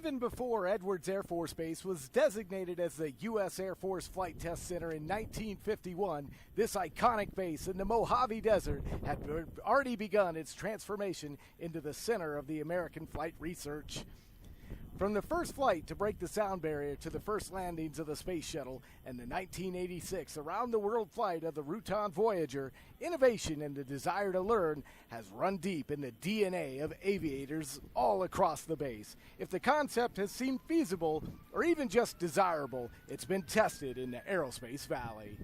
even before Edwards Air Force Base was designated as the U.S. Air Force Flight Test Center in 1951, this iconic base in the Mojave Desert had already begun its transformation into the center of the American flight research. From the first flight to break the sound barrier to the first landings of the space shuttle and the 1986 around-the-world flight of the Rutan Voyager, innovation and the desire to learn has run deep in the DNA of aviators all across the base. If the concept has seemed feasible or even just desirable, it's been tested in the Aerospace Valley.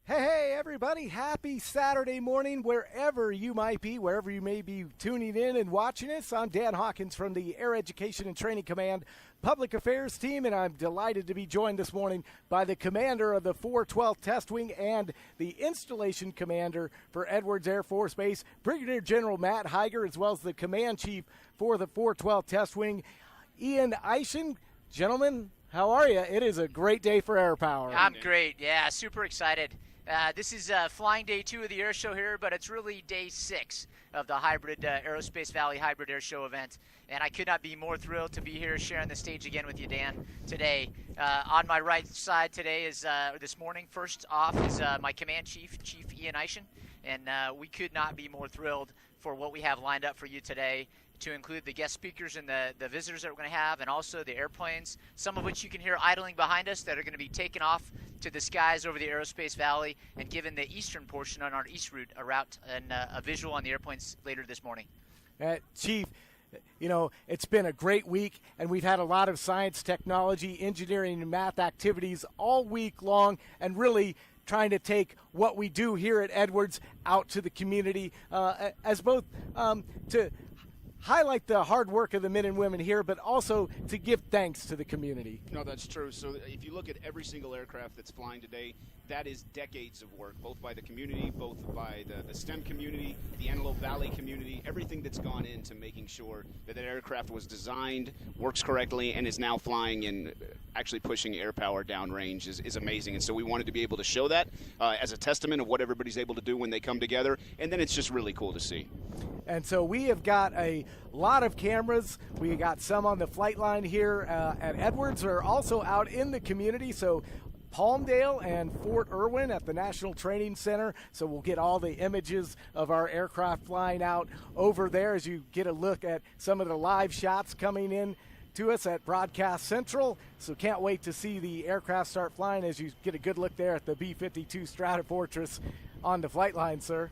Hey, everybody, happy Saturday morning wherever you might be, wherever you may be tuning in and watching us. I'm Dan Hawkins from the Air Education and Training Command Public Affairs team, and I'm delighted to be joined this morning by the commander of the 412th Test Wing and the installation commander for Edwards Air Force Base, Brigadier General Matt Heiger, as well as the command chief for the 412th Test Wing, Ian Eischen. Gentlemen, how are you? It is a great day for air power. I'm great. Yeah, super excited. This is flying day 2 of the air show here, but it's really day 6 of the hybrid Aerospace Valley Hybrid Air Show event. And I could not be more thrilled to be here sharing the stage again with you, Dan, today. On my right side today is, this morning, first off, is my command chief, Chief Ian Eischen. And we could not be more thrilled for what we have lined up for you today, to include the guest speakers and the visitors that we're going to have, and also the airplanes, some of which you can hear idling behind us, that are going to be taken off to the skies over the Aerospace Valley and given the eastern portion on our east route a route and a visual on the airplanes later this morning. Chief, you know, it's been a great week, and we've had a lot of science, technology, engineering, and math activities all week long, and really trying to take what we do here at Edwards out to the community, as both to highlight the hard work of the men and women here, but also to give thanks to the community. No, that's true. So if you look at every single aircraft that's flying today, that is decades of work, both by the community, both by the STEM community, the Antelope Valley community, everything that's gone into making sure that that aircraft was designed, works correctly, and is now flying and actually pushing air power downrange is amazing. And so we wanted to be able to show that as a testament of what everybody's able to do when they come together, and then it's just really cool to see. And so we have got a lot of cameras. We got some on the flight line here at Edwards. We're also out in the community, so Palmdale and Fort Irwin at the National Training Center. So we'll get all the images of our aircraft flying out over there as you get a look at some of the live shots coming in to us at Broadcast Central. So can't wait to see the aircraft start flying as you get a good look there at the B-52 Stratofortress on the flight line, sir.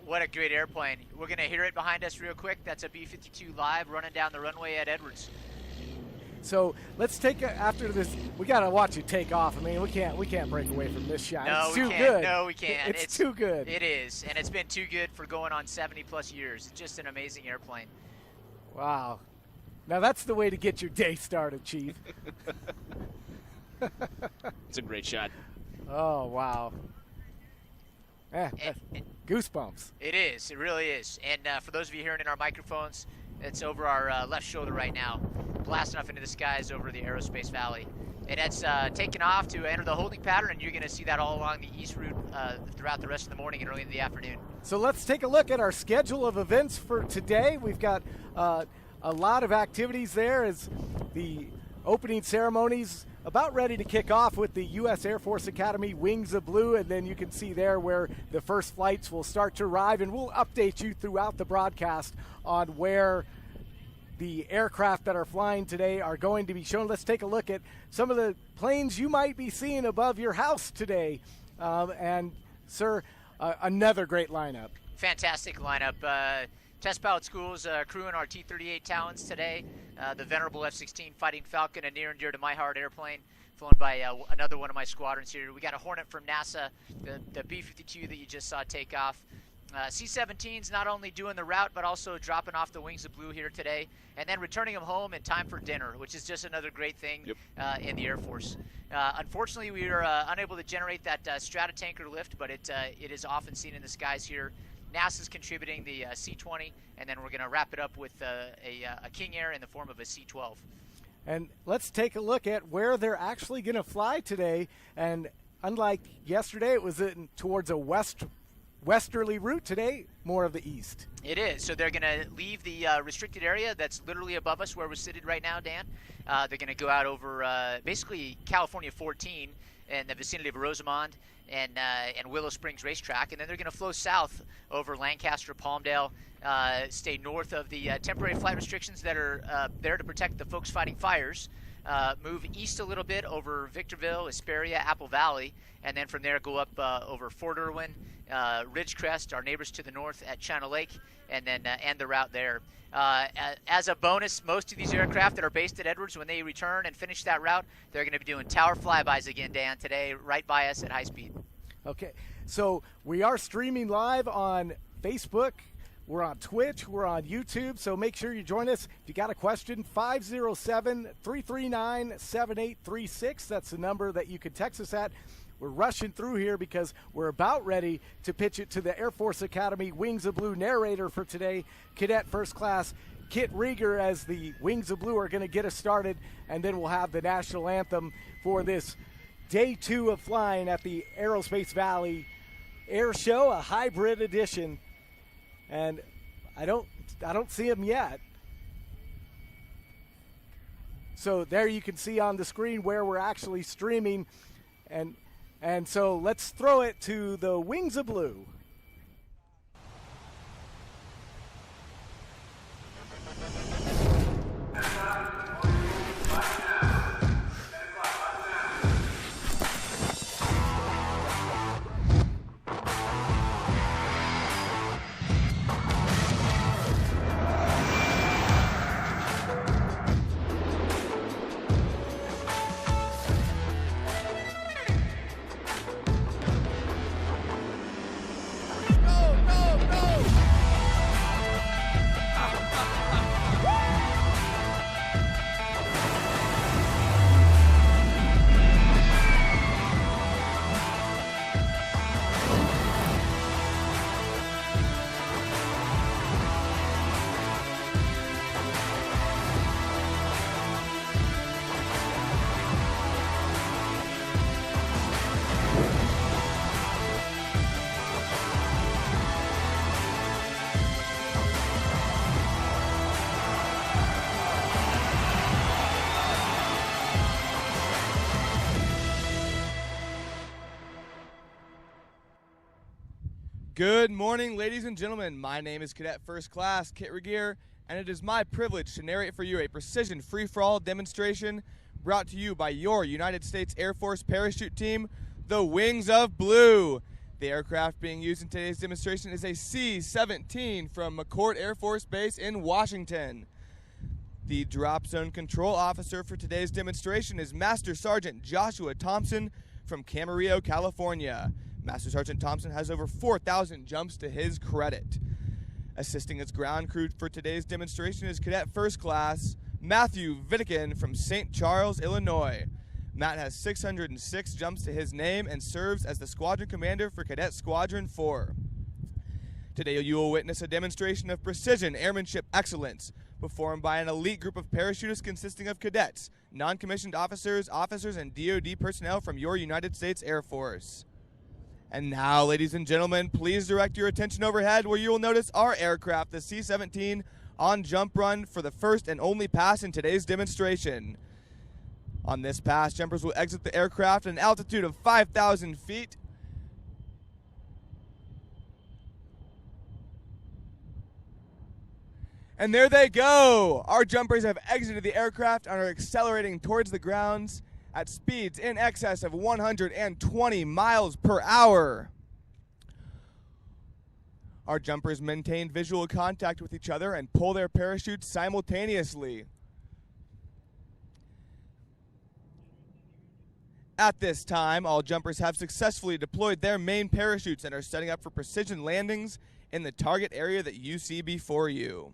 What a great airplane. We're going to hear it behind us real quick. That's a B-52 live running down the runway at Edwards. So let's take after this. We got to watch it take off. I mean, we can't break away from this shot. No, it's we too can't. good. No, we can't. It's too good. It is, and it's been too good for going on 70-plus years. It's just an amazing airplane. Wow. Now that's the way to get your day started, Chief. It's a great shot. Oh, wow. Goosebumps. It is. It really is. And for those of you hearing in our microphones, it's over our left shoulder right now, blasting off into the skies over the Aerospace Valley. And it's taken off to enter the holding pattern, and you're going to see that all along the east route throughout the rest of the morning and early in the afternoon. So let's take a look at our schedule of events for today. We've got a lot of activities there as the opening ceremonies about ready to kick off with the U.S. Air Force Academy Wings of Blue, and then you can see there where the first flights will start to arrive, and we'll update you throughout the broadcast on where the aircraft that are flying today are going to be shown. Let's take a look at some of the planes you might be seeing above your house today. And, sir, another great lineup. Fantastic lineup. Test Pilot School's crewing our T-38 Talons today. The venerable F-16 Fighting Falcon, a near and dear to my heart airplane, flown by another one of my squadrons here. We got a Hornet from NASA, the B-52 that you just saw take off. C-17's not only doing the route, but also dropping off the Wings of Blue here today, and then returning them home in time for dinner, which is just another great thing in the Air Force. Unfortunately, we were unable to generate that Stratotanker lift, but it is often seen in the skies here. NASA's contributing the C-20, and then we're going to wrap it up with a King Air in the form of a C-12. And let's take a look at where they're actually going to fly today. And unlike yesterday, it was towards a westerly route. Today, more of the east. It is. So they're going to leave the restricted area that's literally above us where we're seated right now, Dan. They're going to go out over basically California 14 in the vicinity of Rosamond and Willow Springs Racetrack. And then they're going to flow south over Lancaster, Palmdale, stay north of the temporary flight restrictions that are there to protect the folks fighting fires, move east a little bit over Victorville, Hesperia, Apple Valley, and then from there go up over Fort Irwin, Ridgecrest, our neighbors to the north at China Lake, and then end the route there. As a bonus, most of these aircraft that are based at Edwards, when they return and finish that route, they're going to be doing tower flybys again, Dan, today, right by us at high speed. Okay, so we are streaming live on Facebook. We're on Twitch. We're on YouTube. So make sure you join us. If you got a question, 507-339-7836. That's the number that you can text us at. We're rushing through here because we're about ready to pitch it to the Air Force Academy Wings of Blue narrator for today, Cadet First Class Kit Rieger, as the Wings of Blue are going to get us started, and then we'll have the national anthem for this day 2 of flying at the Aerospace Valley Air Show, a hybrid edition. And I don't see him yet. So there you can see on the screen where we're actually streaming. And so let's throw it to the Wings of Blue. Good morning, ladies and gentlemen. My name is Cadet First Class Kit Rieger, and it is my privilege to narrate for you a precision free-for-all demonstration brought to you by your United States Air Force parachute team, the Wings of Blue. The aircraft being used in today's demonstration is a C-17 from McCourt Air Force Base in Washington. The drop zone control officer for today's demonstration is Master Sergeant Joshua Thompson from Camarillo, California. Master Sergeant Thompson has over 4,000 jumps to his credit. Assisting its ground crew for today's demonstration is Cadet First Class Matthew Vitikin from St. Charles, Illinois. Matt has 606 jumps to his name and serves as the squadron commander for Cadet Squadron 4. Today you will witness a demonstration of precision airmanship excellence performed by an elite group of parachutists consisting of cadets, non-commissioned officers, and DoD personnel from your United States Air Force. And now, ladies and gentlemen, please direct your attention overhead where you will notice our aircraft, the C-17, on jump run for the first and only pass in today's demonstration. On this pass, jumpers will exit the aircraft at an altitude of 5,000 feet. And there they go! Our jumpers have exited the aircraft and are accelerating towards the grounds at speeds in excess of 120 miles per hour. Our jumpers maintain visual contact with each other and pull their parachutes simultaneously. At this time, all jumpers have successfully deployed their main parachutes and are setting up for precision landings in the target area that you see before you.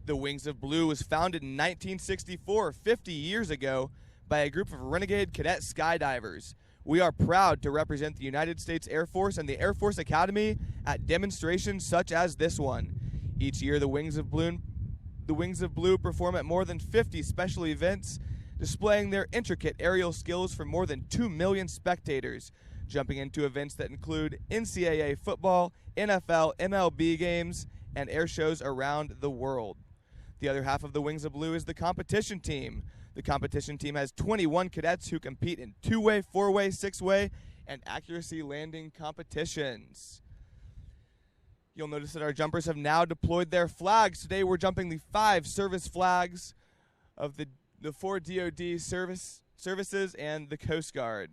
The Wings of Blue was founded in 1964, 50 years ago, by a group of renegade cadet skydivers. We are proud to represent the United States Air Force and the Air Force Academy at demonstrations such as this one. Each year, the Wings of Blue perform at more than 50 special events, displaying their intricate aerial skills for more than 2 million spectators, jumping into events that include NCAA football, NFL, MLB games, and air shows around the world. The other half of the Wings of Blue is the competition team. The competition team has 21 cadets who compete in two-way, four-way, six-way, and accuracy landing competitions. You'll notice that our jumpers have now deployed their flags. Today we're jumping the 5 service flags of the 4 DoD services and the Coast Guard.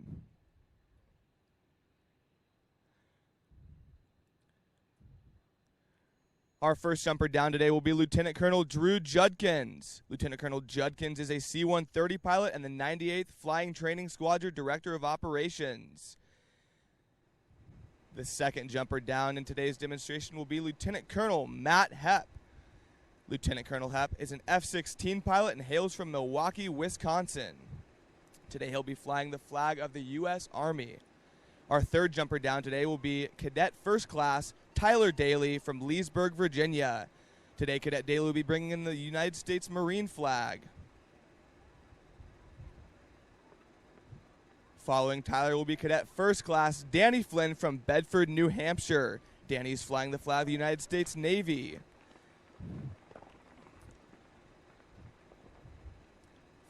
Our first jumper down today will be Lieutenant Colonel Drew Judkins. Lieutenant Colonel Judkins is a C-130 pilot and the 98th Flying Training Squadron Director of Operations. The second jumper down in today's demonstration will be Lieutenant Colonel Matt Hepp. Lieutenant Colonel Hepp is an F-16 pilot and hails from Milwaukee, Wisconsin. Today he'll be flying the flag of the U.S. Army. Our third jumper down today will be Cadet First Class Tyler Daly from Leesburg, Virginia. Today, Cadet Daly will be bringing in the United States Marine flag. Following Tyler will be Cadet First Class Danny Flynn from Bedford, New Hampshire. Danny's flying the flag of the United States Navy.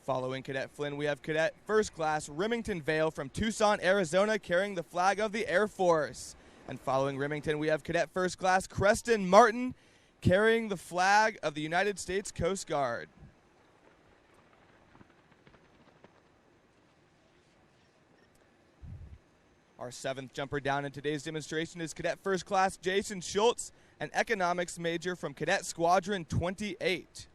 Following Cadet Flynn, we have Cadet First Class Remington Vale from Tucson, Arizona, carrying the flag of the Air Force. And following Remington, we have Cadet First Class Creston Martin carrying the flag of the United States Coast Guard. Our seventh jumper down in today's demonstration is Cadet First Class Jason Schultz, an economics major from Cadet Squadron 28.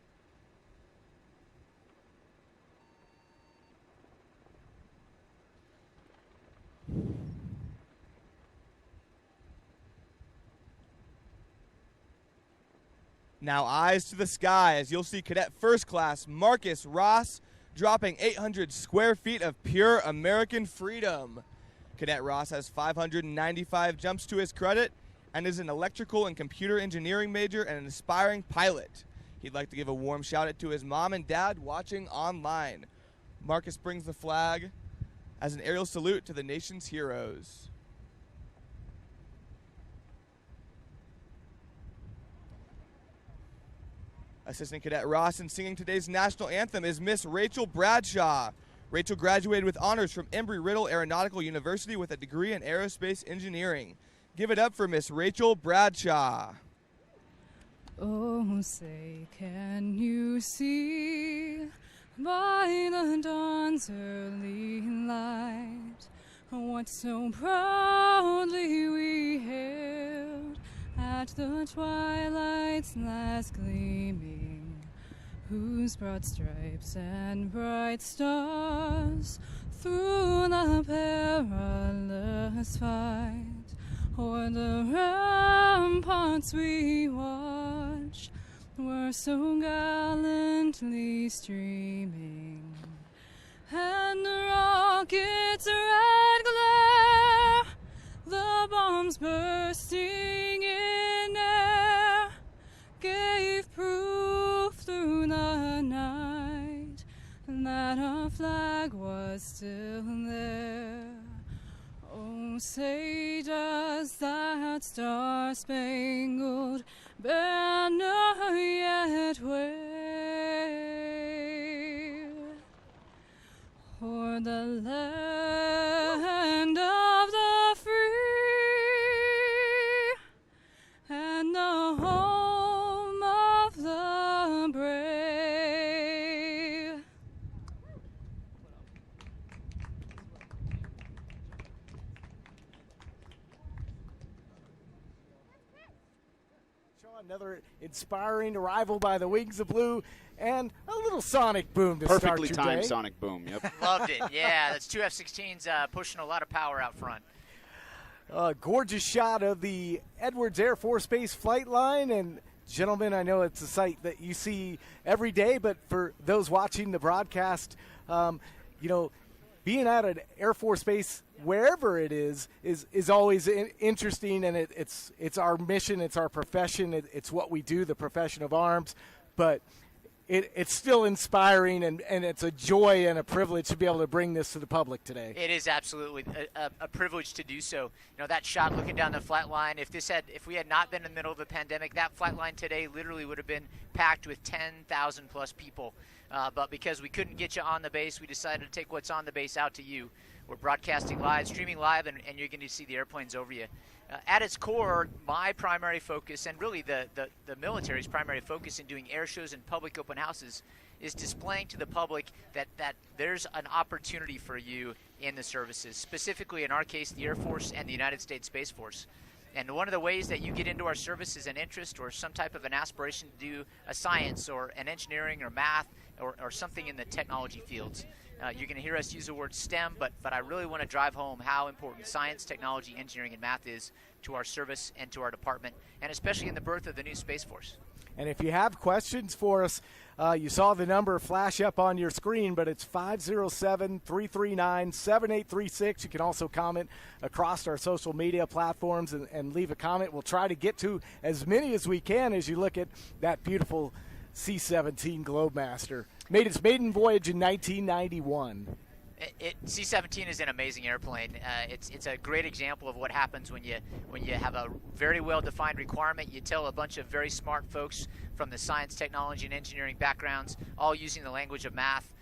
Now eyes to the sky as you'll see Cadet First Class Marcus Ross dropping 800 square feet of pure American freedom. Cadet Ross has 595 jumps to his credit and is an electrical and computer engineering major and an aspiring pilot. He'd like to give a warm shout out to his mom and dad watching online. Marcus brings the flag as an aerial salute to the nation's heroes. Assistant Cadet Ross in singing today's national anthem is Miss Rachel Bradshaw. Rachel graduated with honors from Embry-Riddle Aeronautical University with a degree in aerospace engineering. Give it up for Miss Rachel Bradshaw. Oh, say, can you see by the dawn's early light what so proudly we hailed at the twilight's last gleaming, whose broad stripes and bright stars through the perilous fight o'er the ramparts we watched were so gallantly streaming, and the rocket's red glare, the bombs bursting in air, gave proof through the night that our flag was still there. Oh, say does that star-spangled banner yet wave o'er the land of the free and the home of the brave? Another inspiring arrival by the Wings of Blue, and a little sonic boom to start Perfectly your timed day. sonic boom, yep. Loved it. Yeah, that's two F-16s pushing a lot of power out front. A gorgeous shot of the Edwards Air Force Base flight line. And gentlemen, I know it's a sight that you see every day, but for those watching the broadcast, being at an Air Force Base, wherever it is always interesting, and it's our mission, it's our profession, it's what we do, the profession of arms, but it's still inspiring, and it's a joy and a privilege to be able to bring this to the public today. It is absolutely a privilege to do so. That shot looking down the flight line, if we had not been in the middle of the pandemic, that flight line today literally would have been packed with 10,000 plus people. But because we couldn't get you on the base, we decided to take what's on the base out to you. We're broadcasting live, streaming live, and you're going to see the airplanes over you. At its core, my primary focus, and really the military's primary focus in doing air shows and public open houses, is displaying to the public that there's an opportunity for you in the services, specifically in our case, the Air Force and the United States Space Force. And one of the ways that you get into our service is an interest or some type of an aspiration to do a science or an engineering or math or something in the technology fields. You're going to hear us use the word STEM, but I really want to drive home how important science, technology, engineering, and math is to our service and to our department, and especially in the birth of the new Space Force. And if you have questions for us, you saw the number flash up on your screen, but it's 507-339-7836. You can also comment across our social media platforms and leave a comment. We'll try to get to as many as we can as you look at that beautiful C-17 Globemaster. Made its maiden voyage in 1991. C-17 is an amazing airplane. It's a great example of what happens when you have a very well-defined requirement. You tell a bunch of very smart folks from the science, technology, and engineering backgrounds, all using the language of math,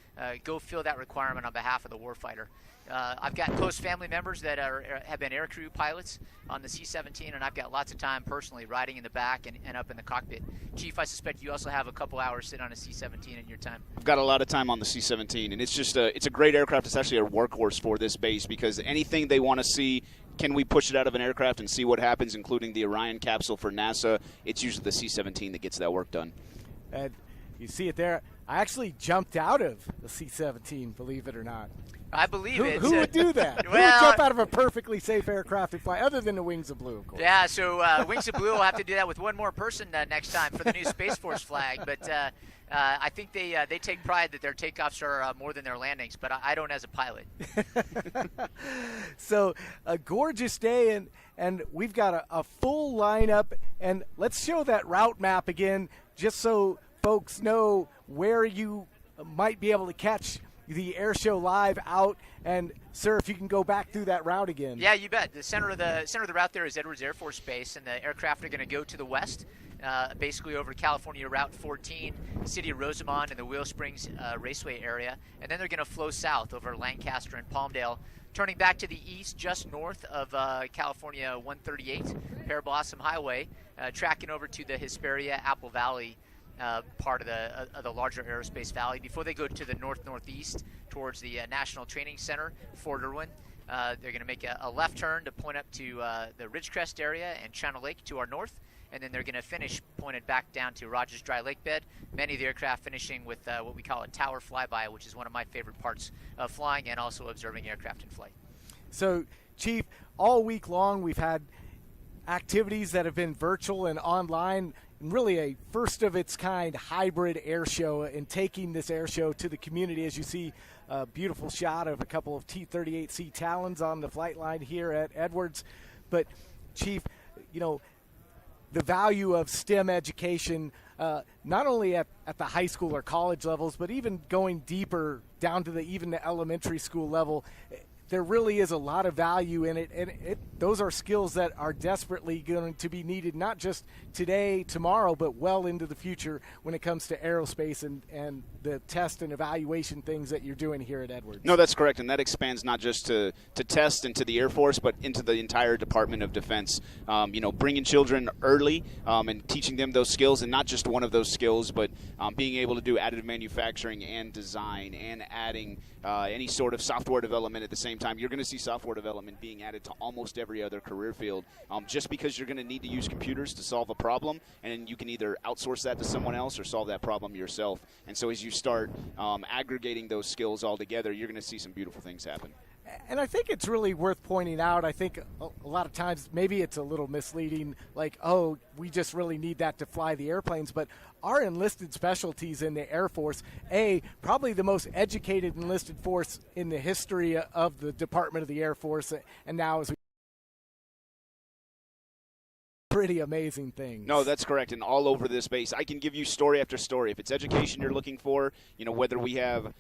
go fill that requirement on behalf of the warfighter. I've got close family members that have been aircrew pilots on the C-17, and I've got lots of time personally riding in the back and up in the cockpit. Chief, I suspect you also have a couple hours sit on a C-17 in your time. I've got a lot of time on the C-17, and it's a great aircraft. It's actually a workhorse for this base because anything they want to see, can we push it out of an aircraft and see what happens, including the Orion capsule for NASA, it's usually the C-17 that gets that work done. And you see it there. I actually jumped out of the C-17, believe it or not. I believe it. Who would do that? Who would jump out of a perfectly safe aircraft and fly, other than the Wings of Blue, of course? Yeah, so Wings of Blue will have to do that with one more person next time for the new Space Force flag. But I think they take pride that their takeoffs are more than their landings, but I don't as a pilot. So a gorgeous day, and we've got a full lineup. And let's show that route map again, just so folks know where you might be able to catch the air show live out. And sir, if you can go back through that route again. Yeah, you bet. The center of the route there is Edwards Air Force Base, and the aircraft are going to go to the west, basically over California Route 14, City of Rosamond, and the Wheel Springs Raceway area, and then they're going to flow south over Lancaster and Palmdale, turning back to the east just north of California 138 Pear Blossom Highway, tracking over to the Hesperia Apple Valley part of the larger Aerospace Valley before they go to the northeast towards the National Training Center, Fort Irwin. They're going to make a left turn to point up to the Ridgecrest area and Channel Lake to our north, and then they're going to finish pointed back down to Rogers Dry Lake Bed. Many of the aircraft finishing with what we call a tower flyby, which is one of my favorite parts of flying and also observing aircraft in flight. So, Chief, all week long we've had activities that have been virtual and online, and really a first-of-its-kind hybrid air show, and taking this air show to the community. As you see, a beautiful shot of a couple of T-38C Talons on the flight line here at Edwards. But, Chief, the value of STEM education, not only at the high school or college levels, but even going deeper down to even the elementary school level, there really is a lot of value in it, and those are skills that are desperately going to be needed, not just today, tomorrow, but well into the future when it comes to aerospace and the test and evaluation things that you're doing here at Edwards. No, that's correct, and that expands not just to test and to the Air Force, but into the entire Department of Defense. Bringing children early and teaching them those skills, and not just one of those skills, but being able to do additive manufacturing and design and adding any sort of software development at the same time. You're going to see software development being added to almost every other career field, just because you're going to need to use computers to solve a problem, and you can either outsource that to someone else or solve that problem yourself. And so as you start aggregating those skills all together, you're going to see some beautiful things happen. And I think it's really worth pointing out. I think a lot of times maybe it's a little misleading, like, oh, we just really need that to fly the airplanes. But our enlisted specialties in the Air Force, probably the most educated enlisted force in the history of the Department of the Air Force, and now as we pretty amazing things. No, that's correct, and all over this base. I can give you story after story. If it's education you're looking for, whether we have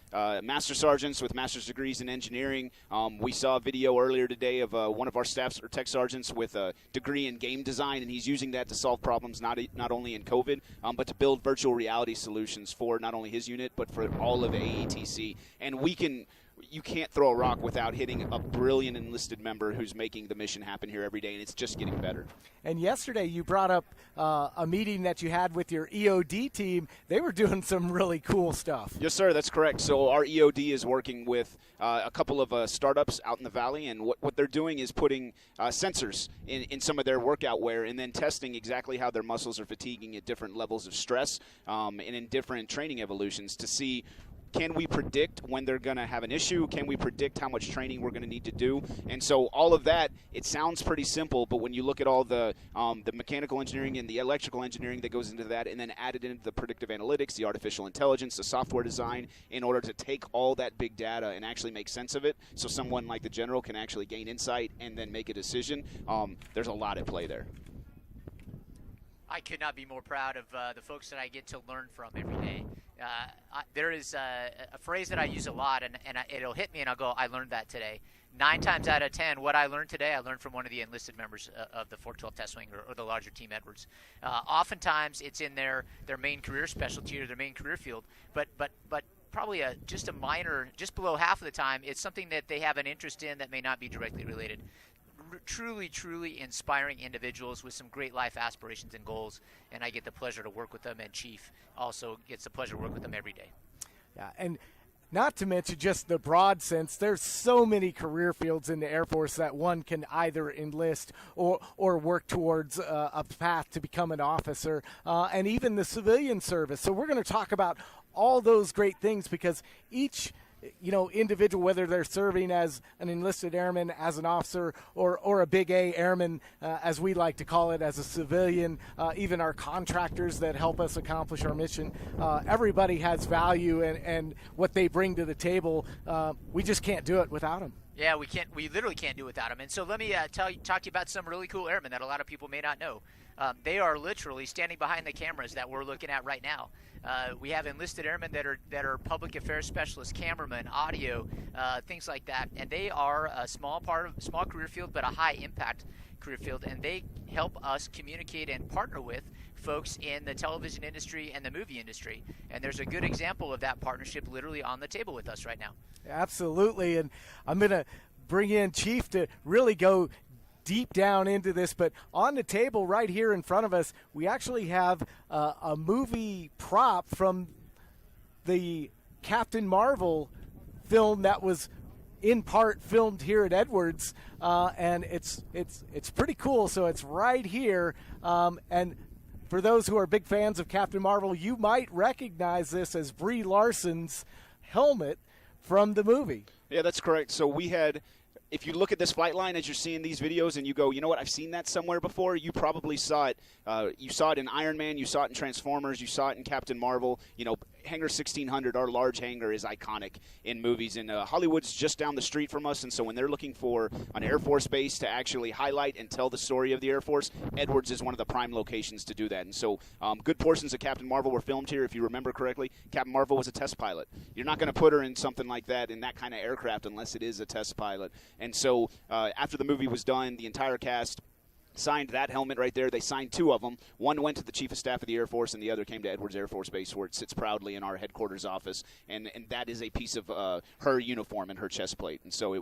master sergeants with master's degrees in engineering. We saw a video earlier today of one of our staff or tech sergeants with a degree in game design, and he's using that to solve problems not only in COVID, but to build virtual reality solutions for not only his unit, but for all of AATC. And you can't throw a rock without hitting a brilliant enlisted member who's making the mission happen here every day, and it's just getting better. And yesterday you brought up a meeting that you had with your EOD team. They were doing some really cool stuff. Yes, sir, that's correct. So our EOD is working with a couple of startups out in the valley, and what they're doing is putting sensors in some of their workout wear and then testing exactly how their muscles are fatiguing at different levels of stress and in different training evolutions to see, can we predict when they're going to have an issue? Can we predict how much training we're going to need to do? And so all of that, it sounds pretty simple, but when you look at all the mechanical engineering and the electrical engineering that goes into that, and then added into the predictive analytics, the artificial intelligence, the software design, in order to take all that big data and actually make sense of it, so someone like the general can actually gain insight and then make a decision, there's a lot at play there. I could not be more proud of the folks that I get to learn from every day. There is a phrase that I use a lot, and it'll hit me, and I'll go, I learned that today. 9 times out of 10, what I learned today, I learned from one of the enlisted members of the 412 Test Wing or the larger Team Edwards. Oftentimes, it's in their main career specialty or their main career field, but probably just a minor, just below half of the time, it's something that they have an interest in that may not be directly related. Truly inspiring individuals with some great life aspirations and goals, and I get the pleasure to work with them, and Chief also gets the pleasure to work with them every day. Yeah, and not to mention just the broad sense, there's so many career fields in the Air Force that one can either enlist or work towards a path to become an officer, and even the civilian service. So we're going to talk about all those great things, because each individual, whether they're serving as an enlisted airman, as an officer, or a big A airman, as we like to call it, as a civilian, even our contractors that help us accomplish our mission, everybody has value and what they bring to the table. We just can't do it without them. Yeah, we can't. We literally can't do without them. And so let me talk to you about some really cool airmen that a lot of people may not know. They are literally standing behind the cameras that we're looking at right now. We have enlisted airmen that are public affairs specialists, cameramen, audio, things like that, and they are a small career field, but a high impact career field, and they help us communicate and partner with folks in the television industry and the movie industry. And there's a good example of that partnership literally on the table with us right now. Absolutely, and I'm going to bring in Chief to really go deep down into this, but on the table right here in front of us, we actually have a movie prop from the Captain Marvel film that was in part filmed here at Edwards, and it's pretty cool. So it's right here, and for those who are big fans of Captain Marvel, you might recognize this as Brie Larson's helmet from the movie. Yeah, that's correct. So we had, if you look at this flight line as you're seeing these videos and you go, you know what, I've seen that somewhere before, you probably saw it. You saw it in Iron Man, you saw it in Transformers, you saw it in Captain Marvel. Hangar 1600, our large hangar, is iconic in movies, and Hollywood's just down the street from us, and so when they're looking for an Air Force base to actually highlight and tell the story of the Air Force, Edwards is one of the prime locations to do that. And so good portions of Captain Marvel were filmed here. If you remember correctly, Captain Marvel was a test pilot. You're not going to put her in something like that, in that kind of aircraft, unless it is a test pilot. And so after the movie was done, the entire cast signed that helmet right there. They signed 2 of them. One went to the Chief of Staff of the Air Force, and the other came to Edwards Air Force Base, where it sits proudly in our headquarters office. And that is a piece of her uniform and her chest plate. And so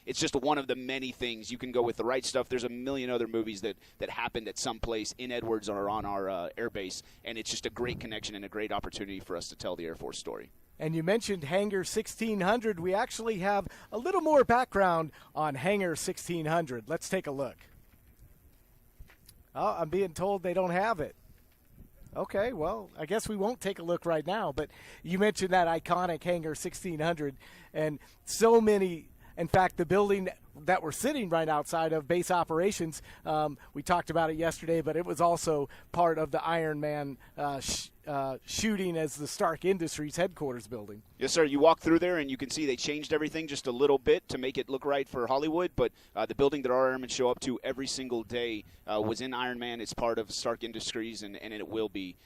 it's just one of the many things. You can go with the right stuff. There's a million other movies that happened at some place in Edwards or on our air base, and it's just a great connection and a great opportunity for us to tell the Air Force story. And you mentioned Hangar 1600. We actually have a little more background on Hangar 1600. Let's take a look. Oh, I'm being told they don't have it. Okay, well, I guess we won't take a look right now. But you mentioned that iconic Hangar 1600, and so many In fact, the building that we're sitting right outside of, base operations, we talked about it yesterday, but it was also part of the Ironman shooting as the Stark Industries headquarters building. Yes, sir. You walk through there, and you can see they changed everything just a little bit to make it look right for Hollywood, but the building that our airmen show up to every single day was in Ironman. It's part of Stark Industries, and it will be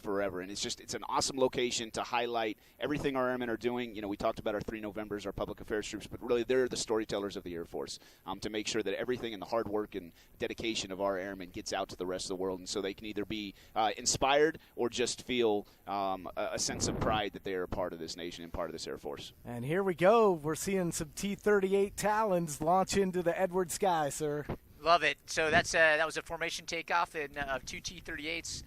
forever. And it's an awesome location to highlight everything our airmen are doing. You know, we talked about our 3 Novembers, our public affairs troops, but really they're the storytellers of the Air Force, to make sure that everything and the hard work and dedication of our airmen gets out to the rest of the world, and so they can either be inspired or just feel a sense of pride that they are a part of this nation and part of this Air Force. And here we go. We're seeing some T-38 Talons launch into the Edwards sky, sir. Love it. So that was a formation takeoff of 2 T-38s,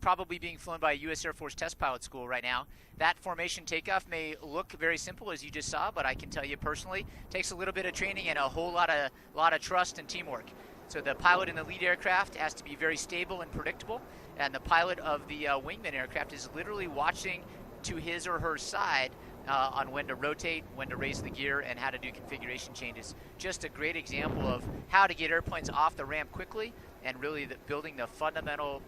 probably being flown by a U.S. Air Force Test Pilot School right now. That formation takeoff may look very simple, as you just saw, but I can tell you personally, it takes a little bit of training and a whole lot of trust and teamwork. So the pilot in the lead aircraft has to be very stable and predictable, and the pilot of the wingman aircraft is literally watching to his or her side on when to rotate, when to raise the gear, and how to do configuration changes. Just a great example of how to get airplanes off the ramp quickly, and really building the fundamental,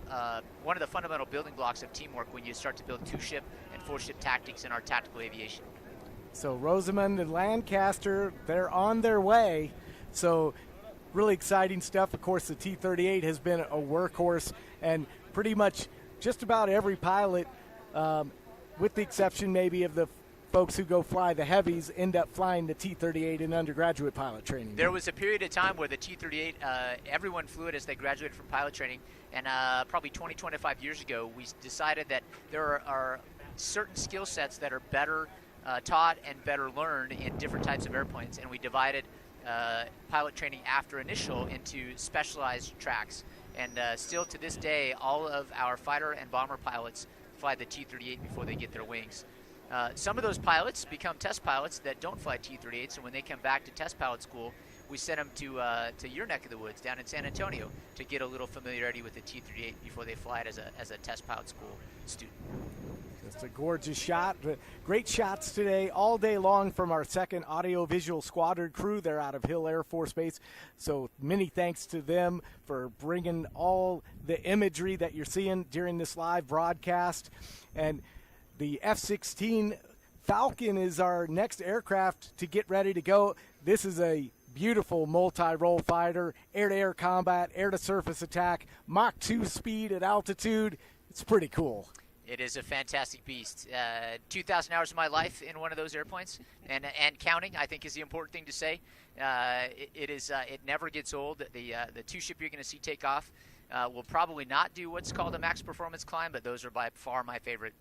one of the fundamental building blocks of teamwork when you start to build 2-ship and 4-ship tactics in our tactical aviation. So Rosamond and Lancaster, they're on their way. So really exciting stuff. Of course, the T-38 has been a workhorse, and pretty much just about every pilot, with the exception maybe of the folks who go fly the heavies, end up flying the T-38 in undergraduate pilot training. There was a period of time where the T-38, everyone flew it as they graduated from pilot training, and probably 20, 25 years ago, we decided that there are certain skill sets that are better taught and better learned in different types of airplanes, and we divided pilot training after initial into specialized tracks. And still to this day, all of our fighter and bomber pilots fly the T-38 before they get their wings. Some of those pilots become test pilots that don't fly T-38s, and when they come back to test pilot school, we send them to your neck of the woods down in San Antonio to get a little familiarity with the T-38 before they fly it as a test pilot school student. Just a gorgeous shot. Great shots today, all day long from our 2nd Audio-Visual Squadron crew. They're out of Hill Air Force Base. So many thanks to them for bringing all the imagery that you're seeing during this live broadcast. And the F-16 Falcon is our next aircraft to get ready to go. This is a beautiful multi-role fighter, air-to-air combat, air-to-surface attack, Mach 2 speed at altitude. It's pretty cool. It is a fantastic beast. 2,000 hours of my life in one of those airplanes, and counting, I think, is the important thing to say. It never gets old. The 2-ship you're going to see take off will probably not do what's called a max performance climb, but those are by far my favorite.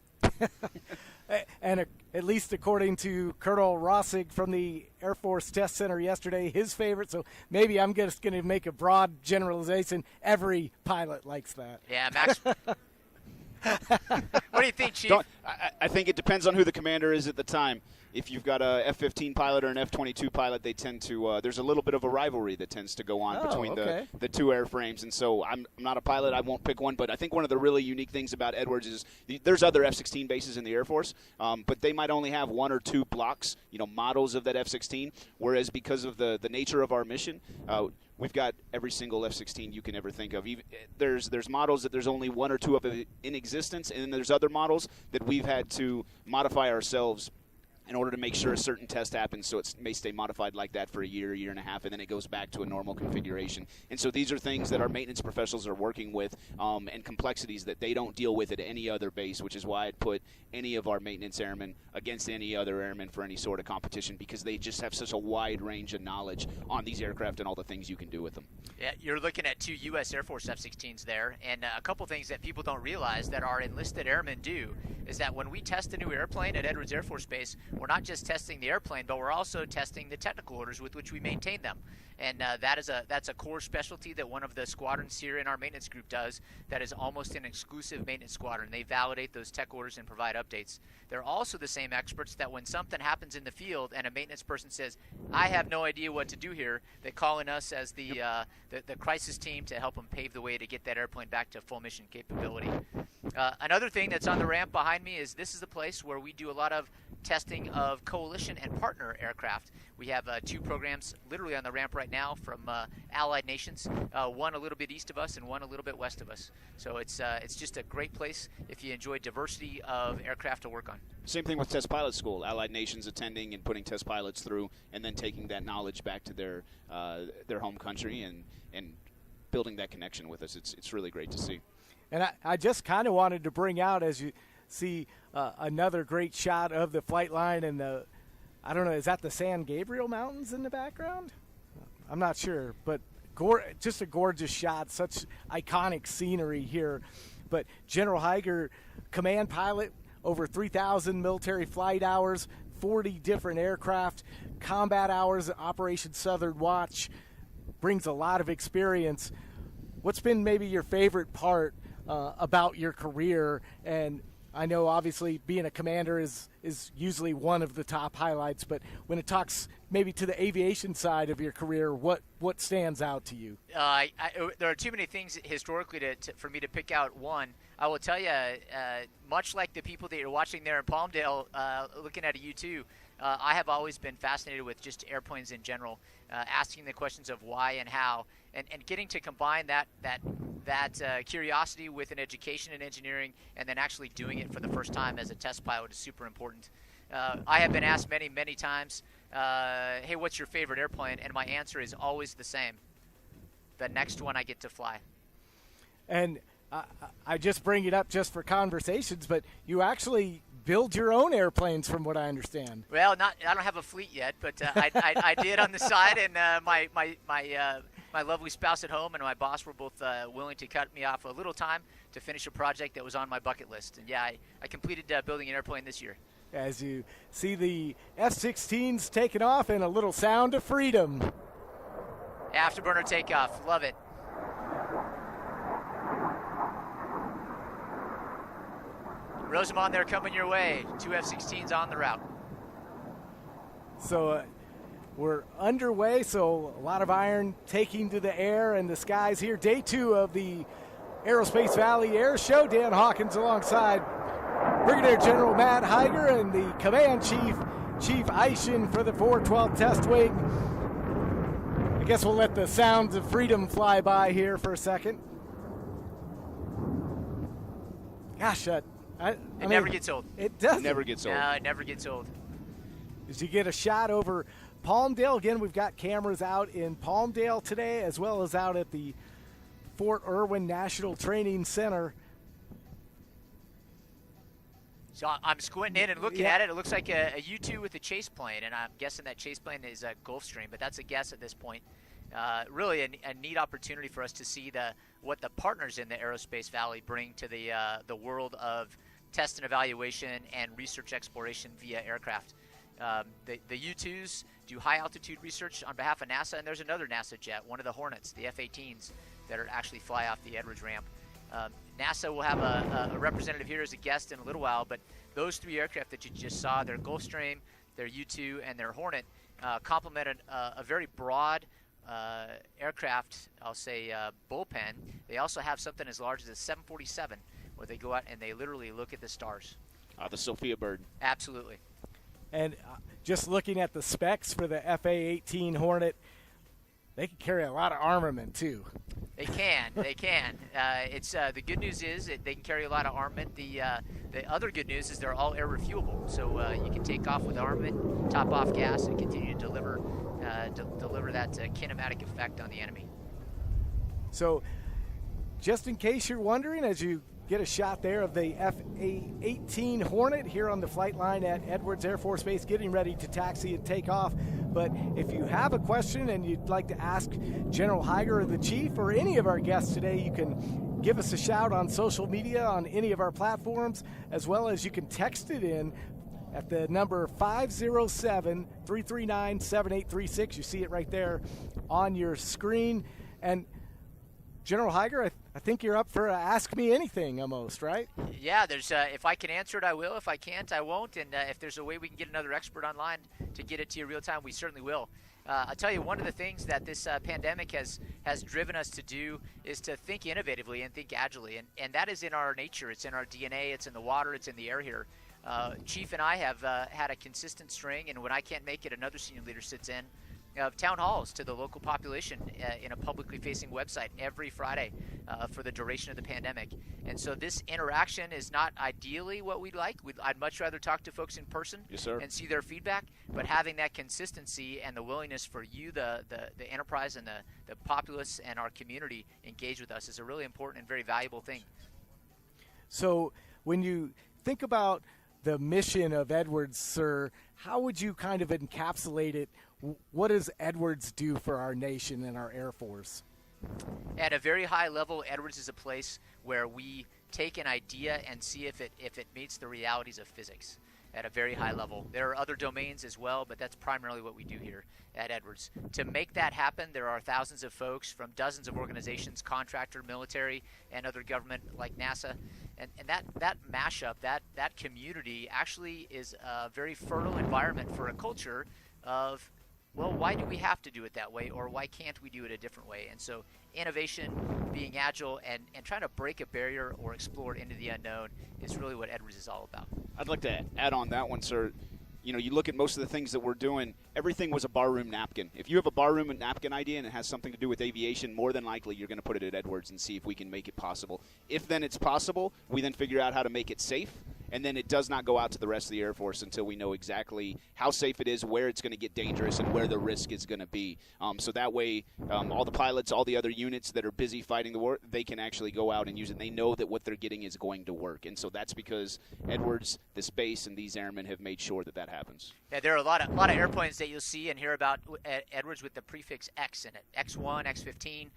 And at least according to Colonel Rossig from the Air Force Test Center yesterday, his favorite. So maybe I'm just going to make a broad generalization. Every pilot likes that. Yeah, max. What do you think, Chief? I think it depends on who the commander is at the time. If you've got a F-15 pilot or an F-22 pilot, they tend to there's a little bit of a rivalry that tends to go on between the two airframes. And so I'm not a pilot. I won't pick one. But I think one of the really unique things about Edwards is there's other F-16 bases in the Air Force, but they might only have 1 or 2 blocks, models of that F-16, whereas because of the nature of our mission, we've got every single F-16 you can ever think of. There's models that there's only 1 or 2 of in existence, and then there's other models that we've had to modify ourselves in order to make sure a certain test happens, so it may stay modified like that for a year and a half, and then it goes back to a normal configuration. And so these are things that our maintenance professionals are working with, and complexities that they don't deal with at any other base, which is why I'd put any of our maintenance airmen against any other airmen for any sort of competition, because they just have such a wide range of knowledge on these aircraft and all the things you can do with them. Yeah, you're looking at 2 U.S. Air Force F-16s there, and a couple things that people don't realize that our enlisted airmen do is that when we test a new airplane at Edwards Air Force Base, we're not just testing the airplane, but we're also testing the technical orders with which we maintain them. And that's a core specialty that one of the squadrons here in our maintenance group does that is almost an exclusive maintenance squadron. They validate those tech orders and provide updates. They're also the same experts that when something happens in the field and a maintenance person says, I have no idea what to do here, they call in us as the crisis team to help them pave the way to get that airplane back to full mission capability. Another thing that's on the ramp behind me is this is the place where we do a lot of testing of coalition and partner aircraft. We have 2 programs literally on the ramp right now from allied nations, one a little bit east of us and one a little bit west of us. So it's just a great place if you enjoy diversity of aircraft to work on. Same thing with Test Pilot School. Allied nations attending and putting test pilots through, and then taking that knowledge back to their home country and building that connection with us. It's really great to see. And I just kind of wanted to bring out, as you see, another great shot of the flight line and the, I don't know, is that the San Gabriel Mountains in the background? I'm not sure, but just a gorgeous shot, such iconic scenery here. But General Higer, command pilot, over 3,000 military flight hours, 40 different aircraft, combat hours, Operation Southern Watch, brings a lot of experience. What's been maybe your favorite part about your career? And I know obviously being a commander is usually one of the top highlights, but when it talks maybe to the aviation side of your career, what stands out to you? There are too many things historically for me to pick out one. I will tell you, much like the people that you're watching there in Palmdale looking at a U-2, I have always been fascinated with just airplanes in general, asking the questions of why and how, and getting to combine that curiosity with an education in engineering, and then actually doing it for the first time as a test pilot is super important. I have been asked many, many times, hey, what's your favorite airplane? And my answer is always the same: the next one I get to fly. And I just bring it up just for conversations, but you actually build your own airplanes, from what I understand. Well, I don't have a fleet yet, but I did on the side, and my lovely spouse at home and my boss were both willing to cut me off a little time to finish a project that was on my bucket list. And yeah, I completed building an airplane this year. As you see the F-16s taking off and a little sound of freedom. Afterburner takeoff, love it. Rosamond, they're coming your way. 2 F-16s on the route. So we're underway, so a lot of iron taking to the air and the skies here. Day 2 of the Aerospace Valley Air Show. Dan Hawkins alongside Brigadier General Matt Higer and the Command Chief, Chief Eishin for the 412 Test Wing. I guess we'll let the sounds of freedom fly by here for a second. Gosh, it never gets old. It doesn't. Never gets old. No, it never gets old. As you get a shot over Palmdale, again, we've got cameras out in Palmdale today, as well as out at the Fort Irwin National Training Center. So I'm squinting in and looking at it. It looks like a U-2 with a chase plane, and I'm guessing that chase plane is a Gulfstream, but that's a guess at this point. Really a neat opportunity for us to see what the partners in the Aerospace Valley bring to the world of test and evaluation and research exploration via aircraft. The U-2s do high-altitude research on behalf of NASA, and there's another NASA jet, one of the Hornets, the F-18s, that actually fly off the Edwards ramp. NASA will have a representative here as a guest in a little while, but those 3 aircraft that you just saw, their Gulfstream, their U-2, and their Hornet, complement a very broad aircraft, I'll say, bullpen. They also have something as large as a 747, where they go out and they literally look at the stars. The Sophia bird. Absolutely. And just looking at the specs for the FA-18 Hornet, they can carry a lot of armament too. They can. It's the good news is that they can carry a lot of armament. The other good news is they're all air refuelable, so you can take off with armament, top off gas, and continue to deliver that kinematic effect on the enemy. So, just in case you're wondering, as you get a shot there of the FA-18 Hornet here on the flight line at Edwards Air Force Base, getting ready to taxi and take off. But if you have a question and you'd like to ask General Higer or the Chief or any of our guests today, you can give us a shout on social media on any of our platforms, as well as you can text it in at the number 507-339-7836. You see it right there on your screen. And General Higer, I think you're up for Ask Me Anything almost, right? Yeah, there's if I can answer it, I will. If I can't, I won't. And if there's a way we can get another expert online to get it to you real time, we certainly will. I'll tell you, one of the things that this pandemic has driven us to do is to think innovatively and think agilely. And that is in our nature. It's in our DNA. It's in the water. It's in the air here. Chief and I have had a consistent string, and when I can't make it, another senior leader sits in, of town halls to the local population in a publicly facing website every Friday for the duration of the pandemic. And so this interaction is not ideally what we'd like. I'd much rather talk to folks in person, Yes, sir. and see their feedback, but having that consistency and the willingness for you, the enterprise and the populace and our community engage with us is a really important and very valuable thing. So when you think about the mission of Edwards, sir, how would you kind of encapsulate it? What does Edwards do for our nation and our Air Force? At a very high level, Edwards is a place where we take an idea and see if it meets the realities of physics at a very high level. There are other domains as well, but that's primarily what we do here at Edwards. To make that happen, there are thousands of folks from dozens of organizations, contractor, military, and other government like NASA. And that mashup, that community actually is a very fertile environment for a culture of, well, why do we have to do it that way, or why can't we do it a different way? And so innovation, being agile, and trying to break a barrier or explore into the unknown is really what Edwards is all about. I'd like to add on that one, sir. You know, you look at most of the things that we're doing, everything was a barroom napkin. If you have a barroom napkin idea and it has something to do with aviation, more than likely you're going to put it at Edwards and see if we can make it possible. If then it's possible, we then figure out how to make it safe, and then it does not go out to the rest of the Air Force until we know exactly how safe it is, where it's going to get dangerous, and where the risk is going to be. So that way, all the pilots, all the other units that are busy fighting the war, they can actually go out and use it. They know that what they're getting is going to work. And so that's because Edwards, the space, and these airmen have made sure that that happens. Yeah, there are a lot of airplanes that you'll see and hear about at Edwards with the prefix X in it. X1, X15,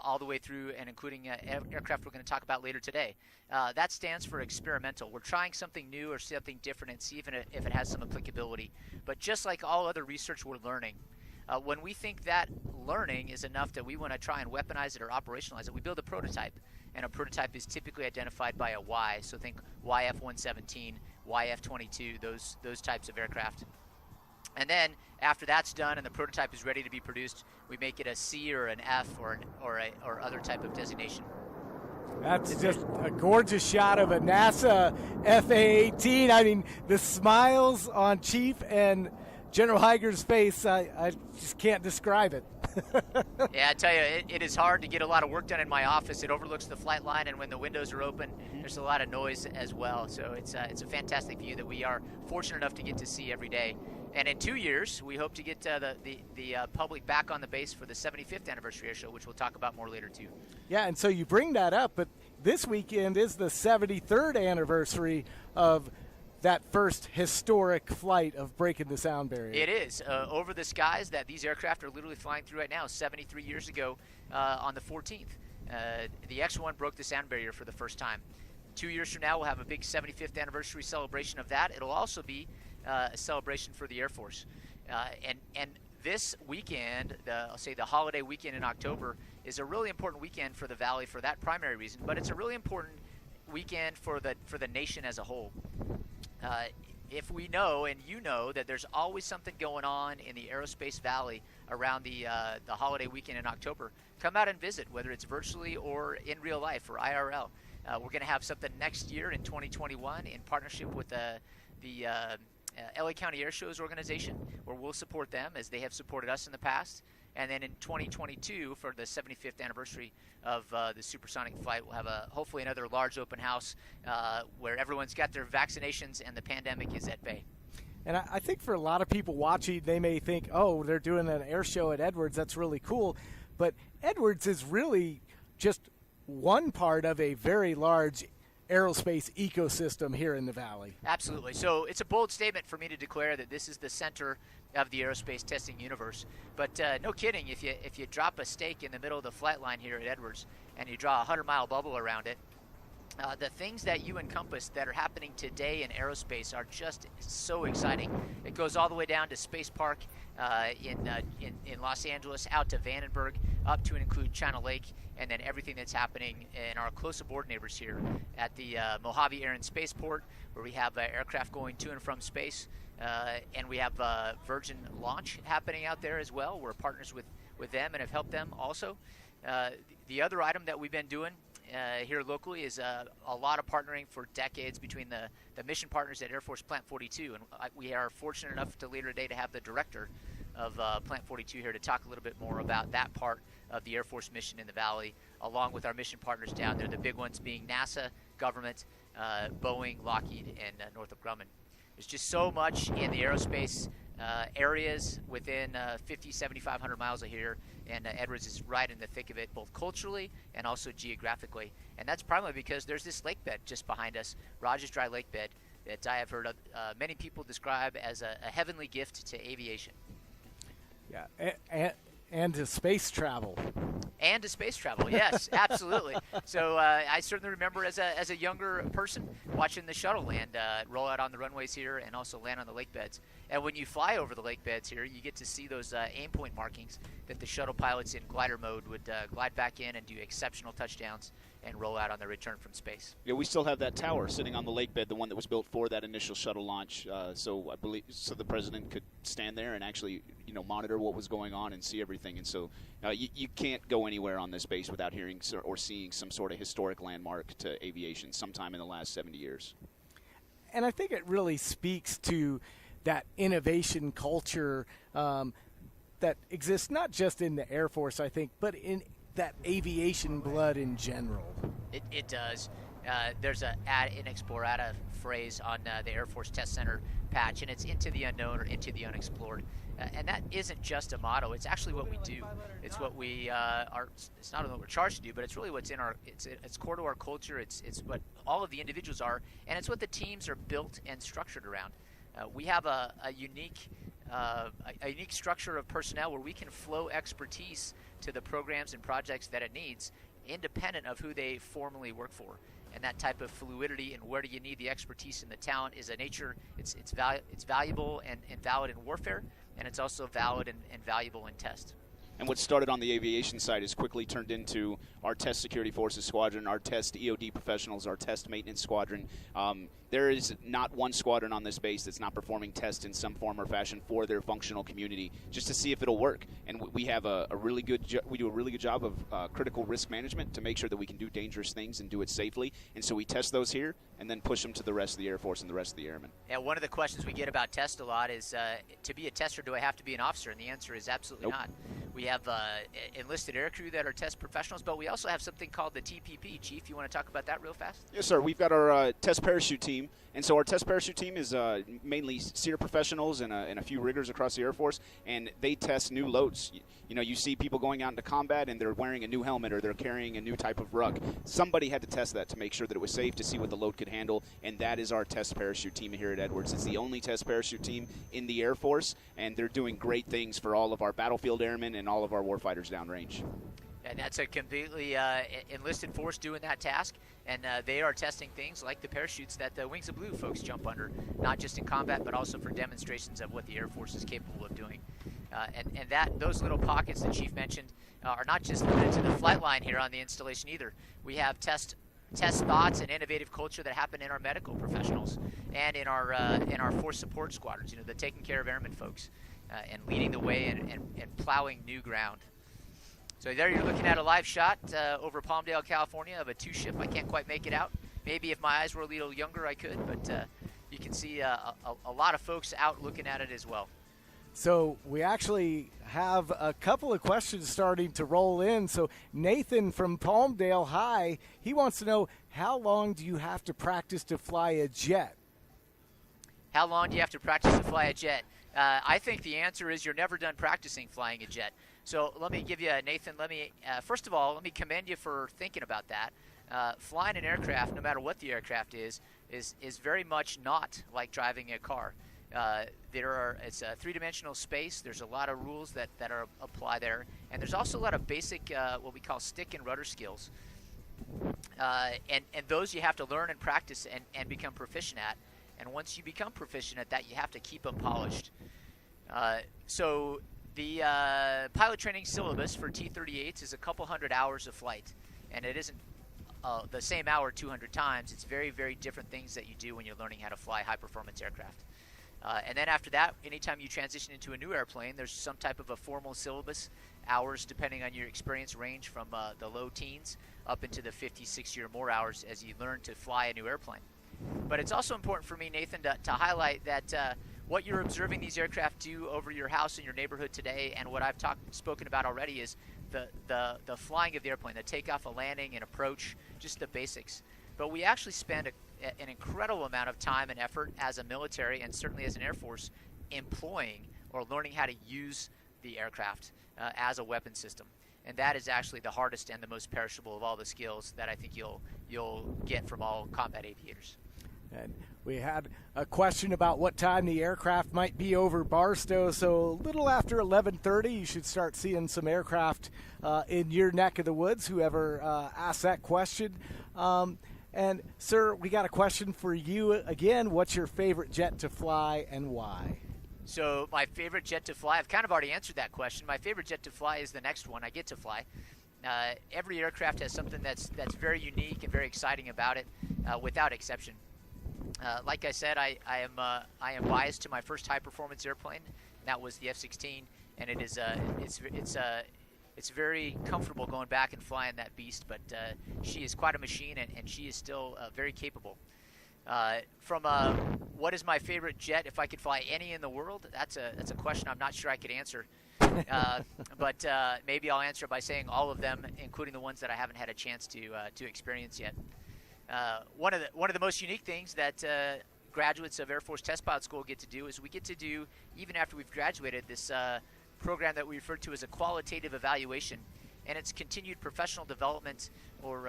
all the way through and including aircraft we're going to talk about later today. That stands for experimental. We're trying something new or something different and see if it has some applicability. But just like all other research, we're learning. When we think that learning is enough that we want to try and weaponize it or operationalize it, we build a prototype. And a prototype is typically identified by a Y. So think YF-117, YF-22, those types of aircraft. And then after that's done and the prototype is ready to be produced, we make it a C or an F or other type of designation. That's just a gorgeous shot of a NASA FA-18. I mean, the smiles on Chief and General Heiger's face, I just can't describe it. Yeah, I tell you, it is hard to get a lot of work done in my office. It overlooks the flight line, and when the windows are open, there's a lot of noise as well. So it's a fantastic view that we are fortunate enough to get to see every day. And in 2 years, we hope to get the public back on the base for the 75th anniversary air show, which we'll talk about more later too. Yeah, and so you bring that up, but this weekend is the 73rd anniversary of that first historic flight of breaking the sound barrier. It is over the skies that these aircraft are literally flying through right now. 73 years ago on the 14th, the X-1 broke the sound barrier for the first time. 2 years from now, we'll have a big 75th anniversary celebration of that. It'll also be a celebration for the Air Force. And this weekend, I'll say the holiday weekend in October, is a really important weekend for the Valley for that primary reason, but it's a really important weekend for the nation as a whole. If we know, and you know, that there's always something going on in the Aerospace Valley around the holiday weekend in October, come out and visit, whether it's virtually or in real life or IRL. We're going to have something next year in 2021 in partnership with the LA County Air Shows organization, where we'll support them as they have supported us in the past. And then in 2022, for the 75th anniversary of the supersonic flight, we'll have hopefully another large open house where everyone's got their vaccinations and the pandemic is at bay. And I think for a lot of people watching, they may think, oh, they're doing an air show at Edwards. That's really cool. But Edwards is really just one part of a very large aerospace ecosystem here in the Valley. Absolutely. So it's a bold statement for me to declare that this is the center of the aerospace testing universe. But no kidding, if you drop a stake in the middle of the flight line here at Edwards and you draw a 100-mile bubble around it, the things that you encompass that are happening today in aerospace are just so exciting. It goes all the way down to Space Park in Los Angeles, out to Vandenberg, up to and include China Lake, and then everything that's happening in our close aboard neighbors here at the Mojave Air and Spaceport, where we have aircraft going to and from space, and we have Virgin Launch happening out there as well. We're partners with them and have helped them also. The other item that we've been doing here locally is a lot of partnering for decades between the mission partners at Air Force Plant 42, and we are fortunate enough to later today to have the director of Plant 42 here to talk a little bit more about that part of the Air Force mission in the Valley, along with our mission partners down there, the big ones being NASA, government, Boeing, Lockheed, and Northrop Grumman. There's just so much in the aerospace areas within 50, 7,500 miles of here, and Edwards is right in the thick of it, both culturally and also geographically. And that's primarily because there's this lake bed just behind us, Rogers Dry Lake Bed, that I have heard many people describe as a heavenly gift to aviation. Yeah, and to space travel. And to space travel, yes, absolutely. So I certainly remember as a younger person watching the shuttle land roll out on the runways here and also land on the lake beds. And when you fly over the lake beds here, you get to see those aim point markings that the shuttle pilots in glider mode would glide back in and do exceptional touchdowns and roll out on their return from space. Yeah, we still have that tower sitting on the lake bed, the one that was built for that initial shuttle launch. So I believe the president could stand there and actually, monitor what was going on and see everything. And so you can't go anywhere on this base without hearing or seeing some sort of historic landmark to aviation sometime in the last 70 years. And I think it really speaks to that innovation culture that exists not just in the Air Force, I think, but in that aviation blood in general. It does. There's an inexplorata phrase on the Air Force Test Center patch, and it's into the unknown or into the unexplored. And that isn't just a motto. It's actually what we do. It's what we are. It's not only what we're charged to do, but it's really what's in our. It's core to our culture. It's what all of the individuals are, and it's what the teams are built and structured around. We have a unique structure of personnel where we can flow expertise to the programs and projects that it needs, independent of who they formally work for. And that type of fluidity and where do you need the expertise and the talent is a nature. It's valuable and valid in warfare, and it's also valid and valuable in test. And what started on the aviation side has quickly turned into our test security forces squadron, our test EOD professionals, our test maintenance squadron. There is not one squadron on this base that's not performing tests in some form or fashion for their functional community, just to see if it'll work. And we have we do a really good job of critical risk management to make sure that we can do dangerous things and do it safely. And so we test those here and then push them to the rest of the Air Force and the rest of the airmen. Yeah, one of the questions we get about test a lot is, to be a tester, do I have to be an officer? And the answer is absolutely not. We have enlisted aircrew that are test professionals, but we also have something called the TPP. Chief, you want to talk about that real fast? Yes, sir. We've got our test parachute team, and so our test parachute team is mainly SEER professionals and a few riggers across the Air Force, and they test new loads. You see people going out into combat, and they're wearing a new helmet or they're carrying a new type of ruck. Somebody had to test that to make sure that it was safe, to see what the load could handle, and that is our test parachute team here at Edwards. It's the only test parachute team in the Air Force, and they're doing great things for all of our battlefield airmen and all of our warfighters downrange. And that's a completely enlisted force doing that task, and they are testing things like the parachutes that the Wings of Blue folks jump under, not just in combat, but also for demonstrations of what the Air Force is capable of doing. And those little pockets that Chief mentioned are not just limited to the flight line here on the installation either. We have test thoughts and innovative culture that happen in our medical professionals and in our force support squadrons, the taking care of airmen folks and leading the way and plowing new ground. So there you're looking at a live shot over Palmdale, California of a two-ship. I can't quite make it out. Maybe if my eyes were a little younger I could, but you can see a lot of folks out looking at it as well. So we actually have a couple of questions starting to roll in. So Nathan from Palmdale High, he wants to know, how long do you have to practice to fly a jet? How long do you have to practice to fly a jet? I think the answer is you're never done practicing flying a jet. So let me give you, Nathan, first of all, let me commend you for thinking about that. Flying an aircraft, no matter what the aircraft is very much not like driving a car. It's a three-dimensional space. There's a lot of rules that apply there, and there's also a lot of basic what we call stick and rudder skills, and those you have to learn and practice and become proficient at. And once you become proficient at that, you have to keep them polished. So the pilot training syllabus for T-38s is a couple hundred hours of flight, and it isn't the same hour 200 times. It's very, very different things that you do when you're learning how to fly high-performance aircraft. And then after that, anytime you transition into a new airplane, there's some type of a formal syllabus hours, depending on your experience, range from the low teens up into the 50, 60 or more hours as you learn to fly a new airplane. But it's also important for me, Nathan, to highlight that what you're observing these aircraft do over your house and your neighborhood today, and what I've spoken about already, is the flying of the airplane, the takeoff, a landing, and approach, just the basics. But we actually spend an incredible amount of time and effort as a military, and certainly as an Air Force, employing or learning how to use the aircraft as a weapon system. And that is actually the hardest and the most perishable of all the skills that I think you'll get from all combat aviators. And we had a question about what time the aircraft might be over Barstow. So a little after 11:30, you should start seeing some aircraft in your neck of the woods, whoever asked that question. And, sir, we got a question for you again. What's your favorite jet to fly and why? So my favorite jet to fly, I've kind of already answered that question. My favorite jet to fly is the next one I get to fly. Every aircraft has something that's very unique and very exciting about it, without exception. Like I said, I am biased to my first high-performance airplane. And that was the F-16, and it is it's very comfortable going back and flying that beast. But she is quite a machine, and she is still very capable. From what is my favorite jet if I could fly any in the world? That's a question I'm not sure I could answer. But maybe I'll answer by saying all of them, including the ones that I haven't had a chance to experience yet. One of the most unique things that graduates of Air Force Test Pilot School get to do is we get to do, even after we've graduated, this program that we refer to as a qualitative evaluation, and it's continued professional development or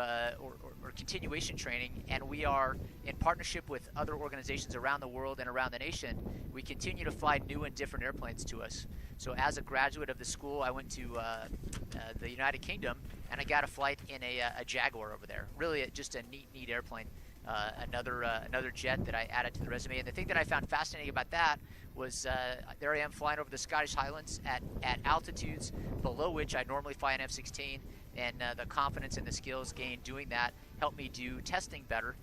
continuation training. And we are in partnership with other organizations around the world and around the nation. We continue to fly new and different airplanes to us. So as a graduate of the school, I went to the United Kingdom, and I got a flight in a Jaguar over there. Really just a neat airplane. Another jet that I added to the resume. And the thing that I found fascinating about that was there I am flying over the Scottish Highlands at altitudes below which I normally fly an F-16, and the confidence and the skills gained doing that helped me do testing better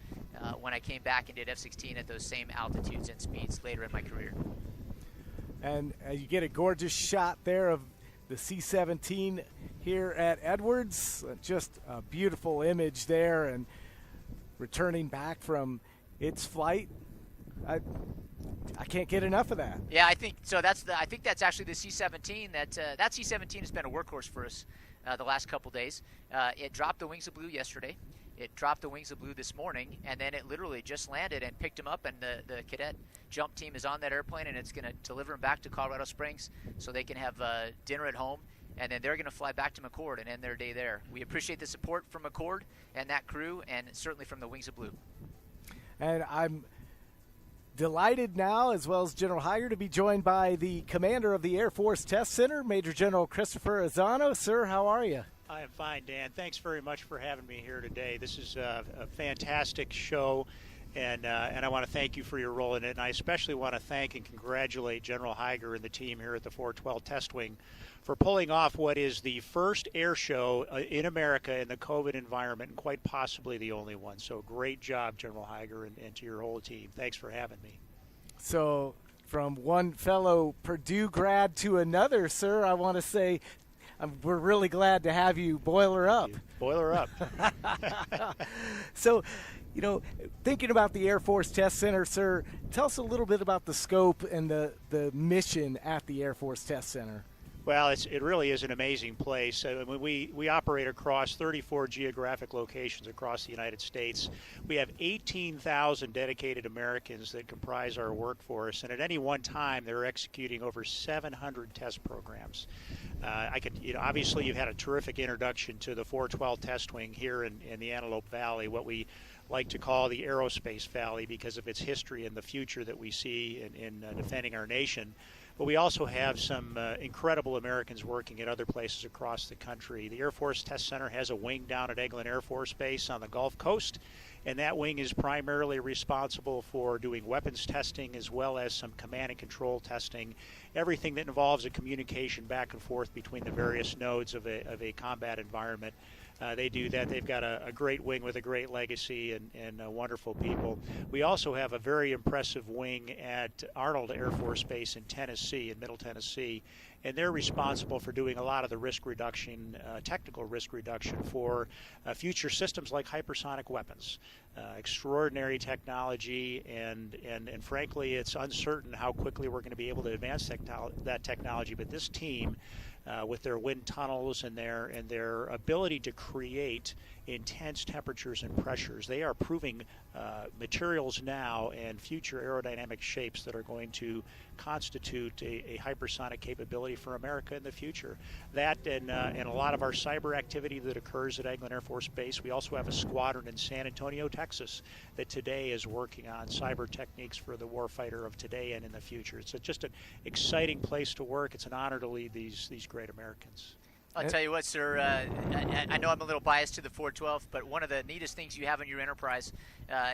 when I came back and did F-16 at those same altitudes and speeds later in my career. And you get a gorgeous shot there of the C-17 here at Edwards. Just a beautiful image there, and returning back from its flight. I can't get enough of that. Yeah, I think so. I think that's actually the C-17. That C-17 has been a workhorse for us the last couple days. It dropped the wings of blue yesterday. It dropped the wings of blue this morning, and then it literally just landed and picked him up. And the cadet jump team is on that airplane, and it's going to deliver him back to Colorado Springs so they can have dinner at home. And then they're going to fly back to McCord and end their day there. We appreciate the support from McCord and that crew, and certainly from the Wings of Blue. And I'm delighted now, as well as General Heiger, to be joined by the commander of the Air Force Test Center, Major General Christopher Azzano. Sir, how are you? I am fine, Dan. Thanks very much for having me here today. This is a fantastic show, and I want to thank you for your role in it. And I especially want to thank and congratulate General Heiger and the team here at the 412 Test Wing for pulling off what is the first air show in America in the COVID environment, and quite possibly the only one. So great job, General Heiger, and to your whole team. Thanks for having me. So from one fellow Purdue grad to another, sir, I want to say we're really glad to have you. Boiler up. Boiler up. So, thinking about the Air Force Test Center, sir, tell us a little bit about the scope and the mission at the Air Force Test Center. Well, it really is an amazing place. We operate across 34 geographic locations across the United States. We have 18,000 dedicated Americans that comprise our workforce, and at any one time they're executing over 700 test programs. Obviously you've had a terrific introduction to the 412 Test Wing here in the Antelope Valley, what we like to call the Aerospace Valley because of its history and the future that we see in defending our nation. But we also have some incredible Americans working at other places across the country. The Air Force Test Center has a wing down at Eglin Air Force Base on the Gulf Coast, and that wing is primarily responsible for doing weapons testing as well as some command and control testing, everything that involves a communication back and forth between the various nodes of a combat environment. They do that. They've got a great wing with a great legacy and wonderful people. We also have a very impressive wing at Arnold Air Force Base in Tennessee, in Middle Tennessee, and they're responsible for doing a lot of the risk reduction, technical risk reduction for future systems like hypersonic weapons. Extraordinary technology, and frankly, it's uncertain how quickly we're going to be able to advance that technology. But this team, with their wind tunnels and their ability to create intense temperatures and pressures, they are proving materials now and future aerodynamic shapes that are going to constitute a hypersonic capability for America in the future. That and a lot of our cyber activity that occurs at Eglin Air Force Base. We also have a squadron in San Antonio, Texas, that today is working on cyber techniques for the warfighter of today and in the future. It's just an exciting place to work. It's an honor to lead these great Americans. I'll tell you what, sir, I know I'm a little biased to the 412, but one of the neatest things you have in your enterprise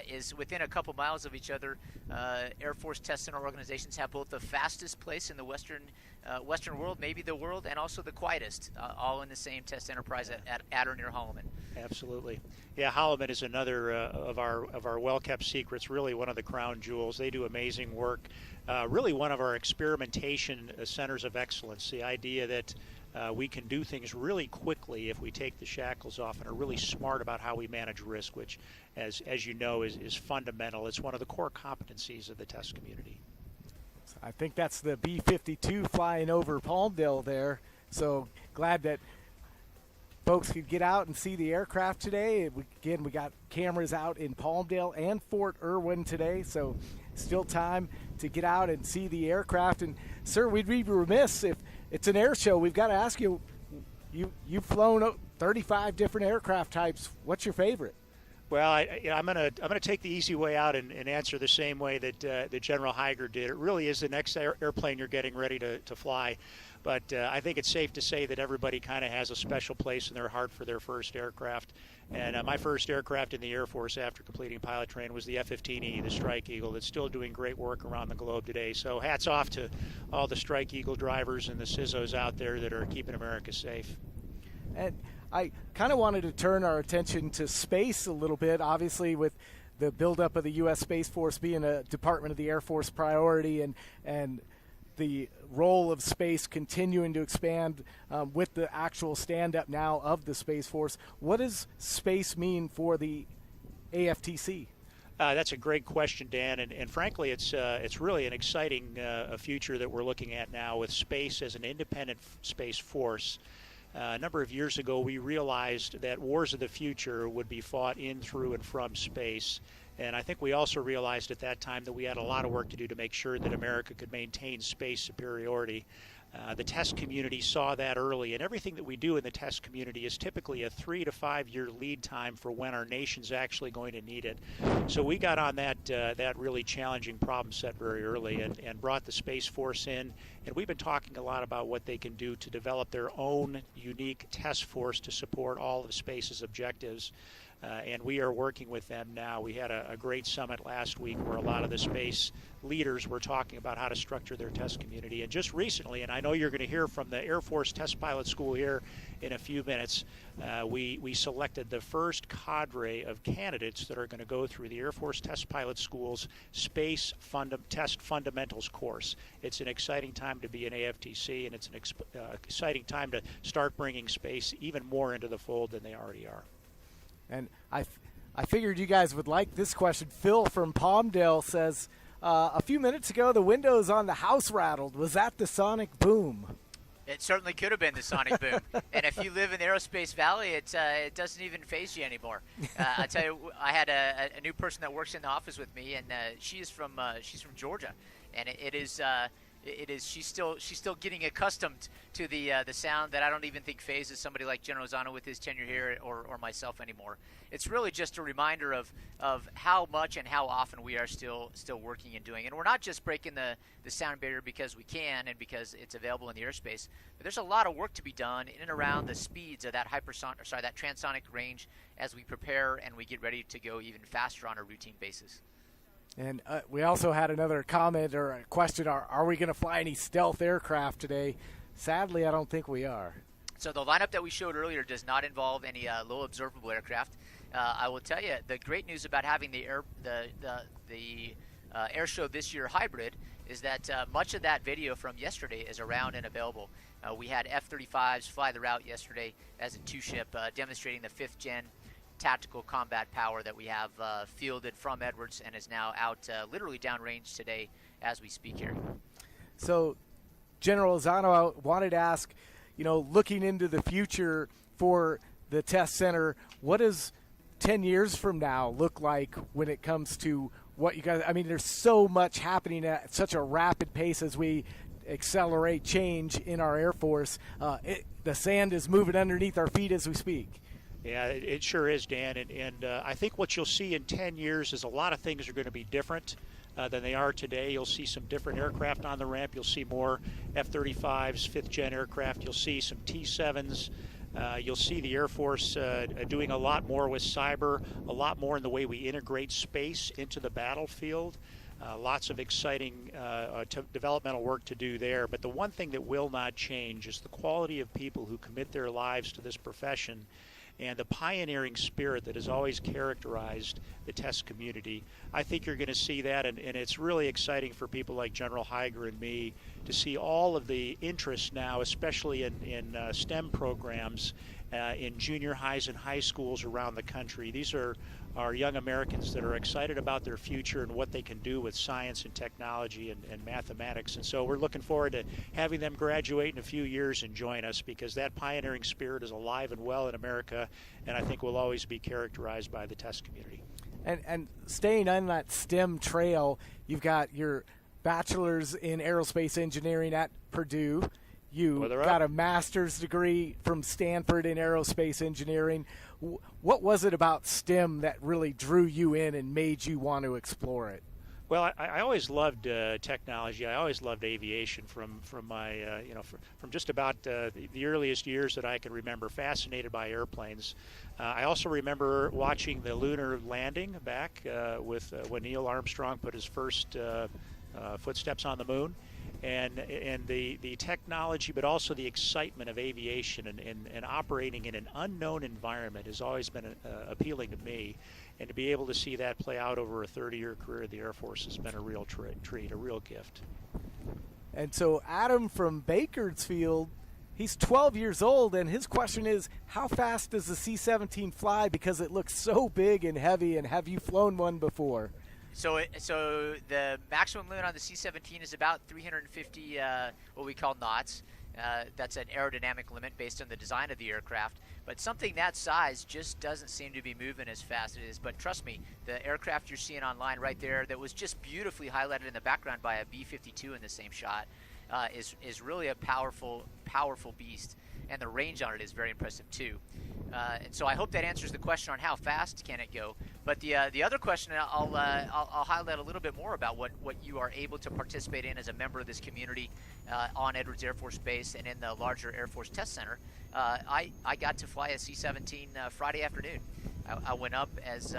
is within a couple miles of each other, Air Force Test Center organizations have both the fastest place in the Western world, maybe the world, and also the quietest, all in the same test enterprise at or near Holloman. Absolutely. Yeah, Holloman is another of our well-kept secrets, really one of the crown jewels. They do amazing work. Really one of our experimentation centers of excellence, the idea that we can do things really quickly if we take the shackles off and are really smart about how we manage risk, which, as you know, is fundamental. It's one of the core competencies of the test community. I think that's the B-52 flying over Palmdale there. So glad that folks could get out and see the aircraft today. We got cameras out in Palmdale and Fort Irwin today, so still time to get out and see the aircraft. And, sir, we'd be remiss if it's an air show. We've got to ask you, you've flown 35 different aircraft types. What's your favorite? Well, I'm gonna take the easy way out and answer the same way that General Heiger did. It really is the next airplane you're getting ready to fly. But I think it's safe to say that everybody kind of has a special place in their heart for their first aircraft. And my first aircraft in the Air Force after completing pilot training was the F-15E, the Strike Eagle, that's still doing great work around the globe today. So hats off to all the Strike Eagle drivers and the CISOs out there that are keeping America safe. And I kind of wanted to turn our attention to space a little bit, obviously with the buildup of the U.S. Space Force being a Department of the Air Force priority and the role of space continuing to expand with the actual stand-up now of the Space Force. What does space mean for the AFTC? That's a great question, Dan, and frankly, it's really an exciting future that we're looking at now with space as an independent space force. A number of years ago, we realized that wars of the future would be fought in, through, and from space. And I think we also realized at that time that we had a lot of work to do to make sure that America could maintain space superiority. The test community saw that early, and everything that we do in the test community is typically a 3 to 5 year lead time for when our nation's actually going to need it. So we got on that really challenging problem set very early and brought the Space Force in, and we've been talking a lot about what they can do to develop their own unique test force to support all of space's objectives. And we are working with them now. We had a great summit last week where a lot of the space leaders were talking about how to structure their test community. And just recently, and I know you're going to hear from the Air Force Test Pilot School here in a few minutes, we selected the first cadre of candidates that are going to go through the Air Force Test Pilot School's Space Test Fundamentals course. It's an exciting time to be an AFTC, and it's an exciting time to start bringing space even more into the fold than they already are. And I figured you guys would like this question. Phil from Palmdale says, a few minutes ago, the windows on the house rattled. Was that the sonic boom? It certainly could have been the sonic boom. And if you live in the Aerospace Valley, it doesn't even faze you anymore. I tell you, I had a new person that works in the office with me, and she's from Georgia, and she's still getting accustomed to the sound that I don't even think phases somebody like General Zano with his tenure here or myself anymore. It's really just a reminder of how much and how often we are still working and doing. And we're not just breaking the sound barrier because we can and because it's available in the airspace, but there's a lot of work to be done in and around the speeds of that that transonic range as we prepare and we get ready to go even faster on a routine basis. And we also had another comment or a question, are we going to fly any stealth aircraft today? Sadly, I don't think we are. So the lineup that we showed earlier does not involve any low observable aircraft. I will tell you the great news about having the air show this year hybrid is that much of that video from yesterday is around and available. We had F-35s fly the route yesterday as a two-ship, demonstrating the 5th gen tactical combat power that we have fielded from Edwards and is now out literally downrange today as we speak here. So, General Lozano, I wanted to ask, looking into the future for the test center, what does 10 years from now look like when it comes to what you guys, there's so much happening at such a rapid pace as we accelerate change in our Air Force. The sand is moving underneath our feet as we speak. Yeah, it sure is, Dan. And I think what you'll see in 10 years is a lot of things are going to be different than they are today. You'll see some different aircraft on the ramp. You'll see more F-35s, 5th gen aircraft. You'll see some T-7s. You'll see the Air Force doing a lot more with cyber, a lot more in the way we integrate space into the battlefield. Lots of exciting developmental work to do there. But the one thing that will not change is the quality of people who commit their lives to this profession and the pioneering spirit that has always characterized the test community. I think you're going to see that, and it's really exciting for people like General Heiger and me to see all of the interest now, especially in STEM programs in junior highs and high schools around the country. These are young Americans that are excited about their future and what they can do with science and technology and mathematics. And so we're looking forward to having them graduate in a few years and join us, because that pioneering spirit is alive and well in America, and I think will always be characterized by the test community. And staying on that STEM trail, you've got your bachelor's in aerospace engineering at Purdue. You got a master's degree from Stanford in aerospace engineering. What was it about STEM that really drew you in and made you want to explore it? Well, I always loved technology. I always loved aviation from my from just about the earliest years that I can remember. Fascinated by airplanes. I also remember watching the lunar landing back with when Neil Armstrong put his first footsteps on the moon. And the technology, but also the excitement of aviation and operating in an unknown environment has always been appealing to me. And to be able to see that play out over a 30-year career in the Air Force has been a real treat, a real gift. And so Adam from Bakersfield, he's 12 years old, and his question is, how fast does the C-17 fly? Because it looks so big and heavy, and have you flown one before? So the maximum limit on the C-17 is about 350 what we call knots. That's an aerodynamic limit based on the design of the aircraft. But something that size just doesn't seem to be moving as fast as it is. But trust me, the aircraft you're seeing online right there that was just beautifully highlighted in the background by a B-52 in the same shot is really a powerful beast. And the range on it is very impressive too. And so I hope that answers the question on how fast can it go. But the other question, I'll highlight a little bit more about what you are able to participate in as a member of this community on Edwards Air Force Base and in the larger Air Force Test Center. I got to fly a C-17 Friday afternoon. I went up as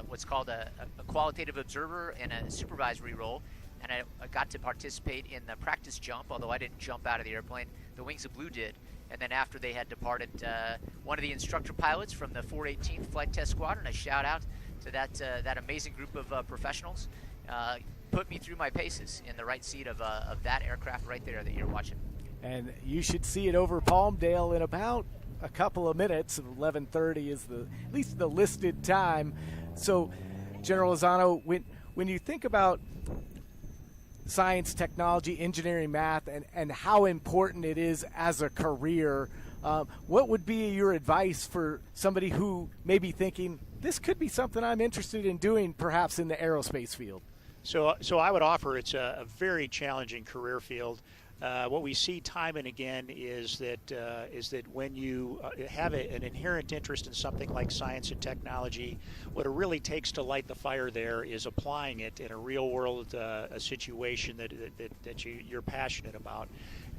what's called a qualitative observer and a supervisory role, and I got to participate in the practice jump, although I didn't jump out of the airplane. The Wings of Blue did. And then after they had departed, one of the instructor pilots from the 418th Flight Test Squadron, a shout out to that amazing group of professionals, put me through my paces in the right seat of that aircraft right there that you're watching. And you should see it over Palmdale in about a couple of minutes. 11:30 is at least the listed time. So, General Lozano, when you think about science, technology, engineering, math, and how important it is as a career, what would be your advice for somebody who may be thinking, this could be something I'm interested in doing perhaps in the aerospace field? So I would offer it's a very challenging career field. What we see time and again is that when you have an inherent interest in something like science and technology, what it really takes to light the fire there is applying it in a real-world situation that you're passionate about.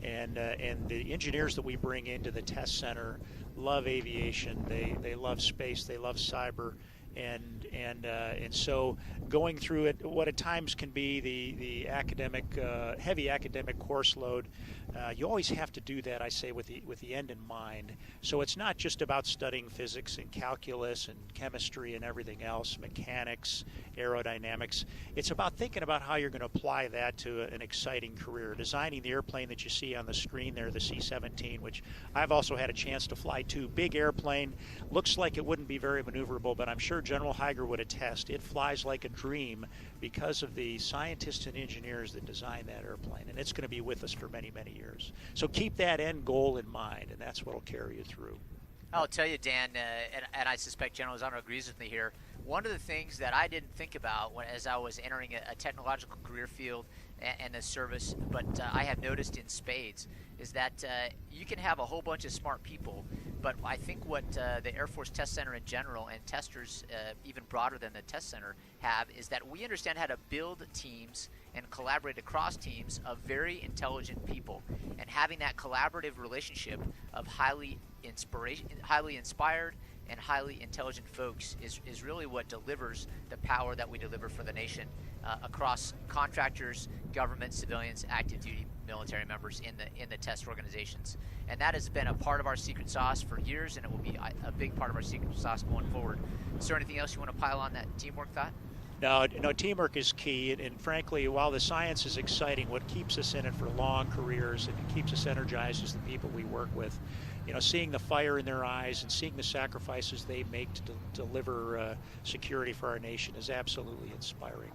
And the engineers that we bring into the test center love aviation. They love space. They love cyber. And so going through it, what at times can be the academic heavy academic course load, you always have to do that, I say, with the end in mind. So it's not just about studying physics and calculus and chemistry and everything else, mechanics, aerodynamics. It's about thinking about how you're going to apply that to an exciting career. Designing the airplane that you see on the screen there, the C-17, which I've also had a chance to fly too. Big airplane, looks like it wouldn't be very maneuverable, but I'm sure General Higer would attest. It flies like a dream because of the scientists and engineers that designed that airplane, and it's going to be with us for many, many years. So keep that end goal in mind, and that's what will carry you through. I'll tell you, Dan, and I suspect General Lozano agrees with me here, one of the things that I didn't think about as I was entering a technological career field and the service, but I have noticed in spades, is that you can have a whole bunch of smart people, but I think what the Air Force Test Center in general, and testers even broader than the test center, have is that we understand how to build teams and collaborate across teams of very intelligent people. And having that collaborative relationship of highly inspired and highly intelligent folks is really what delivers the power that we deliver for the nation across contractors, government, civilians, active duty military members in the test organizations. And that has been a part of our secret sauce for years, and it will be a big part of our secret sauce going forward. Is there anything else you want to pile on that teamwork thought? No, teamwork is key, and frankly, while the science is exciting, what keeps us in it for long careers and it keeps us energized is the people we work with. Seeing the fire in their eyes and seeing the sacrifices they make to deliver security for our nation is absolutely inspiring.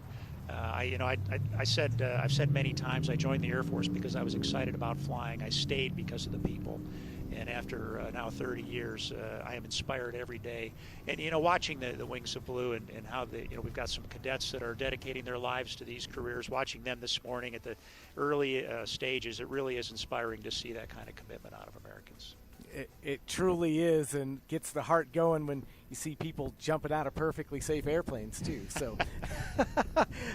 I've said many times I joined the Air Force because I was excited about flying. I stayed because of the people. And after now 30 years, I am inspired every day. And, watching the Wings of Blue and how we've got some cadets that are dedicating their lives to these careers, watching them this morning at the early stages, it really is inspiring to see that kind of commitment out of Americans. It truly is, and gets the heart going when you see people jumping out of perfectly safe airplanes too. So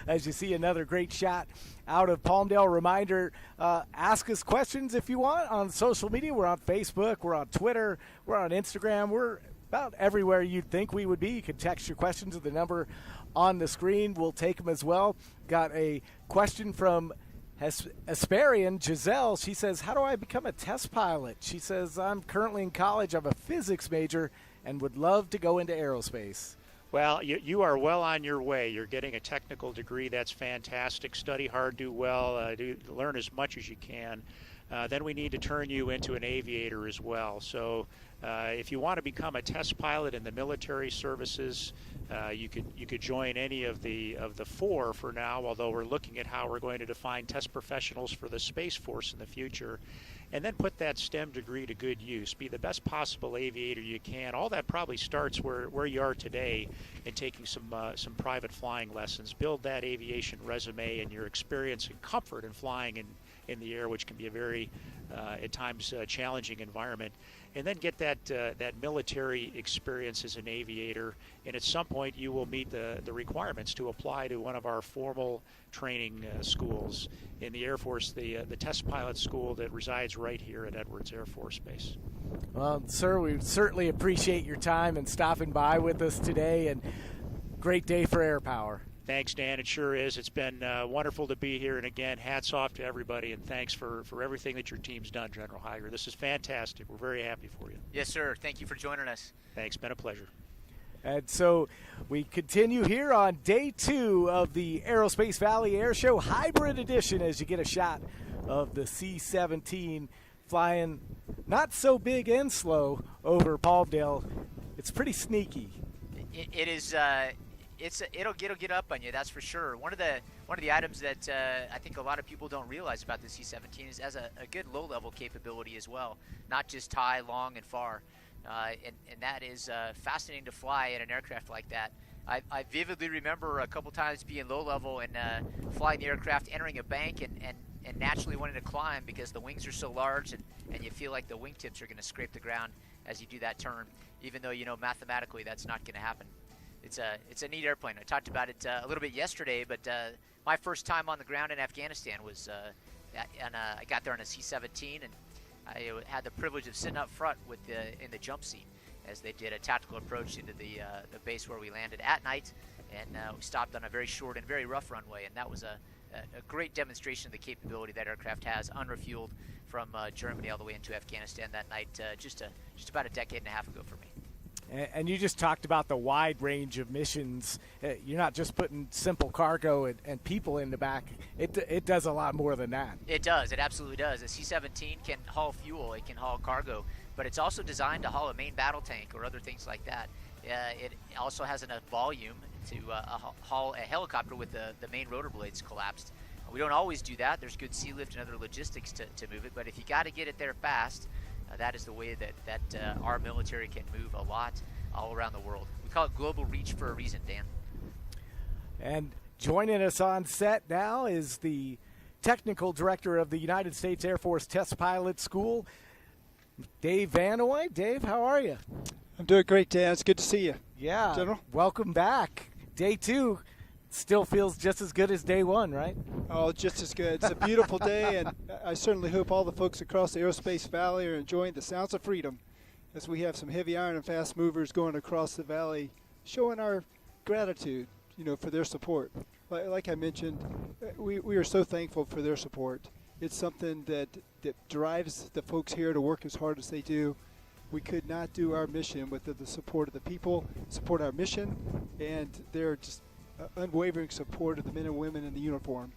as you see another great shot out of Palmdale, reminder, ask us questions if you want on social media. We're on Facebook, we're on Twitter, we're on Instagram, we're about everywhere you'd think we would be. You can text your questions to the number on the screen. We'll take them as well. Got a question from Asparian Giselle. She says, how do I become a test pilot? She says, I'm currently in college. I'm a physics major and would love to go into aerospace. Well, you are well on your way. You're getting a technical degree. That's fantastic. Study hard, do well, learn as much as you can. Then we need to turn you into an aviator as well. So if you want to become a test pilot in the military services, you could join any of the four for now, although we're looking at how we're going to define test professionals for the Space Force in the future. And then put that STEM degree to good use. Be the best possible aviator you can. All that probably starts where you are today in taking some private flying lessons. Build that aviation resume and your experience and comfort in flying in the air, which can be a very, at times, challenging environment. And then get that military experience as an aviator. And at some point, you will meet the requirements to apply to one of our formal training schools in the Air Force, the test pilot school that resides right here at Edwards Air Force Base. Well, sir, we certainly appreciate your time and stopping by with us today, and great day for Air Power. Thanks, Dan. It sure is. It's been wonderful to be here. And again, hats off to everybody, and thanks for everything that your team's done, General Higer. This is fantastic. We're very happy for you. Yes, sir. Thank you for joining us. Thanks. Been a pleasure. And so we continue here on day 2 of the Aerospace Valley Air Show Hybrid Edition as you get a shot of the C-17 flying not so big and slow over Palmdale. It's pretty sneaky. It is. It'll get up on you, that's for sure. One of the items that I think a lot of people don't realize about the C-17 is as a good low-level capability as well, not just high, long, and far. And that is fascinating to fly in an aircraft like that. I vividly remember a couple times being low-level and flying the aircraft, entering a bank, and naturally wanting to climb because the wings are so large and you feel like the wingtips are going to scrape the ground as you do that turn, even though mathematically that's not going to happen. It's a neat airplane. I talked about it a little bit yesterday, but my first time on the ground in Afghanistan was, I got there on a C-17, and I had the privilege of sitting up front in the jump seat. as they did a tactical approach into the base where we landed at night, and we stopped on a very short and very rough runway, and that was a great demonstration of the capability that aircraft has, unrefueled from Germany all the way into Afghanistan that night, just about a decade and a half ago for me. And you just talked about the wide range of missions. You're not just putting simple cargo and people in the back. It does a lot more than that. It does. It absolutely does. A C-17 can haul fuel. It can haul cargo. But it's also designed to haul a main battle tank or other things like that. It also has enough volume to haul a helicopter with the main rotor blades collapsed. We don't always do that. There's good sea lift and other logistics to move it. But if you got to get it there fast, that is the way that our military can move a lot all around the world. We call it global reach for a reason, Dan. And joining us on set now is the technical director of the United States Air Force Test Pilot School, Dave Vanoy. Dave, how are you? I'm doing great, Dan. It's good to see you. Yeah. General? Welcome back. Day 2 still feels just as good as day 1, right? Oh, just as good. It's a beautiful day, and I certainly hope all the folks across the Aerospace Valley are enjoying the sounds of freedom as we have some heavy iron and fast movers going across the valley, showing our gratitude, for their support. Like I mentioned, we are so thankful for their support. It's something that drives the folks here to work as hard as they do. We could not do our mission without the support of the people, support our mission, and their just unwavering support of the men and women in the uniform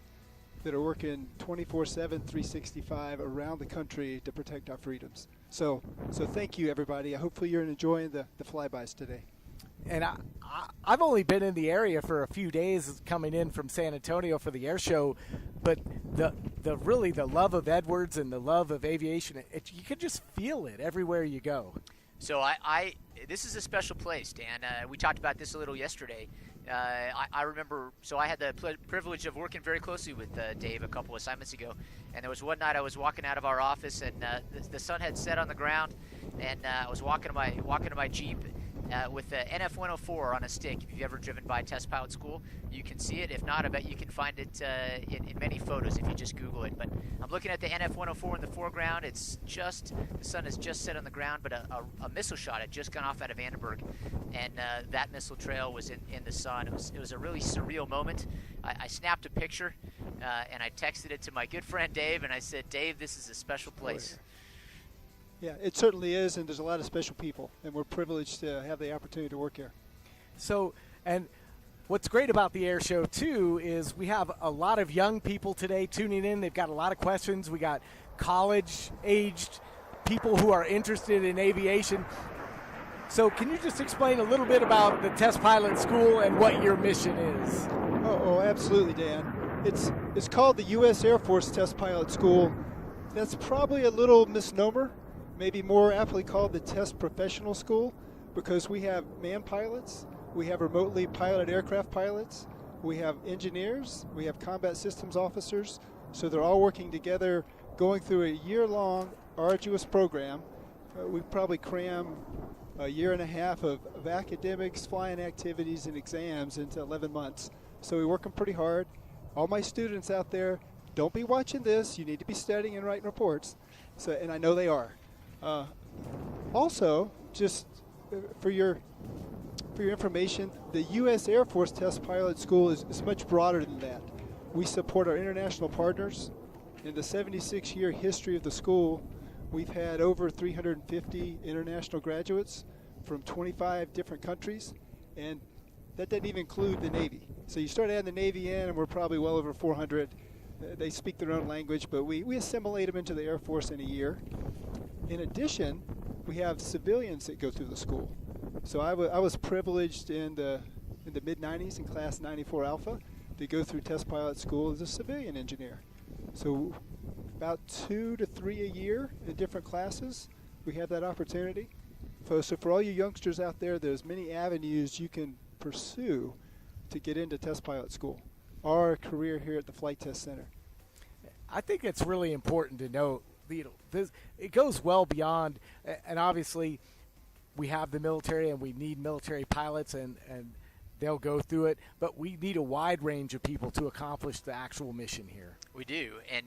that are working 24/7, 365 around the country to protect our freedoms. So thank you, everybody. Hopefully you're enjoying the flybys today. And I've only been in the area for a few days coming in from San Antonio for the air show, but the really the love of Edwards and the love of aviation, you can just feel it everywhere you go. So this is a special place, Dan. We talked about this a little yesterday. I remember, so I had the privilege of working very closely with Dave a couple assignments ago, and there was one night I was walking out of our office, and the sun had set on the ground, and I was walking to my Jeep with the NF-104 on a stick. If you've ever driven by Test Pilot School, you can see it. If not, I bet you can find it in many photos if you just Google it. But I'm looking at the NF-104 in the foreground. The sun has just set on the ground, but a missile shot had just gone off out of Vandenberg, and that missile trail was in the sun. It was a really surreal moment. I snapped a picture, and I texted it to my good friend Dave, and I said, Dave, this is a special place. Yeah, it certainly is, and there's a lot of special people, and we're privileged to have the opportunity to work here. So, and what's great about the air show, too, is we have a lot of young people today tuning in. They've got a lot of questions. We got college-aged people who are interested in aviation. So can you just explain a little bit about the Test Pilot School and what your mission is? Oh, absolutely, Dan. It's called the U.S. Air Force Test Pilot School. That's probably a little misnomer. Maybe more aptly called the Test Professional School, because we have manned pilots, we have remotely piloted aircraft pilots, we have engineers, we have combat systems officers, so they're all working together, going through a year-long arduous program. We probably cram a year and a half of academics, flying activities, and exams into 11 months. So we work them pretty hard. All my students out there, don't be watching this. You need to be studying and writing reports. And I know they are. Also, just for your information, the U.S. Air Force Test Pilot School is much broader than that. We support our international partners. In the 76-year history of the school, we've had over 350 international graduates from 25 different countries, and that doesn't even include the Navy. So you start adding the Navy in, and we're probably well over 400. They speak their own language, but we assimilate them into the Air Force in a year. In addition, we have civilians that go through the school. So I was privileged in the mid-90s in class 94 Alpha to go through Test Pilot School as a civilian engineer. So about 2 to 3 a year in different classes, we have that opportunity. So for all you youngsters out there, there's many avenues you can pursue to get into Test Pilot School. Our career here at the Flight Test Center. I think it's really important to note, it goes well beyond, and obviously we have the military and we need military pilots, and they'll go through it. But we need a wide range of people to accomplish the actual mission here. We do, and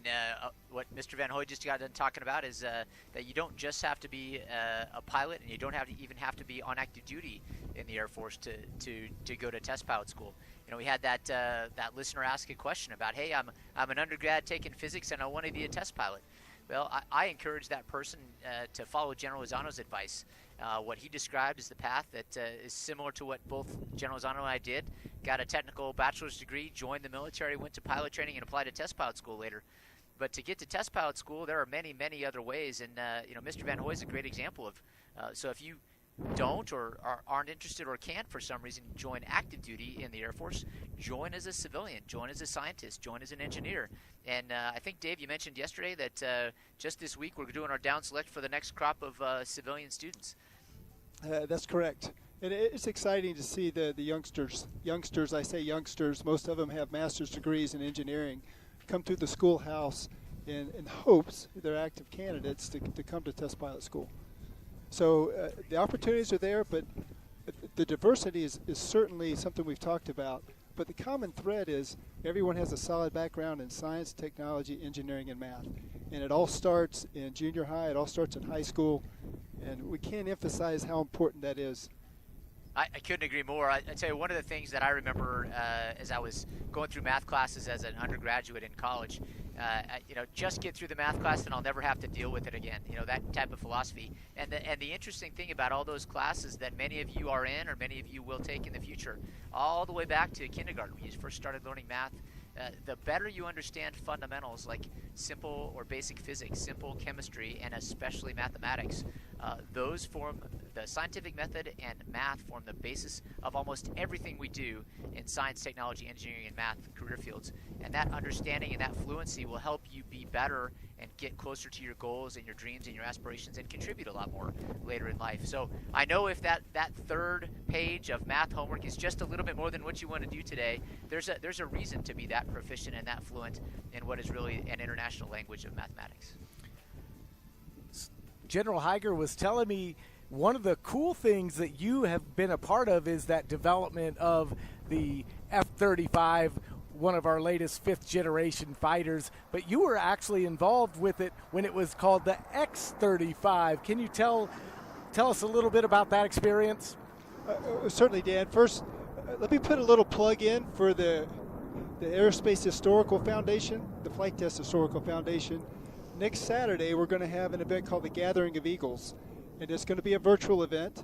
what Mr. Van Hoy just got done talking about is that you don't just have to be a pilot, and you don't have to even have to be on active duty in the Air Force to go to test pilot school. You know, we had that listener ask a question about, hey, I'm an undergrad taking physics and I want to be a test pilot. Well, I encourage that person to follow General Lozano's advice. What he described is the path that is similar to what both General Lozano and I did. Got a technical bachelor's degree, joined the military, went to pilot training, and applied to test pilot school later. But to get to test pilot school, there are many, many other ways. And, Mr. Van Hoy is a great example of. So if you don't or aren't interested or can't for some reason join active duty in the Air Force, join as a civilian, join as a scientist, join as an engineer. And I think, Dave, you mentioned yesterday that just this week we're doing our down select for the next crop of civilian students. That's correct. And it's exciting to see the youngsters, I say youngsters, most of them have master's degrees in engineering, come through the schoolhouse in hopes they're active candidates to come to test pilot school. So the opportunities are there, but the diversity is certainly something we've talked about. But the common thread is everyone has a solid background in science, technology, engineering, and math. And it all starts in junior high, it all starts in high school, and we can't emphasize how important that is. I couldn't agree more. I tell you, one of the things that I remember as I was going through math classes as an undergraduate in college, just get through the math class and I'll never have to deal with it again. You know, that type of philosophy. And the interesting thing about all those classes that many of you are in or many of you will take in the future, all the way back to kindergarten when you first started learning math, the better you understand fundamentals like simple or basic physics, simple chemistry, and especially mathematics, those form the scientific method, and math form the basis of almost everything we do in science, technology, engineering, and math career fields. And that understanding and that fluency will help you be better and get closer to your goals and your dreams and your aspirations and contribute a lot more later in life. So I know if that third page of math homework is just a little bit more than what you want to do today, there's a reason to be that proficient and that fluent in what is really an international language of mathematics. General Heiger was telling me one of the cool things that you have been a part of is that development of the F-35, one of our latest fifth-generation fighters, but you were actually involved with it when it was called the X-35. Can you tell us a little bit about that experience? Certainly, Dan. First, let me put a little plug in for the Aerospace Historical Foundation, the Flight Test Historical Foundation. Next Saturday, we're going to have an event called the Gathering of Eagles, and it's going to be a virtual event.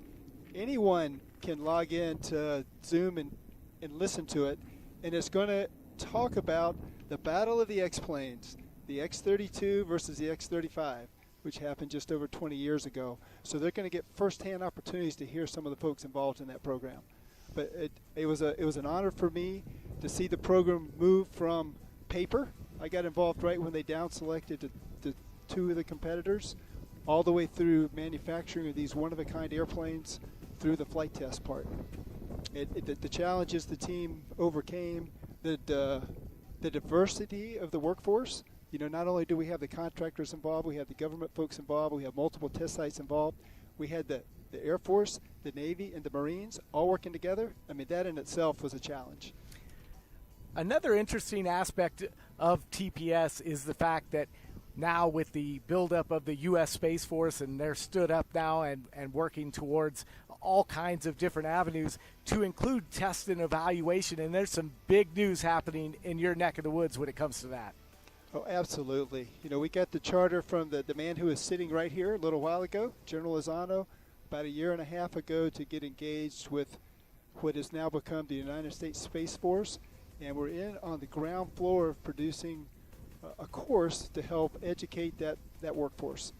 Anyone can log in to Zoom and listen to it, and it's going to talk about the Battle of the X-planes, the X-32 versus the X-35, which happened just over 20 years ago. So they're going to get firsthand opportunities to hear some of the folks involved in that program. But it was an honor for me to see the program move from paper. I got involved right when they down-selected the two of the competitors, all the way through manufacturing of these one-of-a-kind airplanes through the flight test part. The challenges the team overcame, the diversity of the workforce. You know, not only do we have the contractors involved, we have the government folks involved, we have multiple test sites involved. We had the Air Force, the Navy, and the Marines all working together. I mean, that in itself was a challenge. Another interesting aspect of TPS is the fact that now with the buildup of the U.S. Space Force, and they're stood up now and working towards all kinds of different avenues to include test and evaluation, and there's some big news happening in your neck of the woods when it comes to that. Oh, absolutely. You know, we got the charter from the man who was sitting right here a little while ago, General Lozano, about a year and a half ago, to get engaged with what has now become the United States Space Force, and we're in on the ground floor of producing a course to help educate that workforce.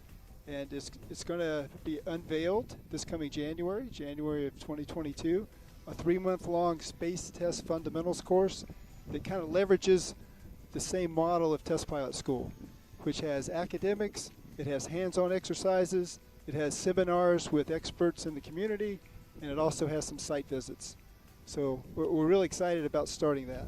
And it's going to be unveiled this coming January of 2022, a 3-month-long space test fundamentals course that kind of leverages the same model of test pilot school, which has academics, it has hands-on exercises, it has seminars with experts in the community, and it also has some site visits. So we're really excited about starting that.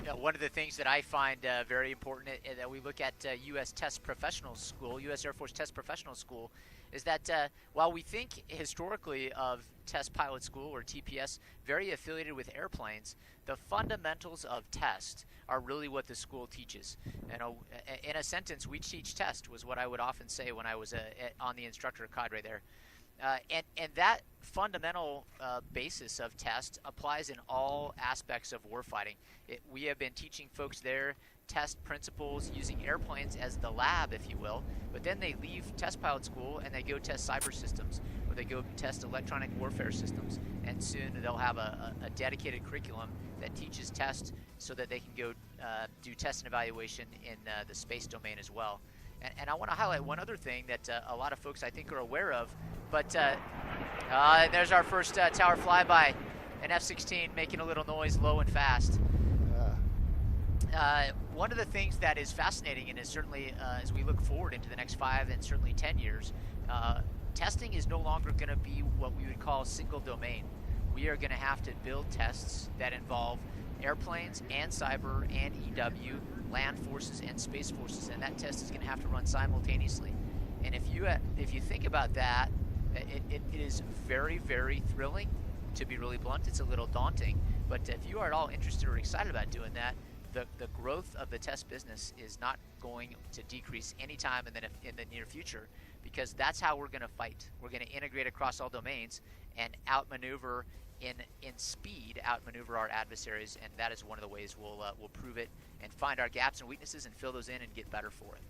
Yeah, one of the things that I find very important that we look at U.S. Test Professional School, U.S. Air Force Test Professional School, is that while we think historically of Test Pilot School, or TPS, very affiliated with airplanes, the fundamentals of test are really what the school teaches. In a sentence, we teach test was what I would often say when I was on the instructor cadre there. And that fundamental basis of test applies in all aspects of warfighting. We have been teaching folks there test principles using airplanes as the lab, if you will, but then they leave test pilot school and they go test cyber systems, or they go test electronic warfare systems, and soon they'll have a dedicated curriculum that teaches test so that they can go do test and evaluation in the space domain as well. And I want to highlight one other thing that a lot of folks I think are aware of, but there's our first tower flyby, an F-16 making a little noise low and fast. One of the things that is fascinating, and is certainly as we look forward into the next 5 and certainly 10 years, testing is no longer going to be what we would call single domain. We are going to have to build tests that involve airplanes and cyber and EW, land forces and space forces, and that test is going to have to run simultaneously. And if you think about that, it is very, very thrilling. To be really blunt, it's a little daunting, but if you are at all interested or excited about doing that, the growth of the test business is not going to decrease anytime in the near future, because that's how we're going to fight. We're going to integrate across all domains and outmaneuver in speed, outmaneuver our adversaries, and that is one of the ways we'll prove it and find our gaps and weaknesses and fill those in and get better for it.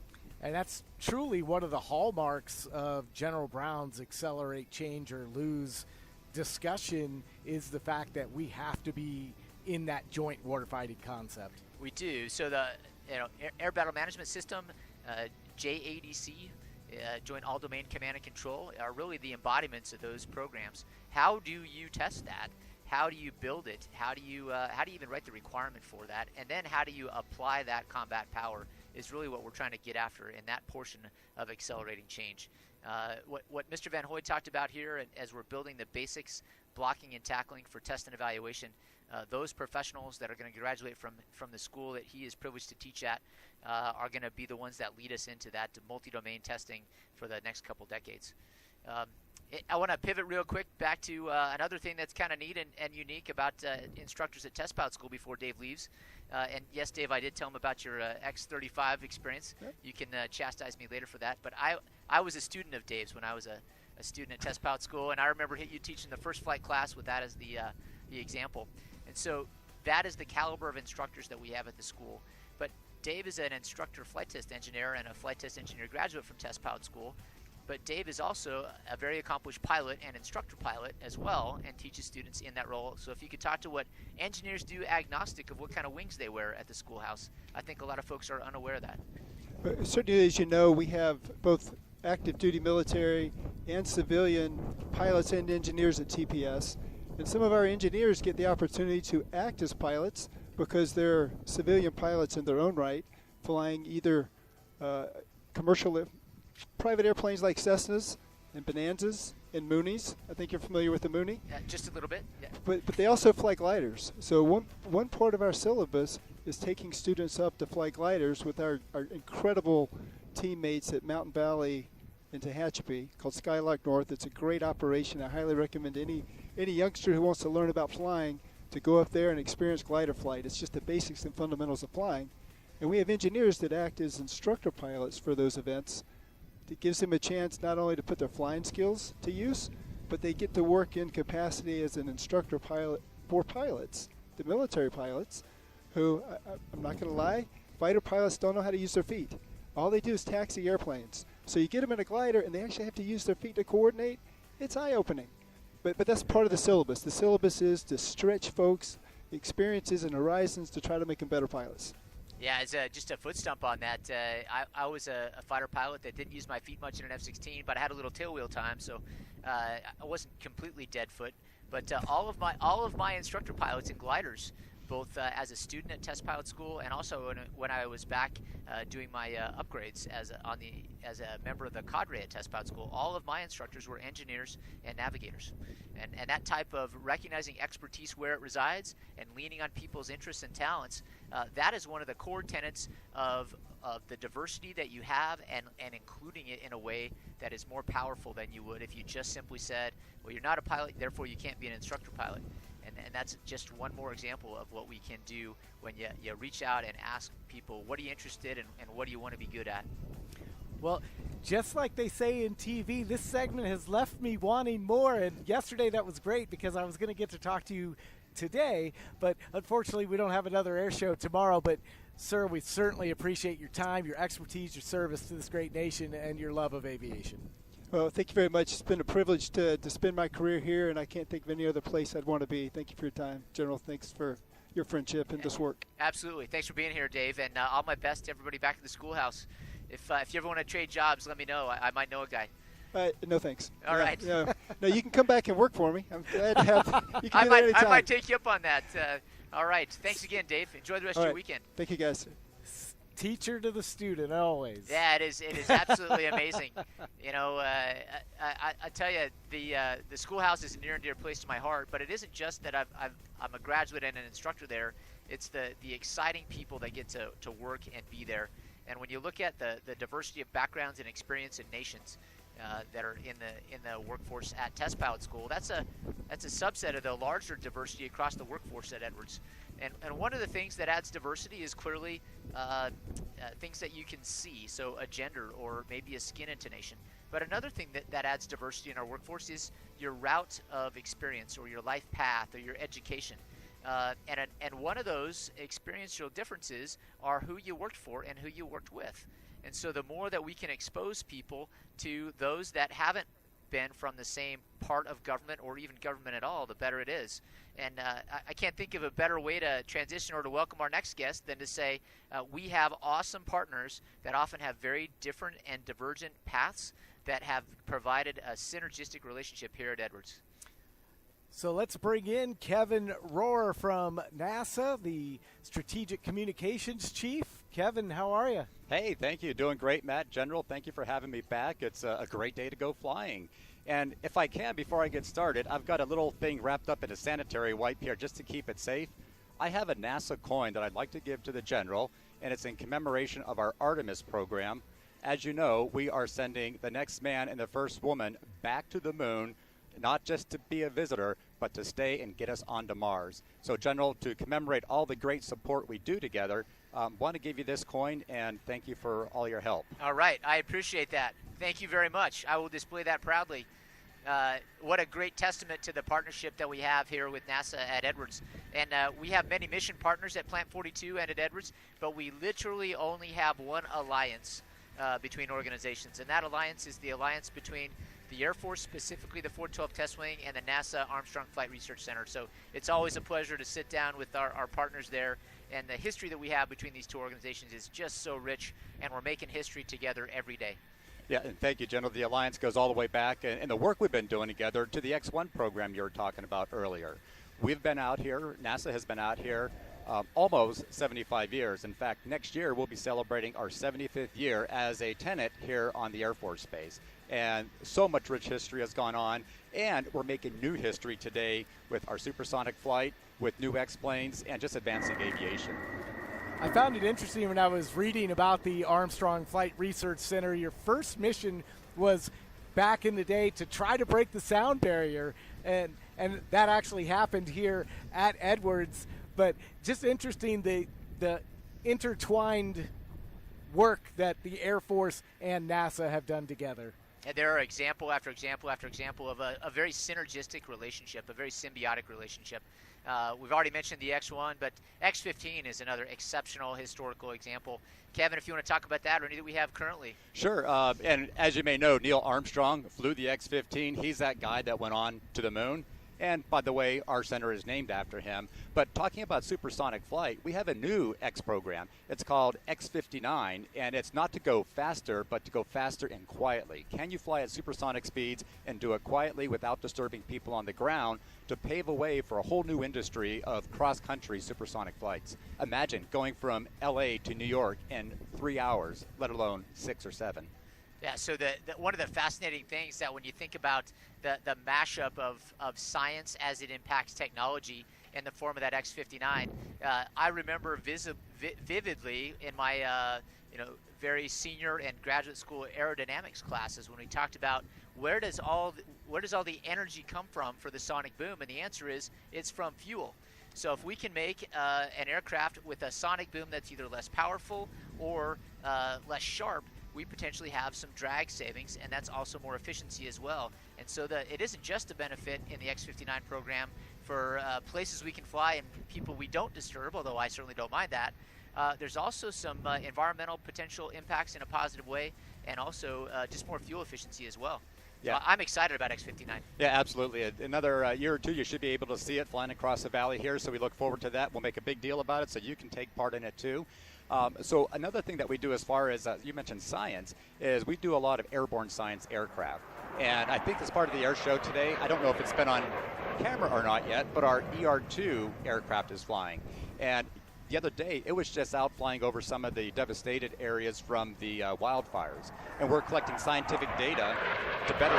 And that's truly one of the hallmarks of General Brown's Accelerate, Change, or Lose discussion, is the fact that we have to be in that joint warfighting concept. We do. So the Air Battle Management System, JADC, Joint All Domain Command and Control, are really the embodiments of those programs. How do you test that? How do you build it? How do you even write the requirement for that? And then how do you apply that combat power is really what we're trying to get after in that portion of accelerating change. What Mr. Van Hoy talked about here, and as we're building the basics, blocking and tackling for test and evaluation, those professionals that are going to graduate from the school that he is privileged to teach at are going to be the ones that lead us into that multi-domain testing for the next couple decades. I want to pivot real quick back to another thing that's kind of neat and unique about instructors at Test Pilot School before Dave leaves. And yes, Dave, I did tell him about your X-35 experience. Yep. You can chastise me later for that. But I was a student of Dave's when I was a student at Test Pilot School, and I remember you teaching the first flight class with that as the example. And so that is the caliber of instructors that we have at the school. But Dave is an instructor flight test engineer and a flight test engineer graduate from Test Pilot School. But Dave is also a very accomplished pilot and instructor pilot as well, and teaches students in that role. So if you could talk to what engineers do agnostic of what kind of wings they wear at the schoolhouse, I think a lot of folks are unaware of that. But certainly, as you know, we have both active duty military and civilian pilots and engineers at TPS. And some of our engineers get the opportunity to act as pilots because they're civilian pilots in their own right, flying either commercial private airplanes like Cessnas and Bonanzas and Moonies. I think you're familiar with the Moonie. Just a little bit. Yeah. But they also fly gliders. So one part of our syllabus is taking students up to fly gliders with our incredible teammates at Mountain Valley in Tehachapi called Skylark North. It's a great operation. I highly recommend any youngster who wants to learn about flying to go up there and experience glider flight. It's just the basics and fundamentals of flying. And we have engineers that act as instructor pilots for those events. It gives them a chance not only to put their flying skills to use, but they get to work in capacity as an instructor pilot for pilots, the military pilots, who, I'm not going to lie, fighter pilots don't know how to use their feet. All they do is taxi airplanes. So you get them in a glider, and they actually have to use their feet to coordinate. It's eye-opening. But that's part of the syllabus. The syllabus is to stretch folks' experiences and horizons to try to make them better pilots. Yeah, as just a foot stump on that, I was a fighter pilot that didn't use my feet much in an F-16, but I had a little tailwheel time, so I wasn't completely dead foot. But all of my instructor pilots in gliders both as a student at Test Pilot School and also when I was back doing my upgrades as a member of the cadre at Test Pilot School. All of my instructors were engineers and navigators. And that type of recognizing expertise where it resides and leaning on people's interests and talents, that is one of the core tenets of the diversity that you have, and including it in a way that is more powerful than you would if you just simply said, well, you're not a pilot, therefore you can't be an instructor pilot. And that's just one more example of what we can do when you reach out and ask people, what are you interested in and what do you want to be good at? Well, just like they say in TV, this segment has left me wanting more. And yesterday that was great because I was going to get to talk to you today, but unfortunately we don't have another air show tomorrow. But sir, we certainly appreciate your time, your expertise, your service to this great nation, and your love of aviation. Well, thank you very much. It's been a privilege to spend my career here, and I can't think of any other place I'd want to be. Thank you for your time, General. Thanks for your friendship and this work. Absolutely. Thanks for being here, Dave, and all my best to everybody back at the schoolhouse. If you ever want to trade jobs, let me know. I might know a guy. No, thanks. All right. No, you can come back and work for me. I'm glad to have you. Can do that anytime. I might take you up on that. All right. Thanks again, Dave. Enjoy the rest of your weekend. Thank you, guys. Teacher to the student, always. Yeah, it is absolutely amazing. You know, I tell you, the schoolhouse is a near and dear place to my heart. But it isn't just that I'm a graduate and an instructor there. It's the exciting people that get to work and be there. And when you look at the diversity of backgrounds and experience in nations that are in the workforce at Test Pilot School, that's a subset of the larger diversity across the workforce at Edwards. And one of the things that adds diversity is clearly things that you can see, so a gender or maybe a skin intonation. But another thing that adds diversity in our workforce is your route of experience or your life path or your education. And one of those experiential differences are who you worked for and who you worked with. And so the more that we can expose people to those that haven't been from the same part of government or even government at all, the better it is. And I can't think of a better way to transition or to welcome our next guest than to say we have awesome partners that often have very different and divergent paths that have provided a synergistic relationship here at Edwards. So let's bring in Kevin Rohr from NASA, the Strategic Communications Chief. Kevin, how are you? Hey, thank you. Doing great, Matt. General, thank you for having me back. It's a great day to go flying. And if I can, before I get started, I've got a little thing wrapped up in a sanitary wipe here just to keep it safe. I have a NASA coin that I'd like to give to the General, and it's in commemoration of our Artemis program. As you know, we are sending the next man and the first woman back to the moon, not just to be a visitor, but to stay and get us onto Mars. So, General, to commemorate all the great support we do together, want to give you this coin, and thank you for all your help. All right. I appreciate that. Thank you very much. I will display that proudly. What a great testament to the partnership that we have here with NASA at Edwards. And we have many mission partners at Plant 42 and at Edwards, but we literally only have one alliance between organizations, and that alliance is the alliance between the Air Force, specifically the 412 Test Wing, and the NASA Armstrong Flight Research Center. So it's always a pleasure to sit down with our partners there, and the history that we have between these two organizations is just so rich, and we're making history together every day. Yeah, and thank you, General. The alliance goes all the way back, and the work we've been doing together to the X-1 program you were talking about earlier. We've been out here, NASA has been out here almost 75 years. In fact, next year we'll be celebrating our 75th year as a tenant here on the Air Force Base. And so much rich history has gone on, and we're making new history today with our supersonic flight, with new X-planes, and just advancing aviation. I found it interesting when I was reading about the Armstrong Flight Research Center. Your first mission was back in the day to try to break the sound barrier, and that actually happened here at Edwards. But just interesting the intertwined work that the Air Force and NASA have done together. And there are example after example after example of a very synergistic relationship, a very symbiotic relationship. We've already mentioned the X-1, but X-15 is another exceptional historical example. Kevin, if you want to talk about that or any that we have currently. Sure. And as you may know, Neil Armstrong flew the X-15. He's that guy that went on to the moon. And by the way, our center is named after him. But talking about supersonic flight, we have a new X program. It's called X-59, and it's not to go faster, but to go faster and quietly. Can you fly at supersonic speeds and do it quietly without disturbing people on the ground to pave a way for a whole new industry of cross-country supersonic flights? Imagine going from LA to New York in 3 hours, let alone 6 or 7. Yeah, so one of the fascinating things that when you think about the mashup of science as it impacts technology in the form of that X-59, I remember vividly in my very senior and graduate school aerodynamics classes when we talked about where does all the energy come from for the sonic boom, and the answer is it's from fuel. So if we can make an aircraft with a sonic boom that's either less powerful or less sharp, we potentially have some drag savings, and that's also more efficiency as well. And so it isn't just a benefit in the X-59 program for places we can fly and people we don't disturb, although I certainly don't mind that. There's also some environmental potential impacts in a positive way, and also just more fuel efficiency as well. Yeah. So I'm excited about X-59. Yeah, absolutely. Another year or two, you should be able to see it flying across the valley here, so we look forward to that. We'll make a big deal about it so you can take part in it too. So another thing that we do as far as, you mentioned science, is we do a lot of airborne science aircraft. And I think as part of the air show today, I don't know if it's been on camera or not yet, but our ER-2 aircraft is flying. And the other day, it was just out flying over some of the devastated areas from the wildfires. And we're collecting scientific data to better...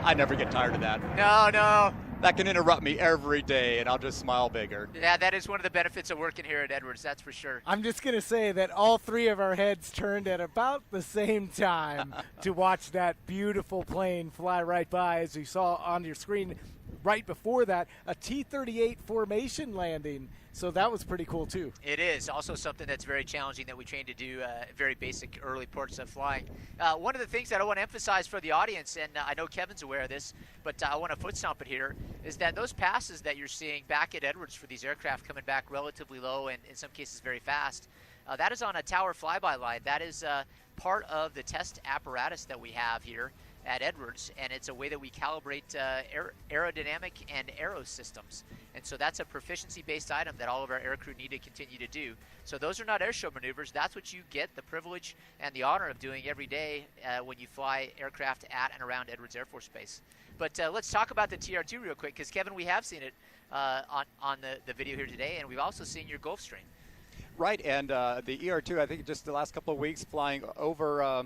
I never get tired of that. No. That can interrupt me every day, and I'll just smile bigger. Yeah, that is one of the benefits of working here at Edwards, that's for sure. I'm just going to say that all three of our heads turned at about the same time to watch that beautiful plane fly right by, as you saw on your screen right before that, a T-38 formation landing. So that was pretty cool, too. It is also something that's very challenging that we train to do, very basic early parts of flying. One of the things that I want to emphasize for the audience, and I know Kevin's aware of this, but I want to foot stomp it here, is that those passes that you're seeing back at Edwards for these aircraft coming back relatively low and in some cases very fast, that is on a tower flyby line. That is part of the test apparatus that we have here at Edwards, and it's a way that we calibrate aerodynamic and aero systems. And so that's a proficiency-based item that all of our aircrew need to continue to do. So those are not airshow maneuvers. That's what you get the privilege and the honor of doing every day when you fly aircraft at and around Edwards Air Force Base. But let's talk about the TR2 real quick, because Kevin, we have seen it on the video here today, and we've also seen your Gulfstream. Right, and the ER2, I think just the last couple of weeks flying over...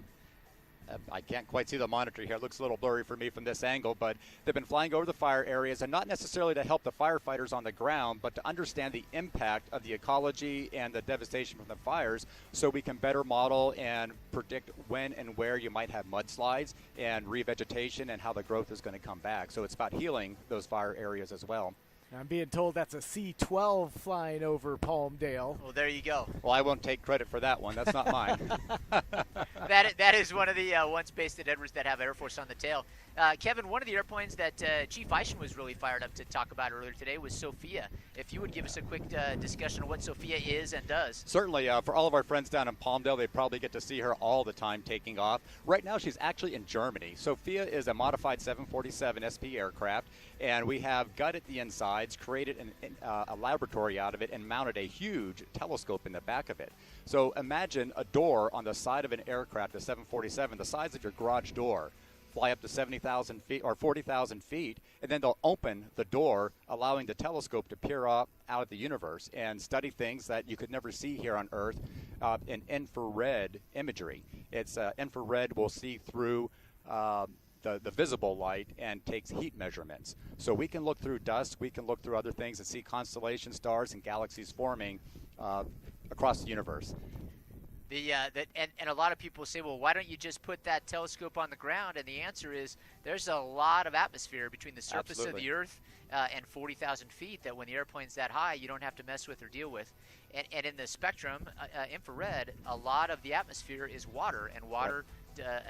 I can't quite see the monitor here. It looks a little blurry for me from this angle, but they've been flying over the fire areas, and not necessarily to help the firefighters on the ground, but to understand the impact of the ecology and the devastation from the fires, so we can better model and predict when and where you might have mudslides and revegetation and how the growth is going to come back. So it's about healing those fire areas as well. I'm being told that's a C-12 flying over Palmdale. Well, there you go. Well, I won't take credit for that one. That's not mine. That is one of the ones based at Edwards that have Air Force on the tail. Kevin, one of the airplanes that Chief Eischen was really fired up to talk about earlier today was Sophia. If you would give us a quick discussion of what Sophia is and does. Certainly. For all of our friends down in Palmdale, they probably get to see her all the time taking off. Right now, she's actually in Germany. Sophia is a modified 747 SP aircraft, and we have gutted the insides, created a laboratory out of it, and mounted a huge telescope in the back of it. So imagine a door on the side of an aircraft, a 747, the size of your garage door, fly up to 70,000 feet or 40,000 feet, and then they'll open the door, allowing the telescope to peer out at the universe and study things that you could never see here on Earth in infrared imagery. It's infrared will see through the visible light and takes heat measurements. So we can look through dust, we can look through other things and see constellations, stars, and galaxies forming across the universe. And a lot of people say, well, why don't you just put that telescope on the ground? And the answer is there's a lot of atmosphere between the surface of the Earth and 40,000 feet that when the airplane's that high, you don't have to mess with or deal with. And in the spectrum, infrared, a lot of the atmosphere is water, and water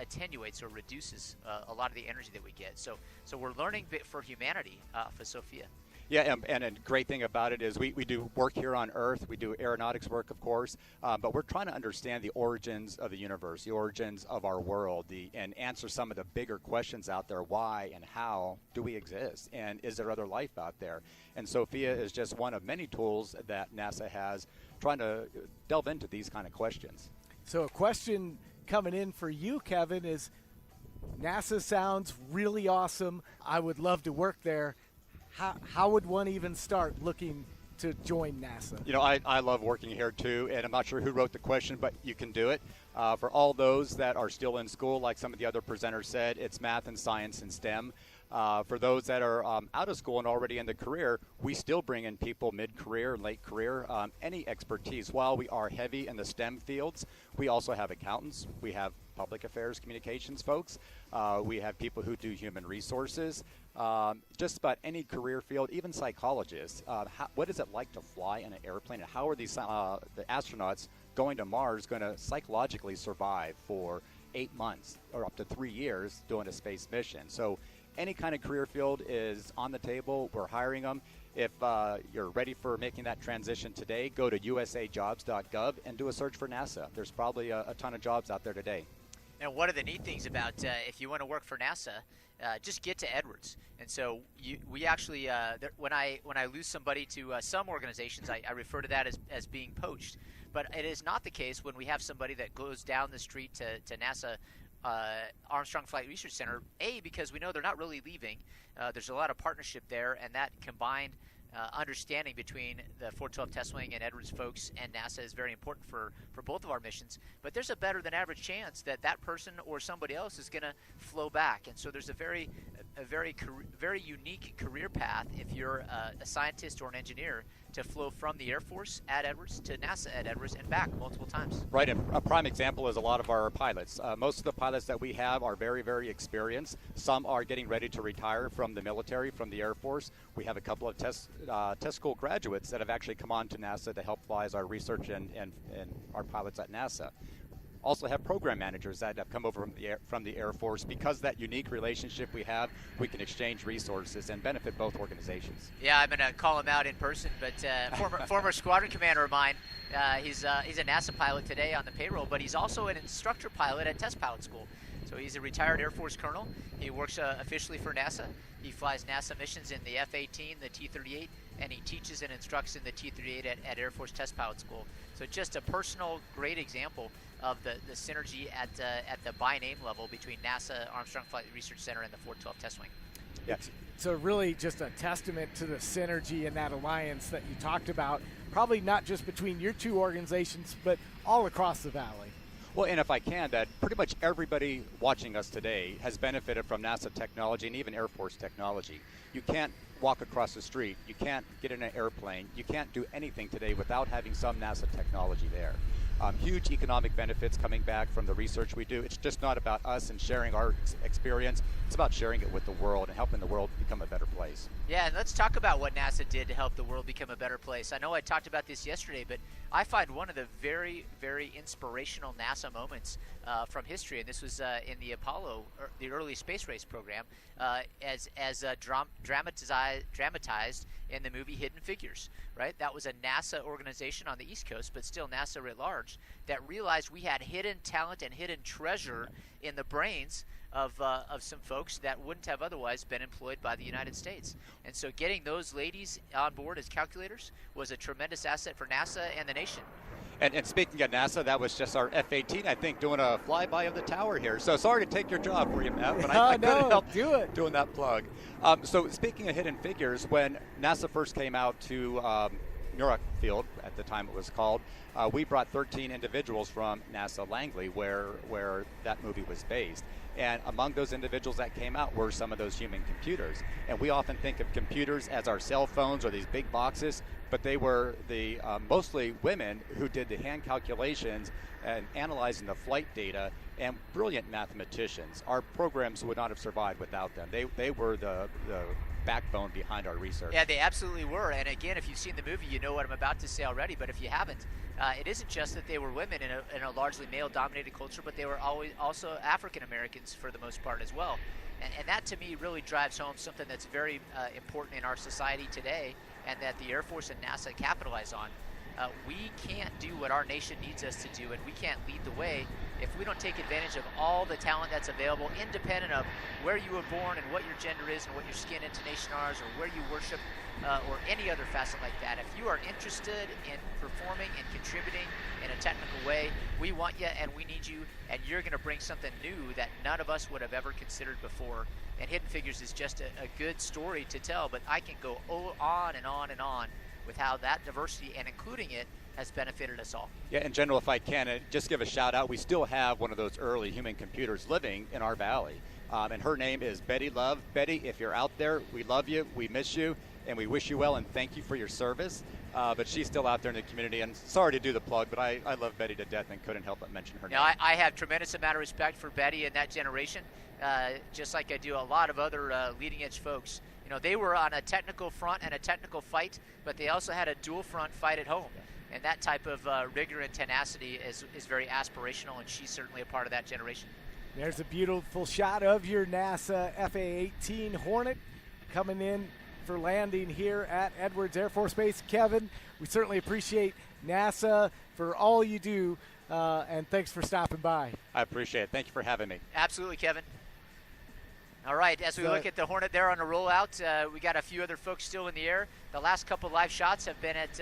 attenuates or reduces a lot of the energy that we get. So we're learning for humanity for Sophia. Yeah, and a great thing about it is we do work here on Earth. We do aeronautics work, of course, but we're trying to understand the origins of the universe, the origins of our world, and answer some of the bigger questions out there. Why and how do we exist? And is there other life out there? And Sophia is just one of many tools that NASA has trying to delve into these kind of questions. So a question coming in for you, Kevin, is NASA sounds really awesome. I would love to work there. How would one even start looking to join NASA? You know, I love working here too, and I'm not sure who wrote the question, but you can do it. For all those that are still in school, like some of the other presenters said, it's math and science and STEM. For those that are out of school and already in the career, we still bring in people mid-career, late career, any expertise. While we are heavy in the STEM fields, we also have accountants. We have public affairs communications folks. We have people who do human resources. Just about any career field, even psychologists. What is it like to fly in an airplane, and how are these the astronauts going to Mars going to psychologically survive for 8 months or up to 3 years doing a space mission? So any kind of career field is on the table. We're hiring them. If you're ready for making that transition today, go to usajobs.gov and do a search for NASA. There's probably a ton of jobs out there today. And one of the neat things about if you want to work for NASA, just get to Edwards. And so we actually, when I lose somebody to some organizations, I refer to that as being poached. But it is not the case when we have somebody that goes down the street to NASA Armstrong Flight Research Center, because we know they're not really leaving. There's a lot of partnership there, and that combined understanding between the 412 Test Wing and Edwards folks and NASA is very important for both of our missions. But there's a better than average chance that that person or somebody else is going to flow back. And so there's a very unique career path if you're a scientist or an engineer to flow from the Air Force at Edwards to NASA at Edwards and back multiple times. Right, and a prime example is a lot of our pilots. Most of the pilots that we have are very, very experienced. Some are getting ready to retire from the military, from the Air Force. We have a couple of test school graduates that have actually come on to NASA to help fly as our research and our pilots at NASA. Also have program managers that have come over from the Air Force. Because of that unique relationship we have, we can exchange resources and benefit both organizations. Yeah, I'm going to call him out in person, but former squadron commander of mine, he's a NASA pilot today on the payroll, but he's also an instructor pilot at test pilot school. So he's a retired Air Force colonel. He works officially for NASA. He flies NASA missions in the F-18, the T-38, and he teaches and instructs in the T-38 at Air Force Test Pilot School. So just a personal great example of the synergy at the by name level between NASA Armstrong Flight Research Center and the 412 Test Wing. Yes. So really just a testament to the synergy and that alliance that you talked about, probably not just between your two organizations, but all across the valley. Well, and if I can, that pretty much everybody watching us today has benefited from NASA technology and even Air Force technology. You can't walk across the street. You can't get in an airplane. You can't do anything today without having some NASA technology there. Huge economic benefits coming back from the research we do. It's just not about us and sharing our experience. It's about sharing it with the world and helping the world become a better place. Yeah, and let's talk about what NASA did to help the world become a better place. I know I talked about this yesterday, but I find one of the very, very inspirational NASA moments from history, and this was in the Apollo, the early space race program, as dramatized in the movie Hidden Figures, right? That was a NASA organization on the East Coast, but still NASA writ large, that realized we had hidden talent and hidden treasure in the brains of some folks that wouldn't have otherwise been employed by the United States. And so getting those ladies on board as calculators was a tremendous asset for NASA and the nation. And speaking of NASA, that was just our F-18, I think, doing a flyby of the tower here. So sorry to take your job for you, Matt, but I couldn't help doing that plug. So speaking of Hidden Figures, when NASA first came out to Muroc Field, at the time it was called, we brought 13 individuals from NASA Langley, where that movie was based. And among those individuals that came out were some of those human computers. And we often think of computers as our cell phones or these big boxes, but they were the mostly women who did the hand calculations and analyzing the flight data, and brilliant mathematicians. Our programs would not have survived without them. They were the backbone behind our research. Yeah, they absolutely were. And again, if you've seen the movie, you know what I'm about to say already, but if you haven't, it isn't just that they were women in a largely male-dominated culture, but they were always also African Americans for the most part as well. And that to me really drives home something that's very important in our society today, and that the Air Force and NASA capitalize on. We can't do what our nation needs us to do, and we can't lead the way if we don't take advantage of all the talent that's available, independent of where you were born and what your gender is and what your skin intonation is or where you worship or any other facet like that. If you are interested in performing and contributing in a technical way, we want you and we need you, and you're going to bring something new that none of us would have ever considered before. And Hidden Figures is just a good story to tell, but I can go on and on and on with how that diversity and including it has benefited us all. Yeah, in general, if I can, just give a shout out. We still have one of those early human computers living in our valley, and her name is Betty Love. Betty, if you're out there, we love you, we miss you, and we wish you well, and thank you for your service. But she's still out there in the community, and sorry to do the plug, but I love Betty to death and couldn't help but mention her name. Now, I have tremendous amount of respect for Betty and that generation, just like I do a lot of other leading edge folks. You know, they were on a technical front and a technical fight, but they also had a dual front fight at home. And that type of rigor and tenacity is very aspirational, and she's certainly a part of that generation. There's a beautiful shot of your NASA FA-18 Hornet coming in for landing here at Edwards Air Force Base. Kevin, we certainly appreciate NASA for all you do, and thanks for stopping by. I appreciate it. Thank you for having me. Absolutely, Kevin. All right, as we look at the Hornet there on the rollout, we got a few other folks still in the air. The last couple live shots have been at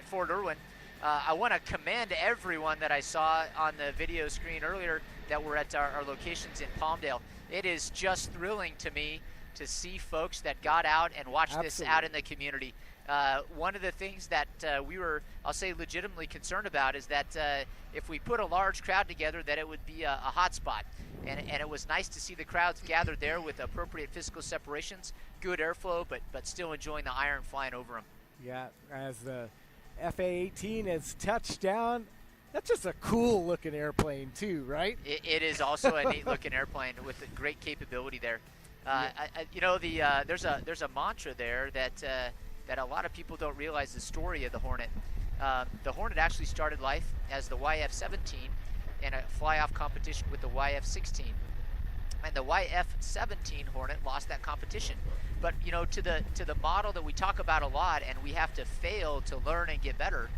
Fort Irwin. I want to commend everyone that I saw on the video screen earlier that were at our locations in Palmdale. It is just thrilling to me to see folks that got out and watched this out in the community. One of the things that we were, I'll say, legitimately concerned about is that if we put a large crowd together, that it would be a hot spot. And it was nice to see the crowds gathered there with appropriate physical separations, good airflow, but still enjoying the iron flying over them. Yeah, as the FA-18 has touched down, that's just a cool-looking airplane too, right? It is also a neat-looking airplane with a great capability there. There's a mantra there that a lot of people don't realize the story of the Hornet. The Hornet actually started life as the YF-17 in a fly-off competition with the YF-16. And the YF-17 Hornet lost that competition. But, you know, to the model that we talk about a lot, and we have to fail to learn and get better,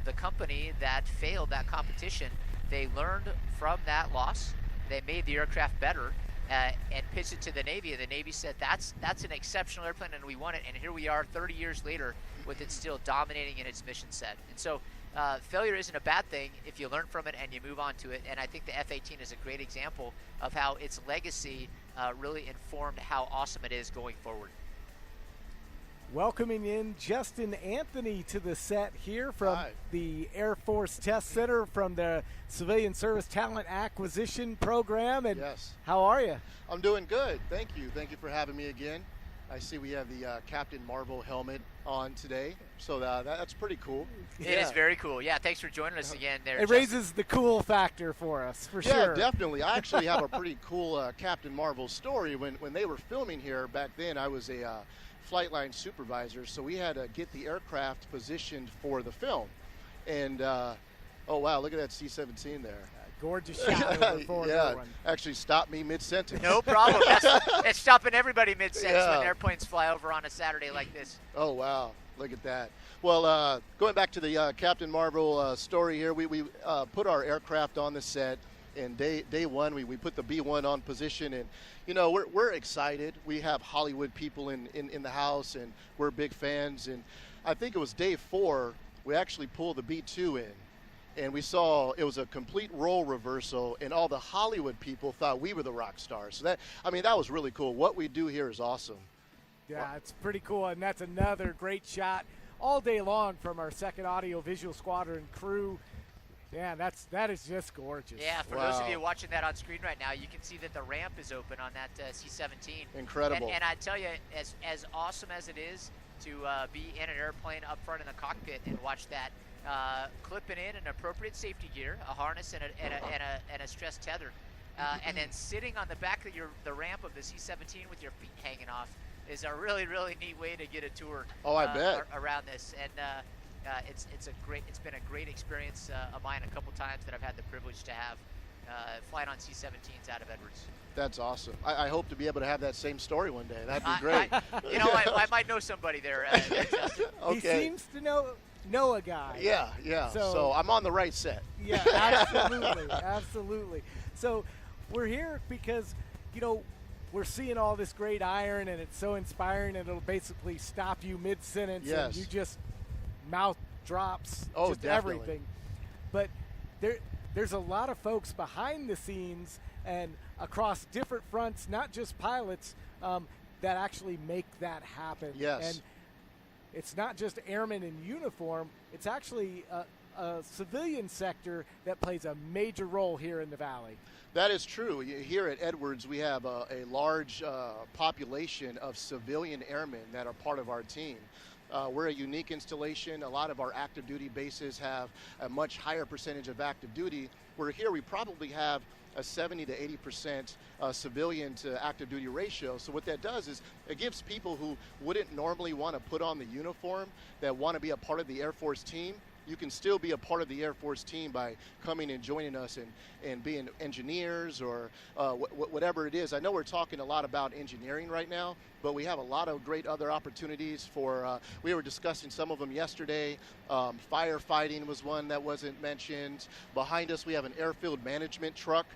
the company that failed that competition, they learned from that loss. They made the aircraft better and pitched it to the Navy. And the Navy said, that's an exceptional airplane, and we won it. And here we are 30 years later with it still dominating in its mission set. And so failure isn't a bad thing if you learn from it and you move on to it. And I think the F-18 is a great example of how its legacy really informed how awesome it is going forward. Welcoming in Justin Anthony to the set here from the Air Force Test Center from the Civilian Service Talent Acquisition Program. And yes. How are you? I'm doing good. Thank you. Thank you for having me again. I see we have the Captain Marvel helmet on today, so that's pretty cool. It is very cool. Yeah, thanks for joining us again there, It raises the cool factor for us, for sure. Yeah, definitely. I actually have a pretty cool Captain Marvel story. When they were filming here back then, I was a flight line supervisor, so we had to get the aircraft positioned for the film. And, oh, wow, look at that C-17 there. Gorgeous shot over Fort Irwin. Actually stopped me mid-sentence. No problem. It's stopping everybody mid-sentence when airplanes fly over on a Saturday like this. Oh, wow. Look at that. Well, going back to the Captain Marvel story here, we put our aircraft on the set. And day one, we put the B-1 on position. And, you know, we're excited. We have Hollywood people in the house, and we're big fans. And I think it was day 4, we actually pulled the B-2 in. And we saw it was a complete role reversal, and all the Hollywood people thought we were the rock stars. So that was really cool. What we do here is awesome. Yeah, it's pretty cool, and that's another great shot all day long from our 2nd Audio Visual Squadron crew. Yeah, that is just gorgeous. Yeah, for those of you watching that on screen right now, you can see that the ramp is open on that C-17. Incredible. And I tell you, as awesome as it is to be in an airplane up front in the cockpit and watch that, clipping in an appropriate safety gear, a harness, and a stress tether, and then sitting on the back of the ramp of the C-17 with your feet hanging off is a really, really neat way to get a tour. Oh, I bet. Around this, and it's been a great experience of mine a couple times that I've had the privilege to have. flying on C-17s out of Edwards. That's awesome. I hope to be able to have that same story one day. That'd be great. I might know somebody there. Justin. Okay. He seems to know a guy. Yeah. So I'm on the right set. Yeah, absolutely, absolutely. So we're here because, we're seeing all this great iron, and it's so inspiring, and it'll basically stop you mid-sentence, Yes. and you just mouth drops, Oh, just definitely. everything. But there's a lot of folks behind the scenes and across different fronts, not just pilots, that actually make that happen. Yes. And it's not just airmen in uniform, it's actually a civilian sector that plays a major role here in the Valley. That is true. Here at Edwards, we have a large population of civilian airmen that are part of our team. We're a unique installation. A lot of our active duty bases have a much higher percentage of active duty. Where here we probably have a 70 to 80% civilian to active duty ratio. So what that does is it gives people who wouldn't normally want to put on the uniform, that want to be a part of the Air Force team, you can still be a part of the Air Force team by coming and joining us and being engineers or whatever it is. I know we're talking a lot about engineering right now, but we have a lot of great other opportunities for, we were discussing some of them yesterday. Firefighting was one that wasn't mentioned. Behind us, we have an airfield management truck.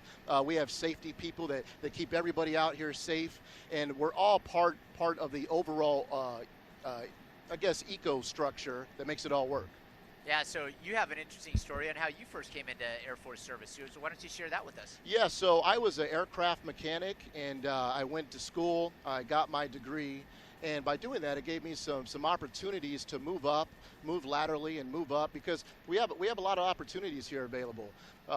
We have safety people that keep everybody out here safe. And we're all part of the overall, I guess, eco structure that makes it all work. Yeah, so you have an interesting story on how you first came into Air Force service. So why don't you share that with us? Yeah, so I was an aircraft mechanic, and I went to school. I got my degree, and by doing that, it gave me some opportunities to move laterally and move up, because we have a lot of opportunities here available.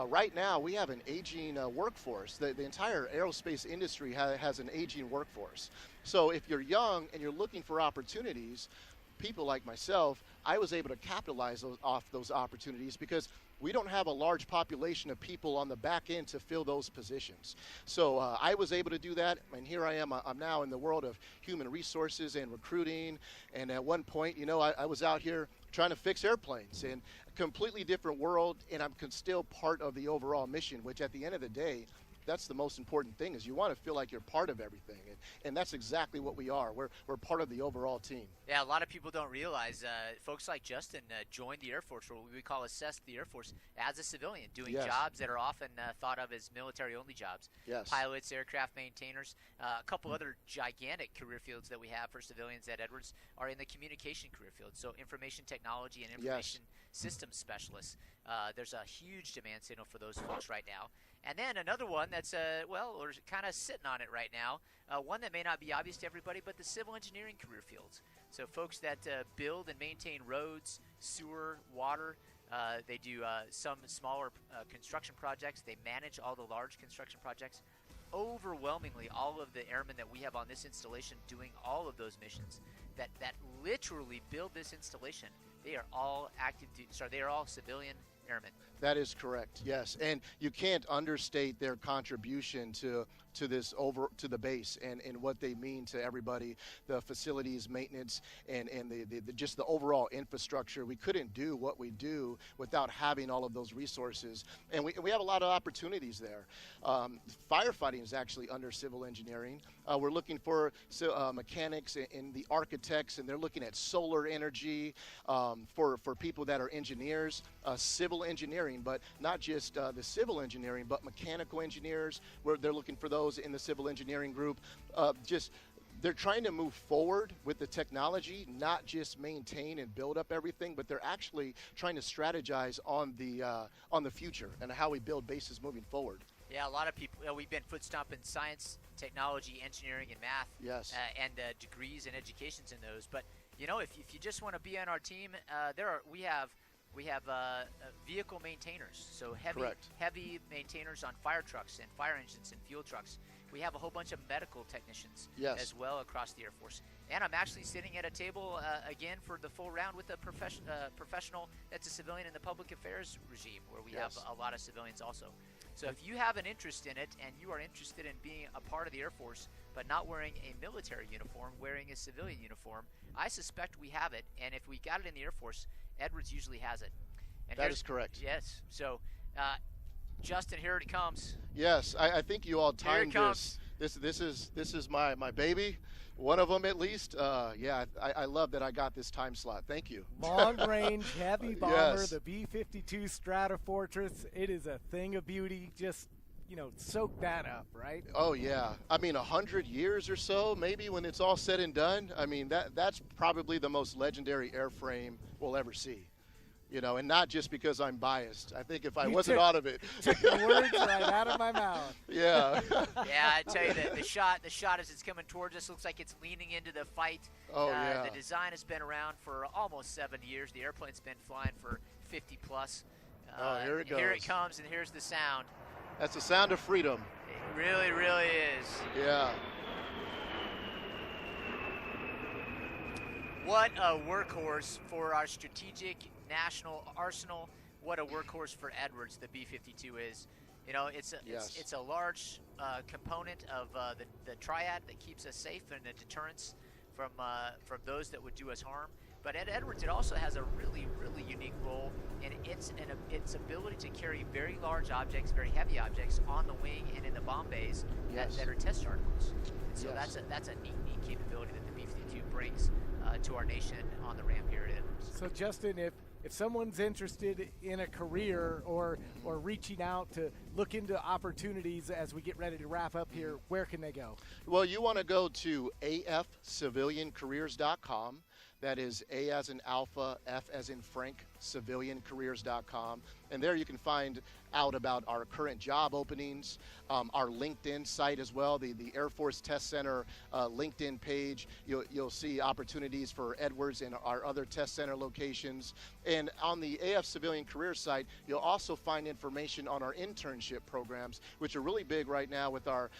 Right now, we have an aging workforce. The entire aerospace industry has an aging workforce. So if you're young and you're looking for opportunities, people like myself, I was able to capitalize off those opportunities because we don't have a large population of people on the back end to fill those positions. So I was able to do that, and here I am. I'm now in the world of human resources and recruiting, and at one point, I was out here trying to fix airplanes, in a completely different world, and I'm still part of the overall mission, which at the end of the day, that's the most important thing, is you want to feel like you're part of everything, and that's exactly what we are. We're part of the overall team. Yeah, a lot of people don't realize folks like Justin joined the Air Force, or what we call assessed the Air Force, as a civilian, doing Yes. jobs that are often thought of as military-only jobs. Yes. Pilots, aircraft maintainers, a couple other gigantic career fields that we have for civilians at Edwards are in the communication career field. So information technology and information systems specialists. There's a huge demand signal for those folks right now. And then another one that's, we're kind of sitting on it right now, one that may not be obvious to everybody, but the civil engineering career fields. So folks that build and maintain roads, sewer, water. They do some smaller construction projects. They manage all the large construction projects. Overwhelmingly, all of the airmen that we have on this installation doing all of those missions that literally build this installation, they are all they are all civilian airmen. That is correct, yes. And you can't understate their contribution to the base and what they mean to everybody, the facilities, maintenance, and the just the overall infrastructure. We couldn't do what we do without having all of those resources. And we have a lot of opportunities there. Firefighting is actually under civil engineering. We're looking for mechanics and the architects, and they're looking at solar energy for people that are engineers, civil engineering, but not just the civil engineering, but mechanical engineers, where they're looking for those in the civil engineering group. They're trying to move forward with the technology, not just maintain and build up everything, but they're actually trying to strategize on the future and how we build bases moving forward. Yeah, a lot of people, we've been foot stomping science, technology, engineering, and math. Yes. And degrees and educations in those. But, if you just want to be on our team, we have vehicle maintainers, so heavy maintainers on fire trucks and fire engines and fuel trucks. We have a whole bunch of medical technicians as well across the Air Force. And I'm actually sitting at a table again for the full round with a professional that's a civilian in the public affairs regime, where we have a lot of civilians also. So if you have an interest in it and you are interested in being a part of the Air Force but not wearing a military uniform, wearing a civilian uniform, I suspect we have it. And if we got it in the Air Force, Edwards usually has it. And that is correct. Yes. So Justin, here it comes. Yes, I think you all Here it timed comes. this. This is my baby, one of them at least. Yeah, I love that I got this time slot. Thank you. Long-range heavy bomber, Yes. the B-52 Stratofortress. It is a thing of beauty. Just, soak that up, right? Oh yeah, I mean 100 years or so, maybe when it's all said and done. I mean that's probably the most legendary airframe we'll ever see. And not just because I'm biased. I think if I wasn't out of it. Took the words right out of my mouth. Yeah. Yeah, I tell you, the shot as it's coming towards us looks like it's leaning into the fight. Oh, yeah. The design has been around for almost 70 years. The airplane's been flying for 50 plus. Oh, here it goes. Here it comes, and here's the sound. That's the sound of freedom. It really, really is. Yeah. What a workhorse for our strategic national arsenal. What a workhorse for Edwards, the B-52 is. It's a large component of the triad that keeps us safe and a deterrence from those that would do us harm. But at Edwards, it also has a really, really unique role in its ability to carry very large objects, very heavy objects on the wing and in the bomb bays that are test articles. And so that's a neat capability that the B-52 brings to our nation on the ramp here at Edwards. So Justin, if someone's interested in a career or reaching out to look into opportunities as we get ready to wrap up here, where can they go? Well, you want to go to afciviliancareers.com. That is A as in Alpha, F as in Frank, civiliancareers.com. And there you can find out about our current job openings, our LinkedIn site as well, the Air Force Test Center LinkedIn page. You'll see opportunities for Edwards and our other test center locations. And on the AF Civilian Careers site, you'll also find information on our internship programs, which are really big right now with our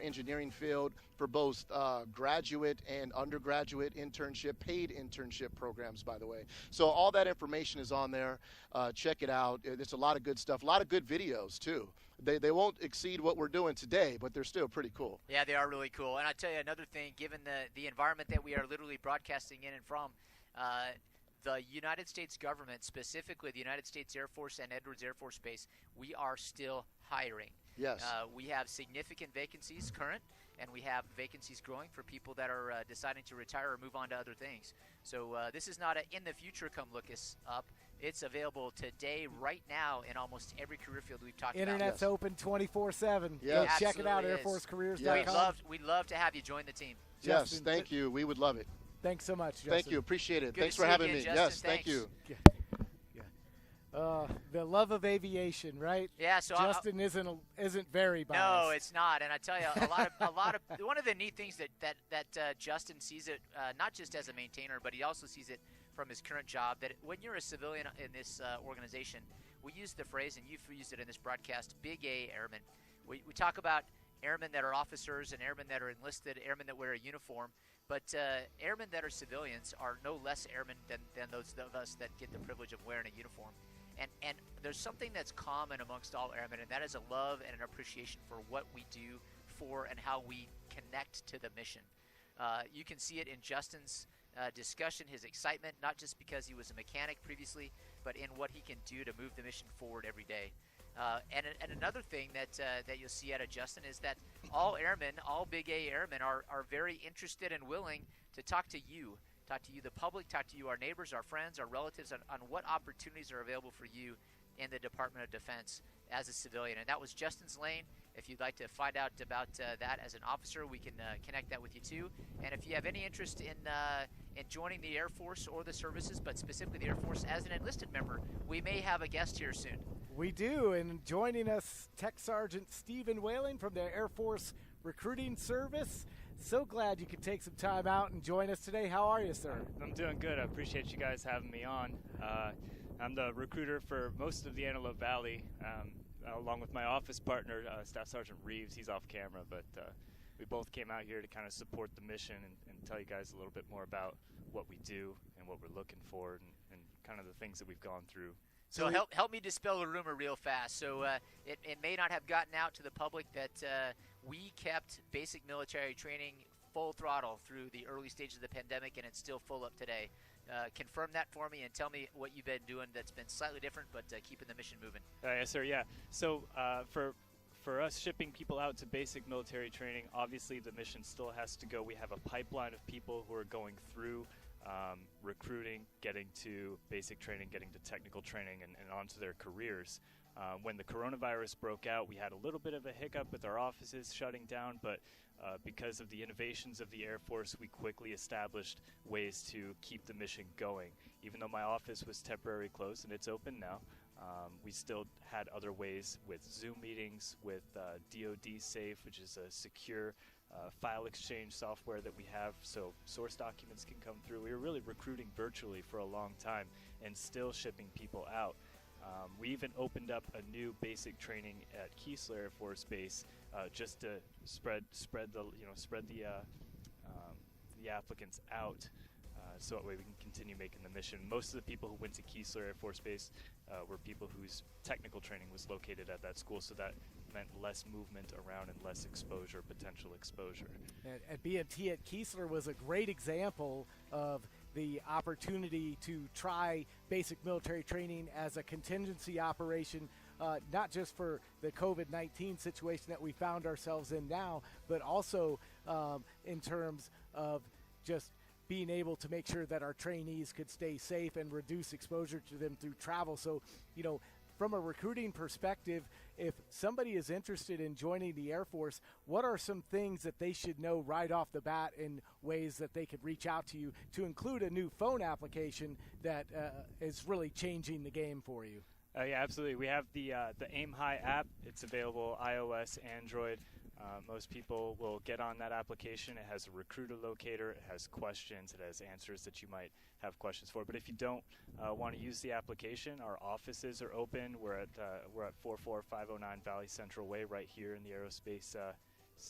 engineering field for both graduate and undergraduate internship, paid internship programs, by the way. So all that information is on there. Check it out. It's a lot of good stuff, a lot of good videos too. They won't exceed what we're doing today, but they're still pretty cool. Yeah, they are really cool. And I tell you another thing, given the environment that we are literally broadcasting in and from, the United States government, specifically the United States Air Force and Edwards Air Force Base, we are still hiring. Yes. We have significant vacancies current, and we have vacancies growing for people that are deciding to retire or move on to other things. So this is not a in the future come look us up. It's available today, right now, in almost every career field we've talked about. Internet's open 24/7. Yes. Go check it out, Absolutely is. airforcecareers.com. We'd love to have you join the team. Yes, Justin, thank you. We would love it. Thanks so much, Justin. Thank you. Appreciate it. Good Thanks to for see you having again, me. Justin. Yes, thank Thanks. you. The love of aviation, right? Yeah, so Justin isn't very biased. No, it's not. And I tell you, a lot of one of the neat things that Justin sees it not just as a maintainer, but he also sees it from his current job. That when you're a civilian in this organization, we use the phrase, and you've used it in this broadcast, Big A Airmen. We talk about airmen that are officers and airmen that are enlisted, airmen that wear a uniform. But airmen that are civilians are no less airmen than those of us that get the privilege of wearing a uniform. And there's something that's common amongst all airmen, and that is a love and an appreciation for what we do for and how we connect to the mission. You can see it in Justin's discussion, his excitement, not just because he was a mechanic previously, but in what he can do to move the mission forward every day. And another thing that you'll see out of Justin is that all airmen, all Big A airmen, are very interested and willing to talk to you, the public, talk to you, our neighbors, our friends, our relatives, on what opportunities are available for you in the Department of Defense as a civilian. And that was Justin's lane. If you'd like to find out about that as an officer, we can connect that with you too. And if you have any interest in joining the Air Force or the services, but specifically the Air Force as an enlisted member, we may have a guest here soon. We do, and joining us, Tech Sergeant Stephen Whaling from the Air Force Recruiting Service. So glad you could take some time out and join us today. How are you, sir? I'm doing good. I appreciate you guys having me on. I'm the recruiter for most of the Antelope Valley, along with my office partner, Staff Sergeant Reeves. He's off camera, but we both came out here to kind of support the mission and tell you guys a little bit more about what we do and what we're looking for and kind of the things that we've gone through. So help me dispel a rumor real fast. So it may not have gotten out to the public that we kept basic military training full throttle through the early stages of the pandemic, and it's still full up today. confirm that for me and tell me what you've been doing that's been slightly different, but keeping the mission moving. Yes, sir. Yeah. So for us shipping people out to basic military training, obviously the mission still has to go. We have a pipeline of people who are going through recruiting, getting to basic training, getting to technical training, and onto their careers. When the coronavirus broke out, we had a little bit of a hiccup with our offices shutting down, but because of the innovations of the Air Force, we quickly established ways to keep the mission going. Even though my office was temporarily closed and it's open now, we still had other ways with Zoom meetings, with DoD Safe, which is a secure file exchange software that we have so source documents can come through. We were really recruiting virtually for a long time and still shipping people out. We even opened up a new basic training at Keesler Air Force Base just to spread the applicants out, so that way we can continue making the mission. Most of the people who went to Keesler Air Force Base were people whose technical training was located at that school, so that meant less movement around and less exposure, potential exposure. At BMT at Keesler was a great example of the opportunity to try basic military training as a contingency operation, not just for the COVID-19 situation that we found ourselves in now, but also in terms of just being able to make sure that our trainees could stay safe and reduce exposure to them through travel. So, from a recruiting perspective, if somebody is interested in joining the Air Force, what are some things that they should know right off the bat in ways that they could reach out to you, to include a new phone application that is really changing the game for you? Yeah, absolutely. We have the Aim High app. It's available iOS, Android. Most people will get on that application. It has a recruiter locator. It has questions. It has answers that you might have questions for. But if you don't want to use the application, our offices are open. We're at 44509 Valley Central Way, right here in the Aerospace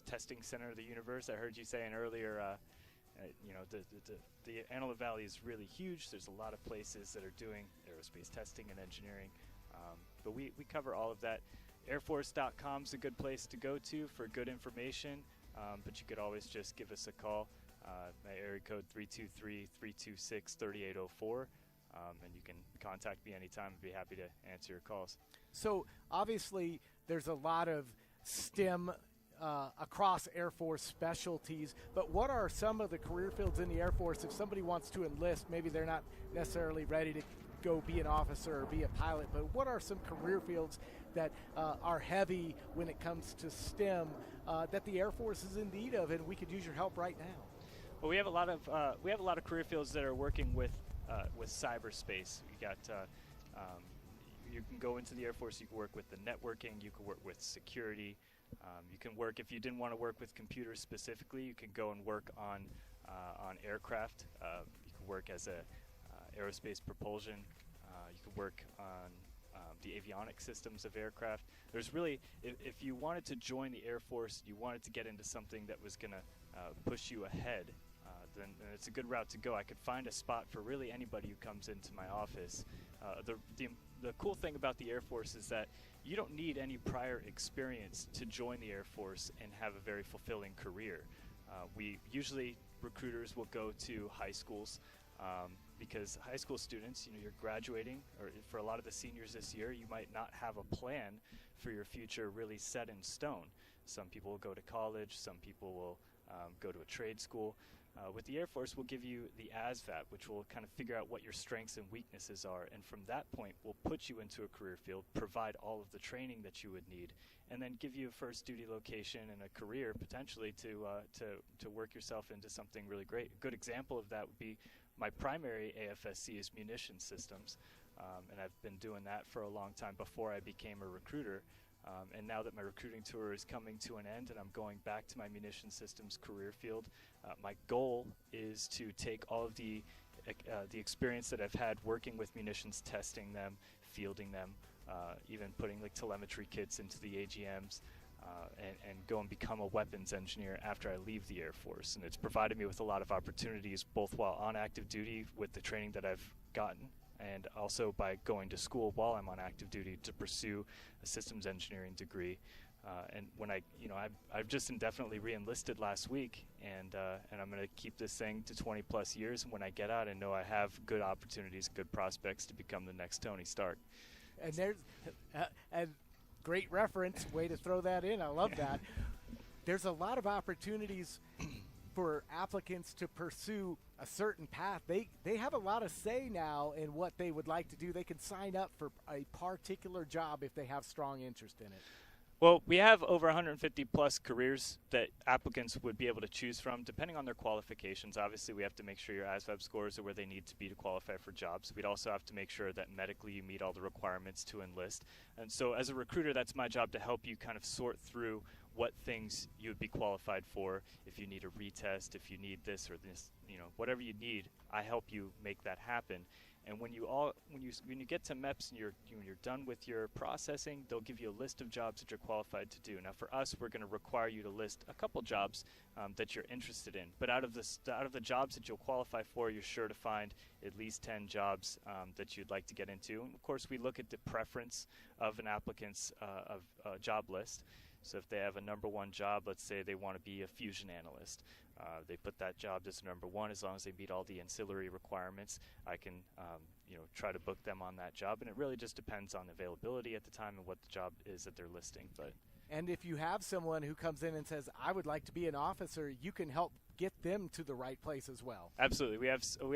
Testing Center of the Universe. I heard you saying earlier, the Antelope Valley is really huge. There's a lot of places that are doing aerospace testing and engineering. But we cover all of that. Airforce.com is a good place to go to for good information, but you could always just give us a call. My area code 323-326-3804, and you can contact me anytime. I'd be happy to answer your calls. So obviously there's a lot of STEM across Air Force specialties, but what are some of the career fields in the Air Force if somebody wants to enlist? Maybe they're not necessarily ready to go be an officer or be a pilot, but what are some career fields that are heavy when it comes to STEM that the Air Force is in need of, and we could use your help right now? Well, we have a lot of career fields that are working with cyberspace. We got you can go into the Air Force. You can work with the networking. You can work with security. You can work, if you didn't want to work with computers specifically, you can go and work on aircraft. You can work as a aerospace propulsion. You can work on the avionic systems of aircraft. There's really, if you wanted to join the Air Force, you wanted to get into something that was going to push you ahead, then it's a good route to go. I could find a spot for really anybody who comes into my office. The cool thing about the Air Force is that you don't need any prior experience to join the Air Force and have a very fulfilling career. Recruiters will go to high schools, because high school students, you're graduating, or for a lot of the seniors this year, you might not have a plan for your future really set in stone. Some people will go to college, some people will go to a trade school. With the Air Force, we'll give you the ASVAB, which will kind of figure out what your strengths and weaknesses are, and from that point, we'll put you into a career field, provide all of the training that you would need, and then give you a first duty location and a career potentially to work yourself into something really great. A good example of that would be my primary AFSC is munitions systems, and I've been doing that for a long time before I became a recruiter. And now that my recruiting tour is coming to an end and I'm going back to my munitions systems career field, my goal is to take all of the experience that I've had working with munitions, testing them, fielding them, even putting like telemetry kits into the AGMs, and go and become a weapons engineer after I leave the Air Force. And it's provided me with a lot of opportunities, both while on active duty with the training that I've gotten, and also by going to school while I'm on active duty to pursue a systems engineering degree. And when I've just indefinitely re-enlisted last week, and I'm going to keep this thing to 20 plus years. And when I get out, I know I have good opportunities, good prospects to become the next Tony Stark. And there's and great reference, way to throw that in. I love that. There's a lot of opportunities for applicants to pursue a certain path. They have a lot of say now in what they would like to do. They can sign up for a particular job if they have strong interest in it. Well, we have over 150 plus careers that applicants would be able to choose from, depending on their qualifications. Obviously, we have to make sure your ASVAB scores are where they need to be to qualify for jobs. We'd also have to make sure that medically you meet all the requirements to enlist. And so as a recruiter, that's my job to help you kind of sort through what things you would be qualified for. If you need a retest, if you need this or this, whatever you need, I help you make that happen. And when you get to MEPS and when you're done with your processing, they'll give you a list of jobs that you're qualified to do. Now, for us, we're going to require you to list a couple jobs that you're interested in. But out of the jobs that you'll qualify for, you're sure to find at least 10 jobs that you'd like to get into. And of course, we look at the preference of an applicant's job list. So if they have a number one job, let's say they want to be a fusion analyst, they put that job as number one. As long as they meet all the ancillary requirements, I can try to book them on that job. And it really just depends on availability at the time and what the job is that they're listing. And if you have someone who comes in and says, I would like to be an officer, you can help get them to the right place as well. Absolutely. We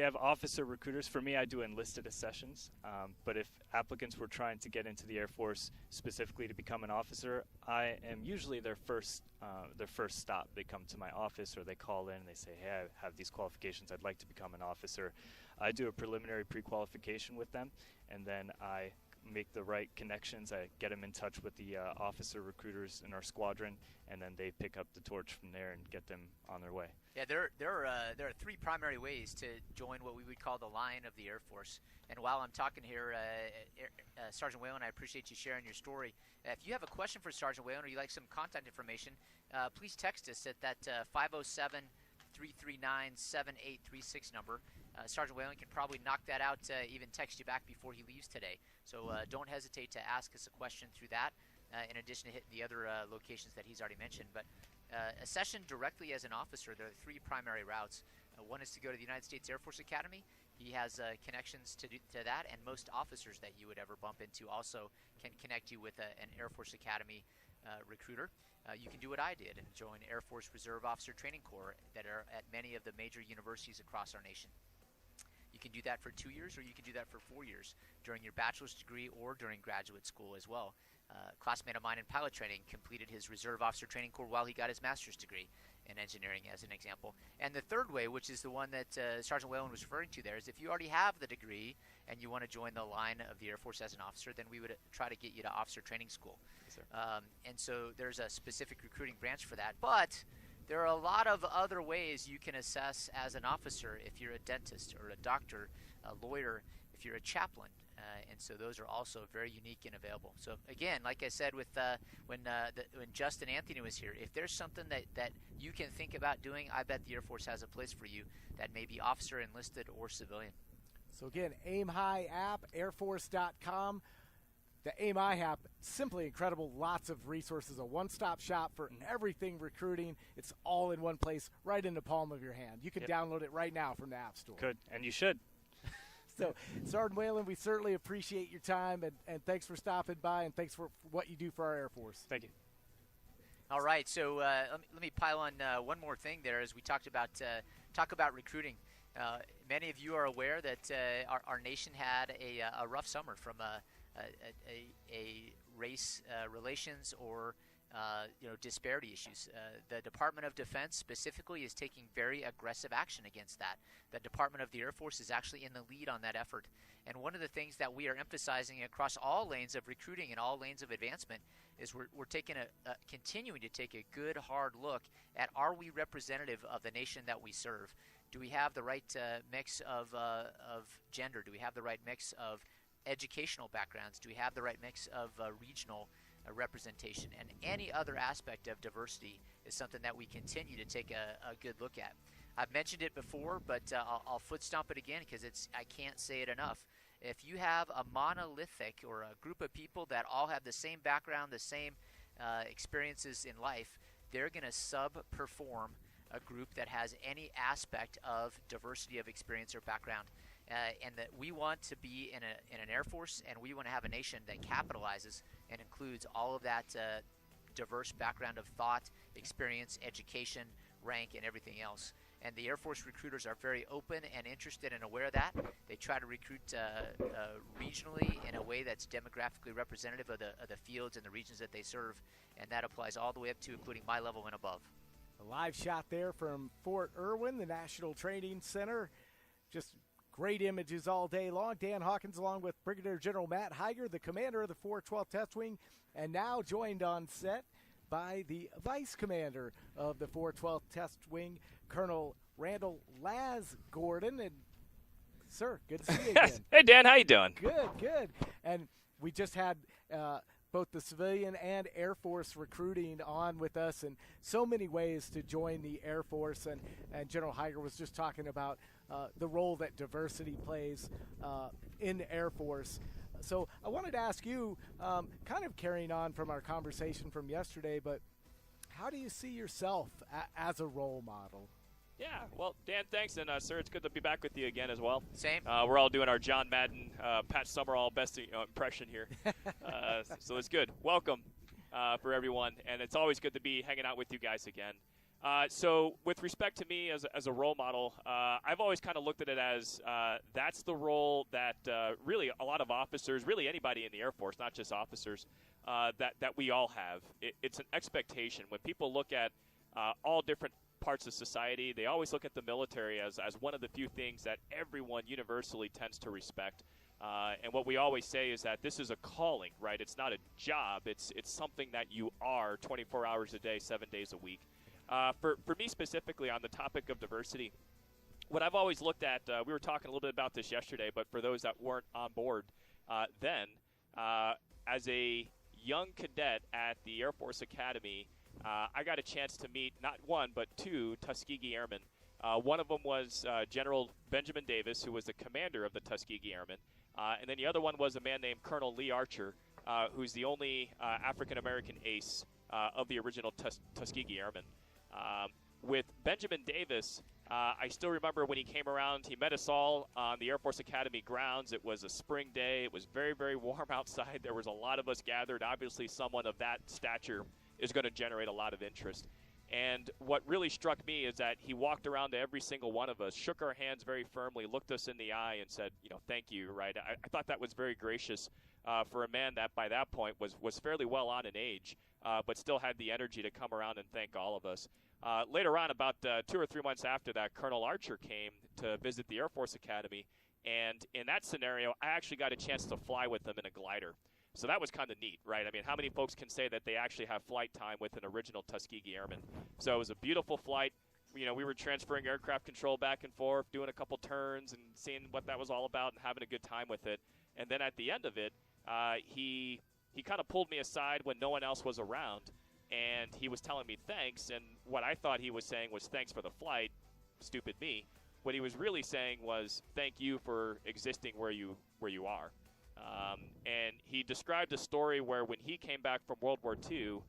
have officer recruiters. For me, I do enlisted accessions. But if applicants were trying to get into the Air Force specifically to become an officer, I am usually their first stop. They come to my office or they call in and they say, hey, I have these qualifications. I'd like to become an officer. I do a preliminary pre-qualification with them, and then I make the right connections. I get them in touch with the officer recruiters in our squadron, and then they pick up the torch from there and get them on their way. Yeah, there are three primary ways to join what we would call the line of the Air Force. And while I'm talking here, Sergeant Whalen, I appreciate you sharing your story. If you have a question for Sergeant Whalen or you'd like some contact information, please text us at that 507-339-7836 number. Sergeant Whalen can probably knock that out, even text you back before he leaves today. So don't hesitate to ask us a question through that, in addition to hitting the other locations that he's already mentioned. But a session directly as an officer, there are three primary routes. One is to go to the United States Air Force Academy. He has connections to that, and most officers that you would ever bump into also can connect you with an Air Force Academy recruiter. You can do what I did and join Air Force Reserve Officer Training Corps that are at many of the major universities across our nation. You can do that for 2 years, or you can do that for 4 years during your bachelor's degree or during graduate school as well. A classmate of mine in pilot training completed his Reserve Officer Training Corps while he got his master's degree in engineering, as an example. And the third way, which is the one that Sergeant Whalen was referring to there, is if you already have the degree and you want to join the line of the Air Force as an officer, then we would try to get you to officer training school. Yes, sir. And so there's a specific recruiting branch for that. But there are a lot of other ways you can assess as an officer if you're a dentist or a doctor, a lawyer, if you're a chaplain. And so those are also very unique and available. So again, like I said when Justin Anthony was here, if there's something that you can think about doing, I bet the Air Force has a place for you. That may be officer, enlisted, or civilian. So again, Aim High app, airforce.com. The Aim High app, simply incredible. Lots of resources, a one-stop shop for everything recruiting. It's all in one place, right in the palm of your hand. You can download it right now from the App Store. Good, and you should. So, Sergeant Whalen, we certainly appreciate your time, and thanks for stopping by, and thanks for what you do for our Air Force. Thank you. All right, so let me pile on one more thing there as we talk about recruiting. Many of you are aware that our nation had a rough summer from a race relations or disparity issues. The Department of Defense specifically is taking very aggressive action against that. The Department of the Air Force is actually in the lead on that effort. And one of the things that we are emphasizing across all lanes of recruiting and all lanes of advancement is we're taking continuing to take a good hard look at, are we representative of the nation that we serve? Do we have the right mix of gender? Do we have the right mix of educational backgrounds? Do we have the right mix of regional representation? And any other aspect of diversity is something that we continue to take a good look at. I've mentioned it before, but I'll foot stomp it again because I can't say it enough. If you have a monolithic or a group of people that all have the same background, the same experiences in life, they're going to sub-perform a group that has any aspect of diversity of experience or background. And that we want to be in an Air Force, and we want to have a nation that capitalizes and includes all of that diverse background of thought, experience, education, rank, and everything else. And the Air Force recruiters are very open and interested and aware of that. They try to recruit regionally in a way that's demographically representative of the fields and the regions that they serve, and that applies all the way up to including my level and above. A live shot there from Fort Irwin, the National Training Center. Just great images all day long. Dan Hawkins along with Brigadier General Matt Heiger, the commander of the 412th Test Wing, and now joined on set by the Vice Commander of the 412th Test Wing, Colonel Randall Laz Gordon. And, sir, good to see you again. Hey, Dan, how you doing? Good. And we just had both the civilian and Air Force recruiting on with us, and so many ways to join the Air Force. And General Heiger was just talking about the role that diversity plays in the Air Force. So I wanted to ask you, kind of carrying on from our conversation from yesterday, but how do you see yourself as a role model? Yeah, well, Dan, thanks, and sir, it's good to be back with you again as well. Same. We're all doing our John Madden, Pat Summerall best impression here, so it's good. Welcome for everyone, and it's always good to be hanging out with you guys again. So with respect to me as a role model, I've always kind of looked at it as that's the role that really a lot of officers, really anybody in the Air Force, not just officers, that we all have. It's an expectation. When people look at all different parts of society, they always look at the military as one of the few things that everyone universally tends to respect. And what we always say is that this is a calling, right? It's not a job. It's something that you are 24 hours a day, 7 days a week. For me specifically on the topic of diversity, what I've always looked at, we were talking a little bit about this yesterday, but for those that weren't on board then, as a young cadet at the Air Force Academy, I got a chance to meet not one, but two Tuskegee Airmen. One of them was General Benjamin Davis, who was the commander of the Tuskegee Airmen. And then the other one was a man named Colonel Lee Archer, who's the only African-American ace of the original Tuskegee Airmen. With Benjamin Davis, I still remember when he came around, he met us all on the Air Force Academy grounds. It was a spring day. It was very, very warm outside. There was a lot of us gathered. Obviously, someone of that stature is going to generate a lot of interest. And what really struck me is that he walked around to every single one of us, shook our hands very firmly, looked us in the eye, and said, thank you, right? I thought that was very gracious for a man that by that point was fairly well on in age, but still had the energy to come around and thank all of us. Later on, about 2 or 3 months after that, Colonel Archer came to visit the Air Force Academy, and in that scenario, I actually got a chance to fly with them in a glider. So that was kind of neat, right? I mean, how many folks can say that they actually have flight time with an original Tuskegee Airman? So it was a beautiful flight. We were transferring aircraft control back and forth, doing a couple turns and seeing what that was all about and having a good time with it. And then at the end of it, he kind of pulled me aside when no one else was around, and he was telling me thanks. And what I thought he was saying was thanks for the flight, stupid me. What he was really saying was thank you for existing where you are. And he described a story where when he came back from World War II,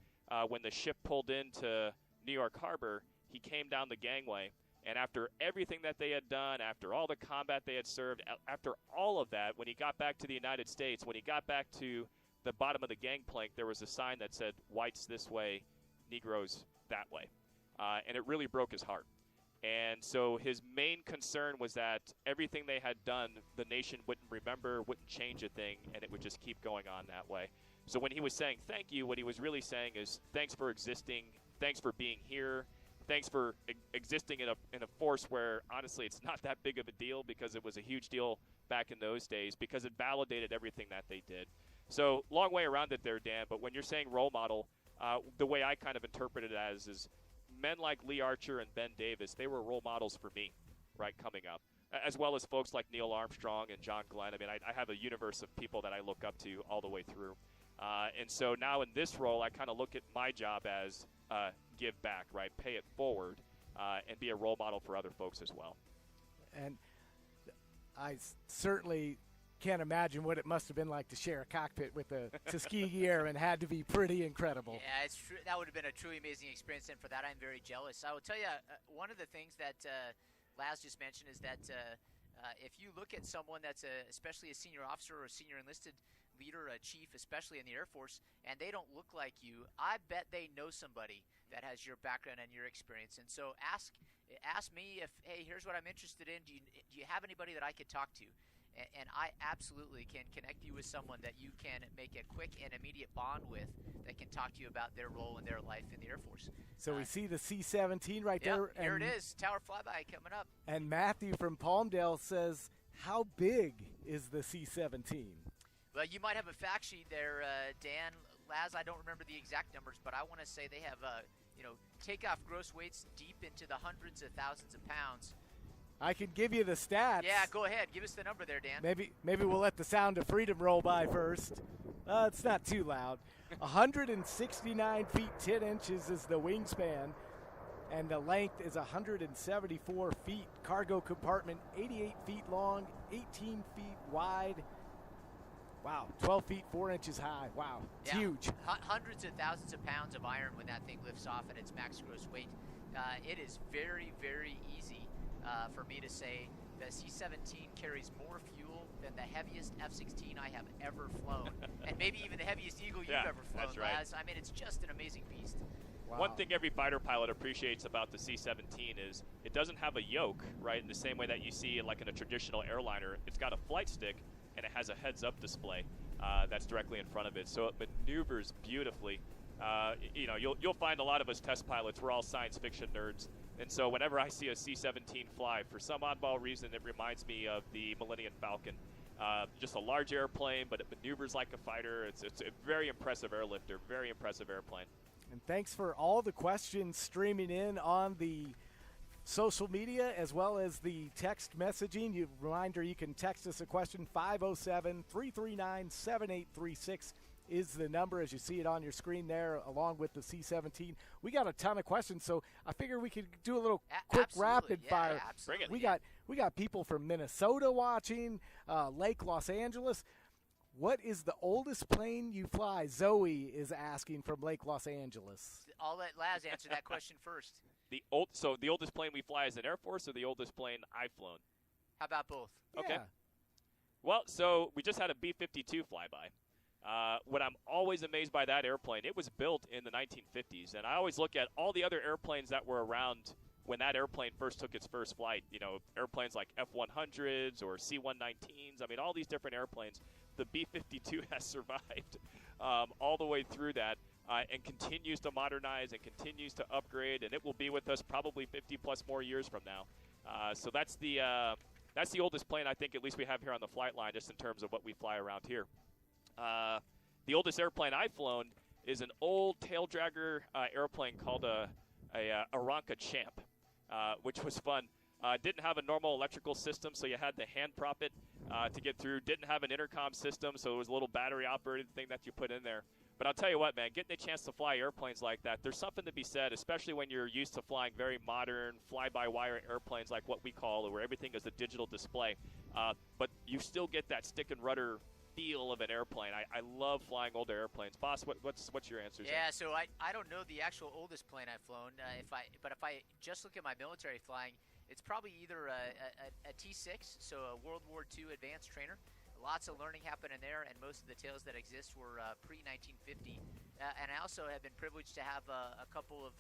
when the ship pulled into New York Harbor, he came down the gangway, and after everything that they had done, after all the combat they had served, after all of that, when he got back to the United States, when he got back to the bottom of the gangplank, there was a sign that said, whites this way, Negroes that way. And it really broke his heart. And so his main concern was that everything they had done, the nation wouldn't remember, wouldn't change a thing, and it would just keep going on that way. So when he was saying thank you, what he was really saying is thanks for existing, thanks for being here, thanks for existing in a force where, honestly, it's not that big of a deal because it was a huge deal back in those days because it validated everything that they did. So long way around it there, Dan, but when you're saying role model, the way I kind of interpret it as is men like Lee Archer and Ben Davis, they were role models for me, right, coming up, as well as folks like Neil Armstrong and John Glenn. I mean, I have a universe of people that I look up to all the way through. And so now in this role, I kind of look at my job as give back, right, pay it forward, and be a role model for other folks as well. And I certainly can't imagine what it must have been like to share a cockpit with a Tuskegee Airman. Had to be pretty incredible. Yeah, it's true. That would have been a truly amazing experience, and for that, I'm very jealous. I will tell you, one of the things that Laz just mentioned is that if you look at someone that's especially a senior officer or a senior enlisted leader, a chief, especially in the Air Force, and they don't look like you, I bet they know somebody that has your background and your experience. And so ask me if, hey, here's what I'm interested in. Do you have anybody that I could talk to? And I absolutely can connect you with someone that you can make a quick and immediate bond with that can talk to you about their role in their life in the Air Force. So we see the C-17 right there. Here it is, tower flyby coming up. And Matthew from Palmdale says, how big is the C-17? Well, you might have a fact sheet there, Dan. Laz, I don't remember the exact numbers, but I want to say they have, takeoff gross weights deep into the hundreds of thousands of pounds. I can give you the stats. Yeah, go ahead. Give us the number there, Dan. Maybe we'll let the sound of freedom roll by first. It's not too loud. 169 feet 10 inches is the wingspan, and the length is 174 feet. Cargo compartment 88 feet long, 18 feet wide. Wow, 12 feet 4 inches high. Wow, it's huge. Hundreds of thousands of pounds of iron when that thing lifts off at its max gross weight. It is very, very easy for me to say the C-17 carries more fuel than the heaviest F-16 I have ever flown, and maybe even the heaviest Eagle you've ever flown, that's right. Laz. I mean, it's just an amazing beast. Wow. One thing every fighter pilot appreciates about the C-17 is it doesn't have a yoke, right, in the same way that you see like in a traditional airliner. It's got a flight stick, and it has a heads-up display that's directly in front of it, so it maneuvers beautifully. You'll find a lot of us test pilots, we're all science fiction nerds, and so whenever I see a C-17 fly, for some oddball reason, it reminds me of the Millennium Falcon. Just a large airplane, but it maneuvers like a fighter. It's a very impressive airlifter, very impressive airplane. And thanks for all the questions streaming in on the social media as well as the text messaging. Reminder, you can text us a question. 507-339-7836 is the number as you see it on your screen there, along with the C-17. We got a ton of questions, so I figure we could do a little quick rapid fire. Bring it. We got people from Minnesota watching, Lake Los Angeles. What is the oldest plane you fly? Zoe is asking from Lake Los Angeles. I'll let Laz answer that question first. So the oldest plane we fly is an Air Force, or the oldest plane I've flown? How about both? Okay. Yeah. Well, so we just had a B-52 flyby. What I'm always amazed by that airplane, it was built in the 1950s, and I always look at all the other airplanes that were around when that airplane first took its first flight. Airplanes like F-100s or C-119s. I mean, all these different airplanes. The B-52 has survived all the way through that and continues to modernize and continues to upgrade, and it will be with us probably 50-plus more years from now. So that's the oldest plane I think at least we have here on the flight line, just in terms of what we fly around here. The oldest airplane I've flown is an old tail dragger airplane called a Aranca Champ, which was fun. Didn't have a normal electrical system, so you had to hand prop it to get through. Didn't have an intercom system, so it was a little battery-operated thing that you put in there. But I'll tell you what, man, getting a chance to fly airplanes like that, there's something to be said, especially when you're used to flying very modern, fly-by-wire airplanes like what we call, where everything is a digital display. But you still get that stick and rudder feel of an airplane. I love flying older airplanes. Boss, what's your answer? Yeah, so I don't know the actual oldest plane I've flown. If I just look at my military flying, it's probably either a T-6, so a World War II advanced trainer. Lots of learning happened in there, and most of the tails that exist were pre-1950. And I also have been privileged to have a couple of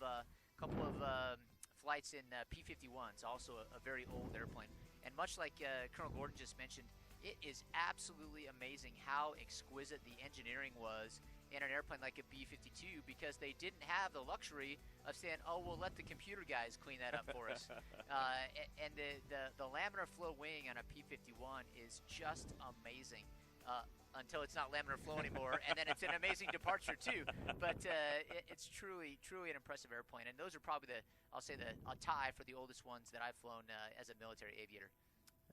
flights in P-51s, also a very old airplane. And much like Colonel Gordon just mentioned, it is absolutely amazing how exquisite the engineering was in an airplane like a B-52, because they didn't have the luxury of saying, oh, we'll let the computer guys clean that up for us. And the laminar flow wing on a P-51 is just amazing until it's not laminar flow anymore, and then it's an amazing departure too. But it's truly an impressive airplane, and those are probably a tie for the oldest ones that I've flown as a military aviator.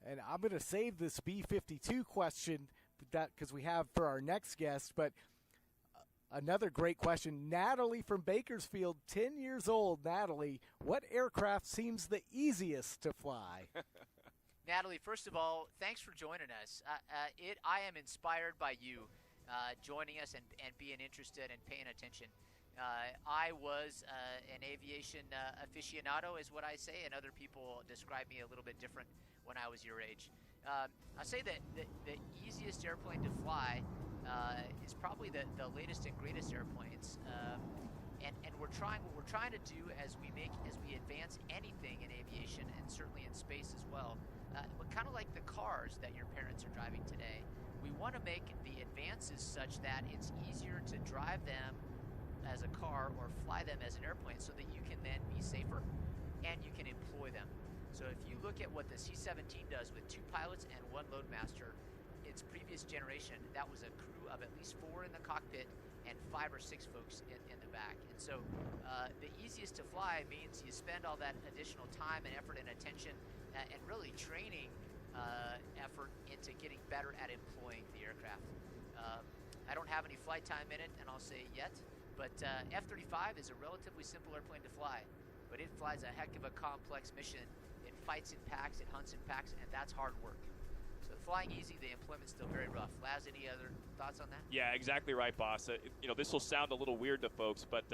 And I'm going to save this B-52 question because we have for our next guest, but another great question. Natalie from Bakersfield, 10 years old. Natalie, what aircraft seems the easiest to fly? Natalie, first of all, thanks for joining us. I am inspired by you joining us and being interested and paying attention. I was an aviation aficionado, is what I say, and other people describe me a little bit different when I was your age. I say that the easiest airplane to fly is probably the latest and greatest airplanes. And what we're trying to do as we advance anything in aviation, and certainly in space as well, but kind of like the cars that your parents are driving today, we want to make the advances such that it's easier to drive them as a car or fly them as an airplane, so that you can then be safer and you can employ them. So if you look at what the C-17 does with 2 pilots and 1 loadmaster, its previous generation, that was a crew of at least 4 in the cockpit and 5 or 6 folks in the back. And so the easiest to fly means you spend all that additional time and effort and attention and really training effort into getting better at employing the aircraft. I don't have any flight time in it, and I'll say yet, but F-35 is a relatively simple airplane to fly, but it flies a heck of a complex mission. It fights in packs, it hunts in packs, and that's hard work. So flying easy, the employment's still very rough. Laz, any other thoughts on that? Yeah, exactly right, boss. This will sound a little weird to folks, but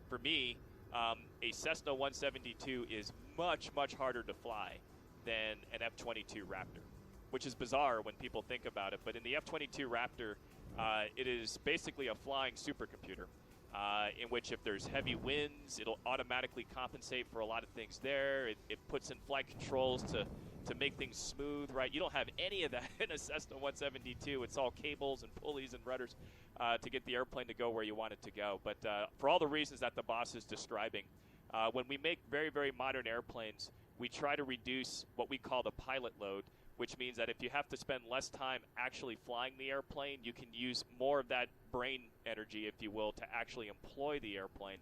for me, a Cessna 172 is much, much harder to fly than an F-22 Raptor, which is bizarre when people think about it. But in the F-22 Raptor, it is basically a flying supercomputer, in which if there's heavy winds, it'll automatically compensate for a lot of things there. It puts in flight controls to make things smooth, right? You don't have any of that in a Cessna 172. It's all cables and pulleys and rudders to get the airplane to go where you want it to go. But for all the reasons that the boss is describing, when we make very, very modern airplanes, we try to reduce what we call the pilot load, which means that if you have to spend less time actually flying the airplane, you can use more of that brain energy, if you will, to actually employ the airplane.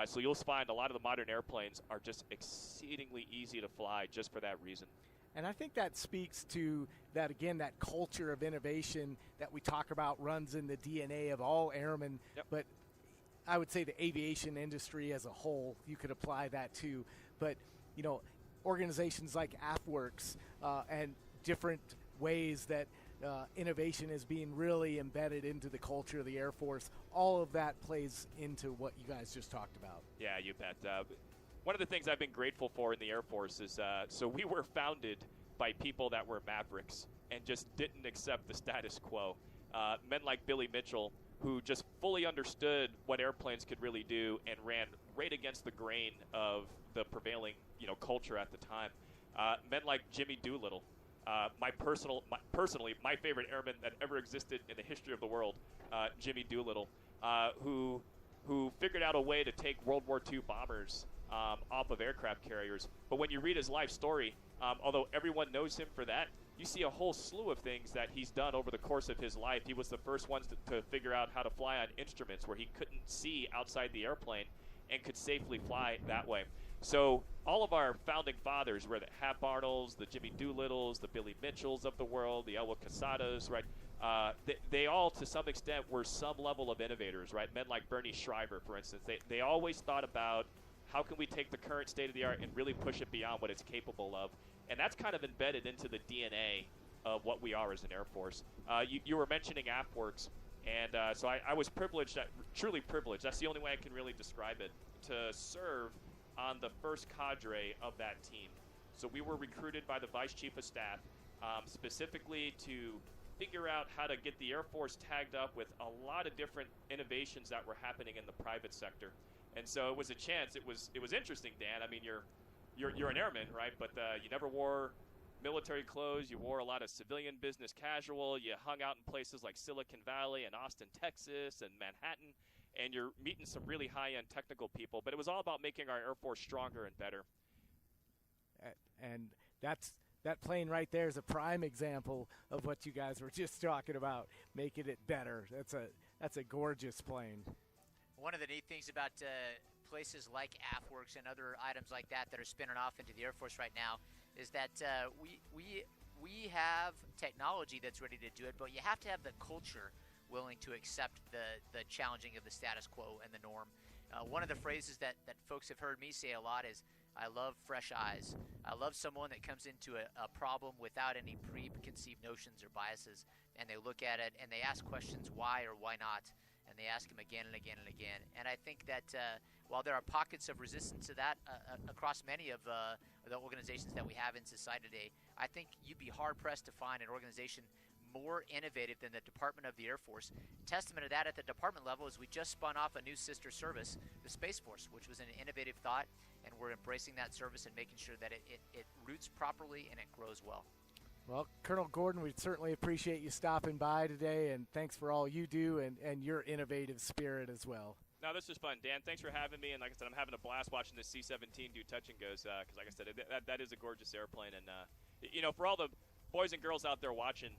So you'll find a lot of the modern airplanes are just exceedingly easy to fly just for that reason. And I think that speaks to that, again, that culture of innovation that we talk about runs in the DNA of all airmen. Yep. But I would say the aviation industry as a whole, you could apply that too. But, organizations like AFWorks and different ways that innovation is being really embedded into the culture of the Air Force, all of that plays into what you guys just talked about. Yeah, you bet. One of the things I've been grateful for in the Air Force is, so we were founded by people that were mavericks and just didn't accept the status quo. Men like Billy Mitchell, who just fully understood what airplanes could really do and ran right against the grain of the prevailing, culture at the time. Men like Jimmy Doolittle, personally, my favorite airman that ever existed in the history of the world, Jimmy Doolittle, who figured out a way to take World War II bombers off of aircraft carriers. But when you read his life story, although everyone knows him for that, you see a whole slew of things that he's done over the course of his life. He was the first one to figure out how to fly on instruments where he couldn't see outside the airplane and could safely fly that way. So all of our founding fathers, were the Hap Arnolds, the Jimmy Doolittles, the Billy Mitchells of the world, the Elwood Casados, right? They all, to some extent, were some level of innovators, right? Men like Bernie Schreiber, for instance. They always thought about how can we take the current state of the art and really push it beyond what it's capable of. And that's kind of embedded into the DNA of what we are as an Air Force. You were mentioning AFWorks, and so I was privileged, truly privileged, that's the only way I can really describe it, to serve on the first cadre of that team. So we were recruited by the Vice Chief of Staff specifically to figure out how to get the Air Force tagged up with a lot of different innovations that were happening in the private sector. And so it was a chance. It was interesting, Dan. I mean, you're an airman, right? But you never wore military clothes. You wore a lot of civilian business casual. You hung out in places like Silicon Valley and Austin, Texas, and Manhattan. And you're meeting some really high-end technical people. But it was all about making our Air Force stronger and better. And that plane right there is a prime example of what you guys were just talking about, making it better. That's a gorgeous plane. One of the neat things about places like AFWorks and other items like that are spinning off into the Air Force right now is that we have technology that's ready to do it, but you have to have the culture willing to accept the challenging of the status quo and the norm. One of the phrases that folks have heard me say a lot is I love fresh eyes. I love someone that comes into a problem without any preconceived notions or biases, and they look at it and they ask questions why or why not, and they ask them again and again and again. And I think that while there are pockets of resistance to that across many of the organizations that we have in society today, I think you'd be hard-pressed to find an organization more innovative than the Department of the Air Force. Testament to that at the department level is we just spun off a new sister service, the Space Force, which was an innovative thought, and we're embracing that service and making sure that it roots properly and it grows well. Well, Colonel Gordon, we certainly appreciate you stopping by today, and thanks for all you do and your innovative spirit as well. No, this was fun, Dan. Thanks for having me. And like I said, I'm having a blast watching this C-17 do touch and goes because, like I said, that is a gorgeous airplane. And, for all the boys and girls out there watching,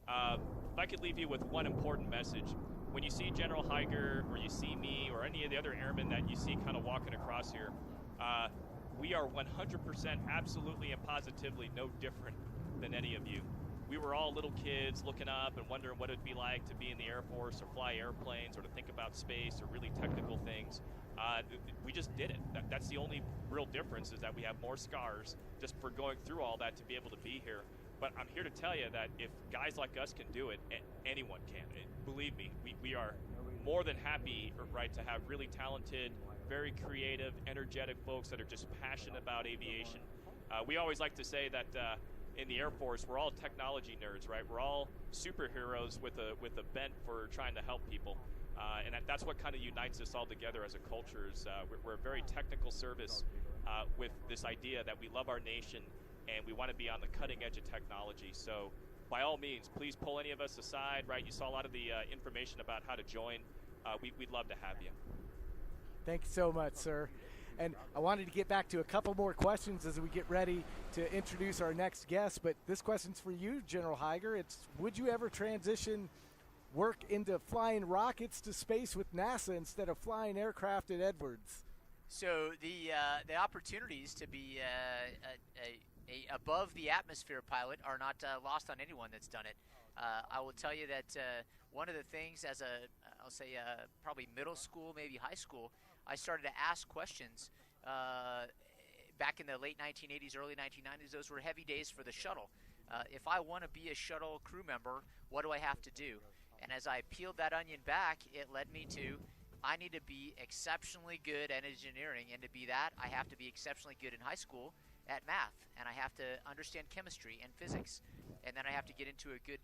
if I could leave you with one important message. When you see General Higer or you see me or any of the other airmen that you see kind of walking across here, we are 100% absolutely and positively no different than any of you. We were all little kids looking up and wondering what it would be like to be in the Air Force or fly airplanes or to think about space or really technical things. We just did it. That's the only real difference, is that we have more scars just for going through all that to be able to be here. But I'm here to tell you that if guys like us can do it, anyone can. Believe me, we are more than happy, right, to have really talented, very creative, energetic folks that are just passionate about aviation. We always like to say that in the Air Force, we're all technology nerds, right? We're all superheroes with a bent for trying to help people. And that's what kind of unites us all together as a culture. Is we're a very technical service with this idea that we love our nation and we want to be on the cutting edge of technology. So by all means, please pull any of us aside, right? You saw a lot of the information about how to join. We'd love to have you. Thank you so much, sir. And I wanted to get back to a couple more questions as we get ready to introduce our next guest. But this question's for you, General Higer. It's, would you ever transition work into flying rockets to space with NASA instead of flying aircraft at Edwards? So the opportunities to be a above the atmosphere pilot are not lost on anyone that's done it. I will tell you that one of the things as I'll say probably middle school, maybe high school, I started to ask questions back in the late 1980s, early 1990s. Those were heavy days for the shuttle. If I want to be a shuttle crew member, what do I have to do? And as I peeled that onion back, it led me to I need to be exceptionally good at engineering, and to be that, I have to be exceptionally good in high school at math, and I have to understand chemistry and physics, and then I have to get into a good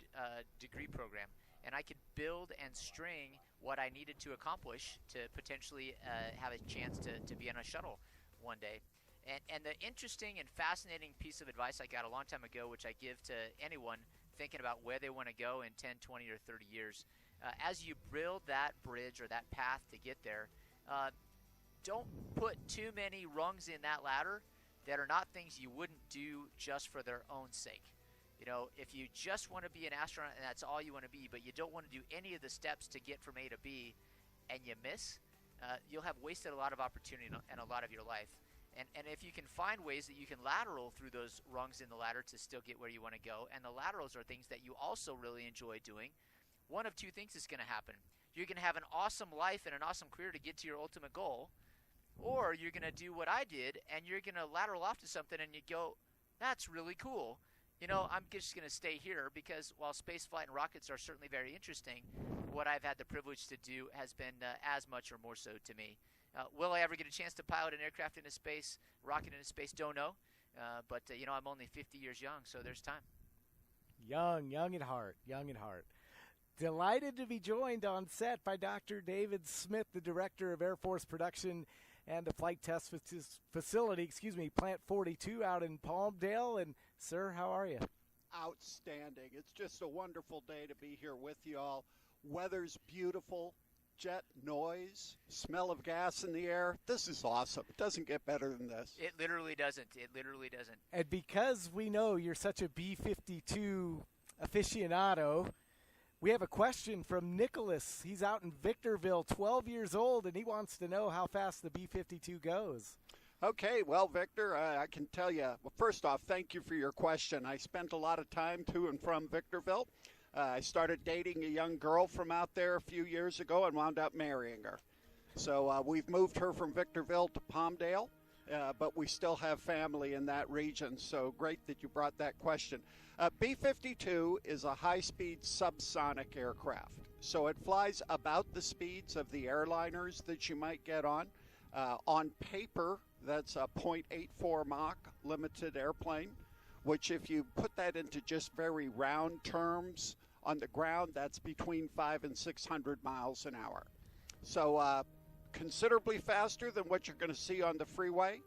degree program. And I could build and string what I needed to accomplish to potentially have a chance to be on a shuttle one day. And the interesting and fascinating piece of advice I got a long time ago, which I give to anyone thinking about where they want to go in 10, 20, or 30 years, as you build that bridge or that path to get there, don't put too many rungs in that ladder that are not things you wouldn't do just for their own sake. You know, if you just want to be an astronaut and that's all you want to be, but you don't want to do any of the steps to get from A to B, and you miss, you'll have wasted a lot of opportunity and a lot of your life. And if you can find ways that you can lateral through those rungs in the ladder to still get where you want to go, and the laterals are things that you also really enjoy doing, one of two things is going to happen. You're going to have an awesome life and an awesome career to get to your ultimate goal, or you're going to do what I did, and you're going to lateral off to something and you go, that's really cool. You know, I'm just going to stay here because while space flight and rockets are certainly very interesting, what I've had the privilege to do has been as much or more so to me. Will I ever get a chance to pilot an aircraft into space, rocket into space? Don't know. But I'm only 50 years young, so there's time. Young at heart. Delighted to be joined on set by Dr. David Smith, the Director of Air Force Production and the Flight Test Facility, Plant 42 out in Palmdale. And, sir, how are you? Outstanding. It's just a wonderful day to be here with you all. Weather's beautiful. Jet noise, smell of gas in the air. This is awesome. It doesn't get better than this. It literally doesn't. And because we know you're such a B-52 aficionado, we have a question from Nicholas. He's out in Victorville, 12 years old, and he wants to know how fast the B-52 goes. Okay, well, Victor, I can tell you, well, first off, thank you for your question. I spent a lot of time to and from Victorville. I started dating a young girl from out there a few years ago and wound up marrying her. So we've moved her from Victorville to Palmdale, but we still have family in that region, so great that you brought that question. B-52 is a high-speed subsonic aircraft, so it flies about the speeds of the airliners that you might get on. On paper, that's a 0.84 Mach limited airplane, which if you put that into just very round terms, on the ground, that's between 500 and 600 miles an hour. So considerably faster than what you're going to see on the freeway,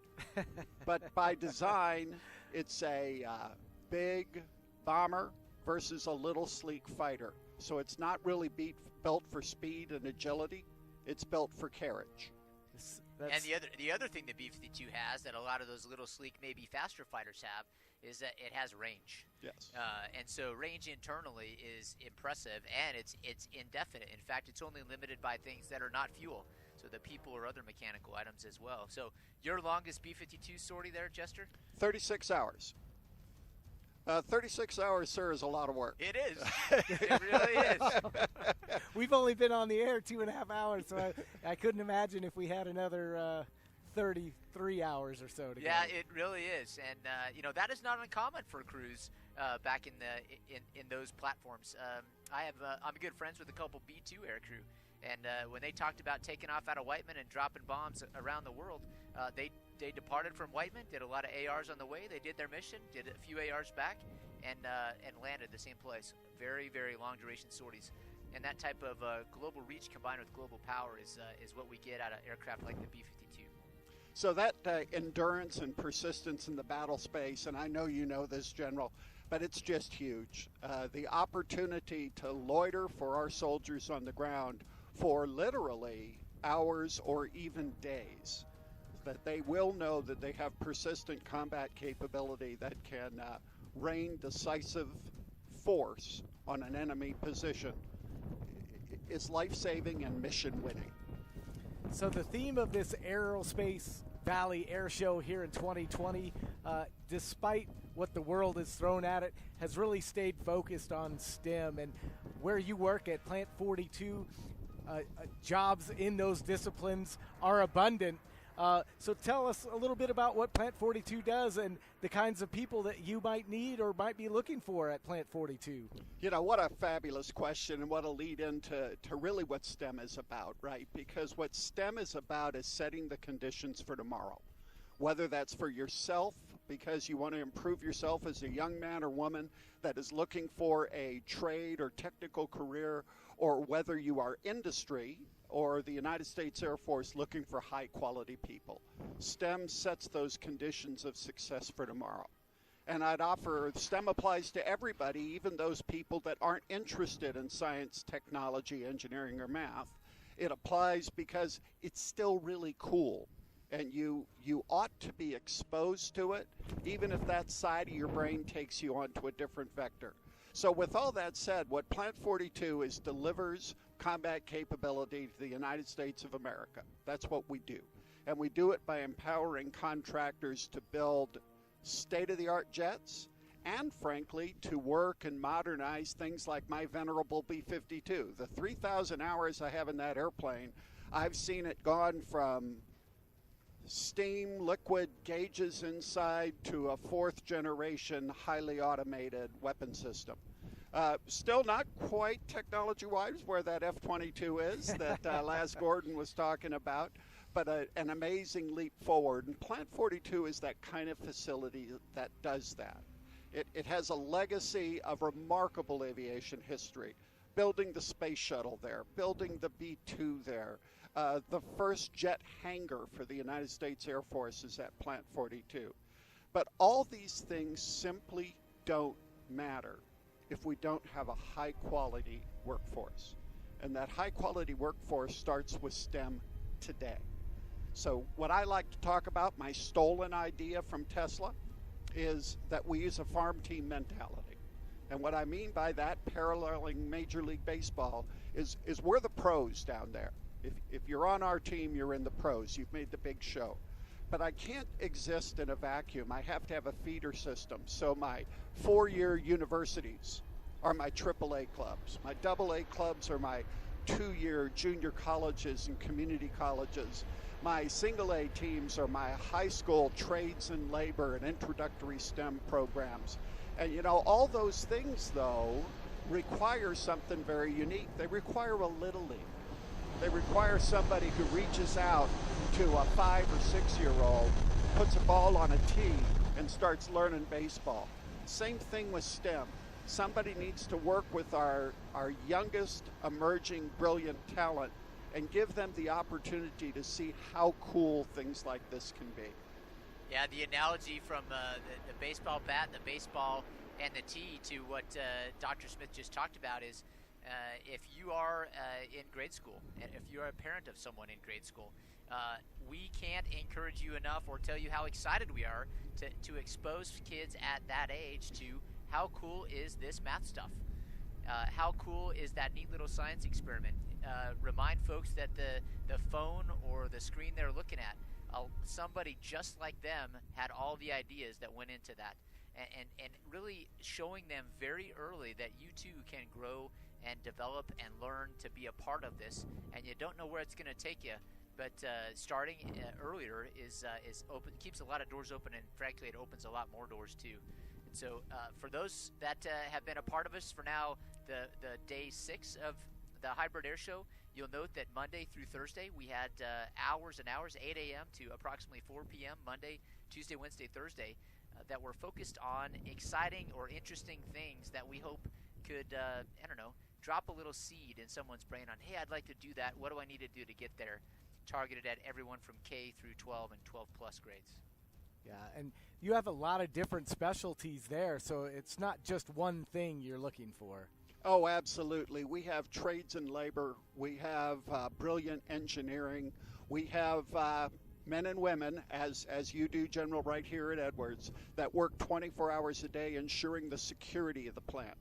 but by design, it's a big bomber versus a little sleek fighter. So it's not really built for speed and agility, it's built for carriage. And the other thing the B-52 has that a lot of those little sleek, maybe faster fighters have, is that it has range. Yes. And so range internally is impressive, and it's indefinite. In fact, it's only limited by things that are not fuel, so the people or other mechanical items as well. So your longest B-52 sortie there, Jester? 36 hours. 36 hours, sir, is a lot of work. It is. It really is. We've only been on the air 2.5 hours, so I couldn't imagine if we had another 33 hours or so to go. Yeah, it really is, and that is not uncommon for crews back in those platforms. I'm good friends with a couple B-2 aircrew, and when they talked about taking off out of Whiteman and dropping bombs around the world, they departed from Whiteman, did a lot of ARs on the way. They did their mission, did a few ARs back, and landed the same place. Very, very long duration sorties. And that type of global reach combined with global power is what we get out of aircraft like the B-52. So that endurance and persistence in the battle space, and I know you know this, General, but it's just huge. The opportunity to loiter for our soldiers on the ground for literally hours or even days, that they will know that they have persistent combat capability that can rain decisive force on an enemy position, is life-saving and mission-winning. So the theme of this Aerospace Valley Air Show here in 2020, despite what the world has thrown at it, has really stayed focused on STEM. And where you work at Plant 42, jobs in those disciplines are abundant. So tell us a little bit about what Plant 42 does and the kinds of people that you might need or might be looking for at Plant 42. You know, what a fabulous question, and what a lead into really what STEM is about, right? Because what STEM is about is setting the conditions for tomorrow. Whether that's for yourself, because you want to improve yourself as a young man or woman that is looking for a trade or technical career, or whether you are industry or the United States Air Force looking for high-quality people. STEM sets those conditions of success for tomorrow. And I'd offer STEM applies to everybody, even those people that aren't interested in science, technology, engineering, or math. It applies because it's still really cool, and you ought to be exposed to it, even if that side of your brain takes you onto a different vector. So with all that said, what Plant 42 is delivers combat capability to the United States of America. That's what we do. And we do it by empowering contractors to build state-of-the-art jets and, frankly, to work and modernize things like my venerable B-52. The 3,000 hours I have in that airplane, I've seen it gone from steam, liquid gauges inside to a fourth-generation, highly automated weapon system. Still not quite technology-wise where that F-22 is that Laz Gordon was talking about, but an amazing leap forward. And Plant 42 is that kind of facility that does that. It has a legacy of remarkable aviation history, building the space shuttle there, building the B-2 there. The first jet hangar for the United States Air Force is at Plant 42. But all these things simply don't matter if we don't have a high-quality workforce. And that high-quality workforce starts with STEM today. So what I like to talk about, my stolen idea from Tesla, is that we use a farm team mentality. And what I mean by that, paralleling Major League Baseball, is we're the pros down there. If you're on our team, you're in the pros. You've made the big show. But I can't exist in a vacuum. I have to have a feeder system. So my four-year universities are my AAA clubs. My AA clubs are my two-year junior colleges and community colleges. My single A teams are my high school trades and labor and introductory STEM programs. And you know, all those things though require something very unique. They require a little league. They require somebody who reaches out to a 5 or 6-year-old, puts a ball on a tee, and starts learning baseball. Same thing with STEM. Somebody needs to work with our youngest emerging brilliant talent and give them the opportunity to see how cool things like this can be. Yeah, the analogy from the baseball bat, the baseball, and the tee to what Dr. Smith just talked about is if you are in grade school, and if you're a parent of someone in grade school, we can't encourage you enough or tell you how excited we are to expose kids at that age to how cool is this math stuff. How cool is that neat little science experiment? Remind folks that the phone or the screen they're looking at, somebody just like them had all the ideas that went into that. And really showing them very early that you too can grow and develop and learn to be a part of this. And you don't know where it's going to take you, but starting earlier is open, keeps a lot of doors open, and frankly it opens a lot more doors too. And so for those that have been a part of us for now, the day 6 of the Hybrid Air Show, you'll note that Monday through Thursday we had hours and hours, 8 a.m. to approximately 4 p.m. Monday, Tuesday, Wednesday, Thursday, that were focused on exciting or interesting things that we hope could, I don't know, drop a little seed in someone's brain on, hey, I'd like to do that. What do I need to do to get there? Targeted at everyone from K through 12 and 12 plus grades. Yeah, and you have a lot of different specialties there, so it's not just one thing you're looking for. Oh, absolutely. We have trades and labor. We have brilliant engineering. We have men and women, as you do, General, right here at Edwards, that work 24 hours a day ensuring the security of the plant.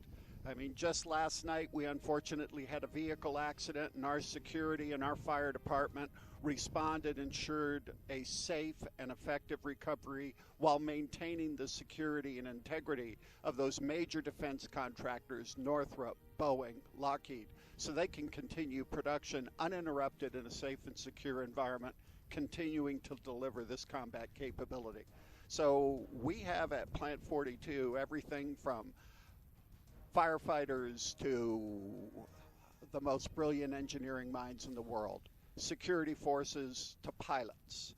I mean, just last night we unfortunately had a vehicle accident, and our security and our fire department responded, ensured a safe and effective recovery while maintaining the security and integrity of those major defense contractors, Northrop, Boeing, Lockheed, so they can continue production uninterrupted in a safe and secure environment, continuing to deliver this combat capability. So we have at Plant 42 everything from firefighters to the most brilliant engineering minds in the world, security forces to pilots.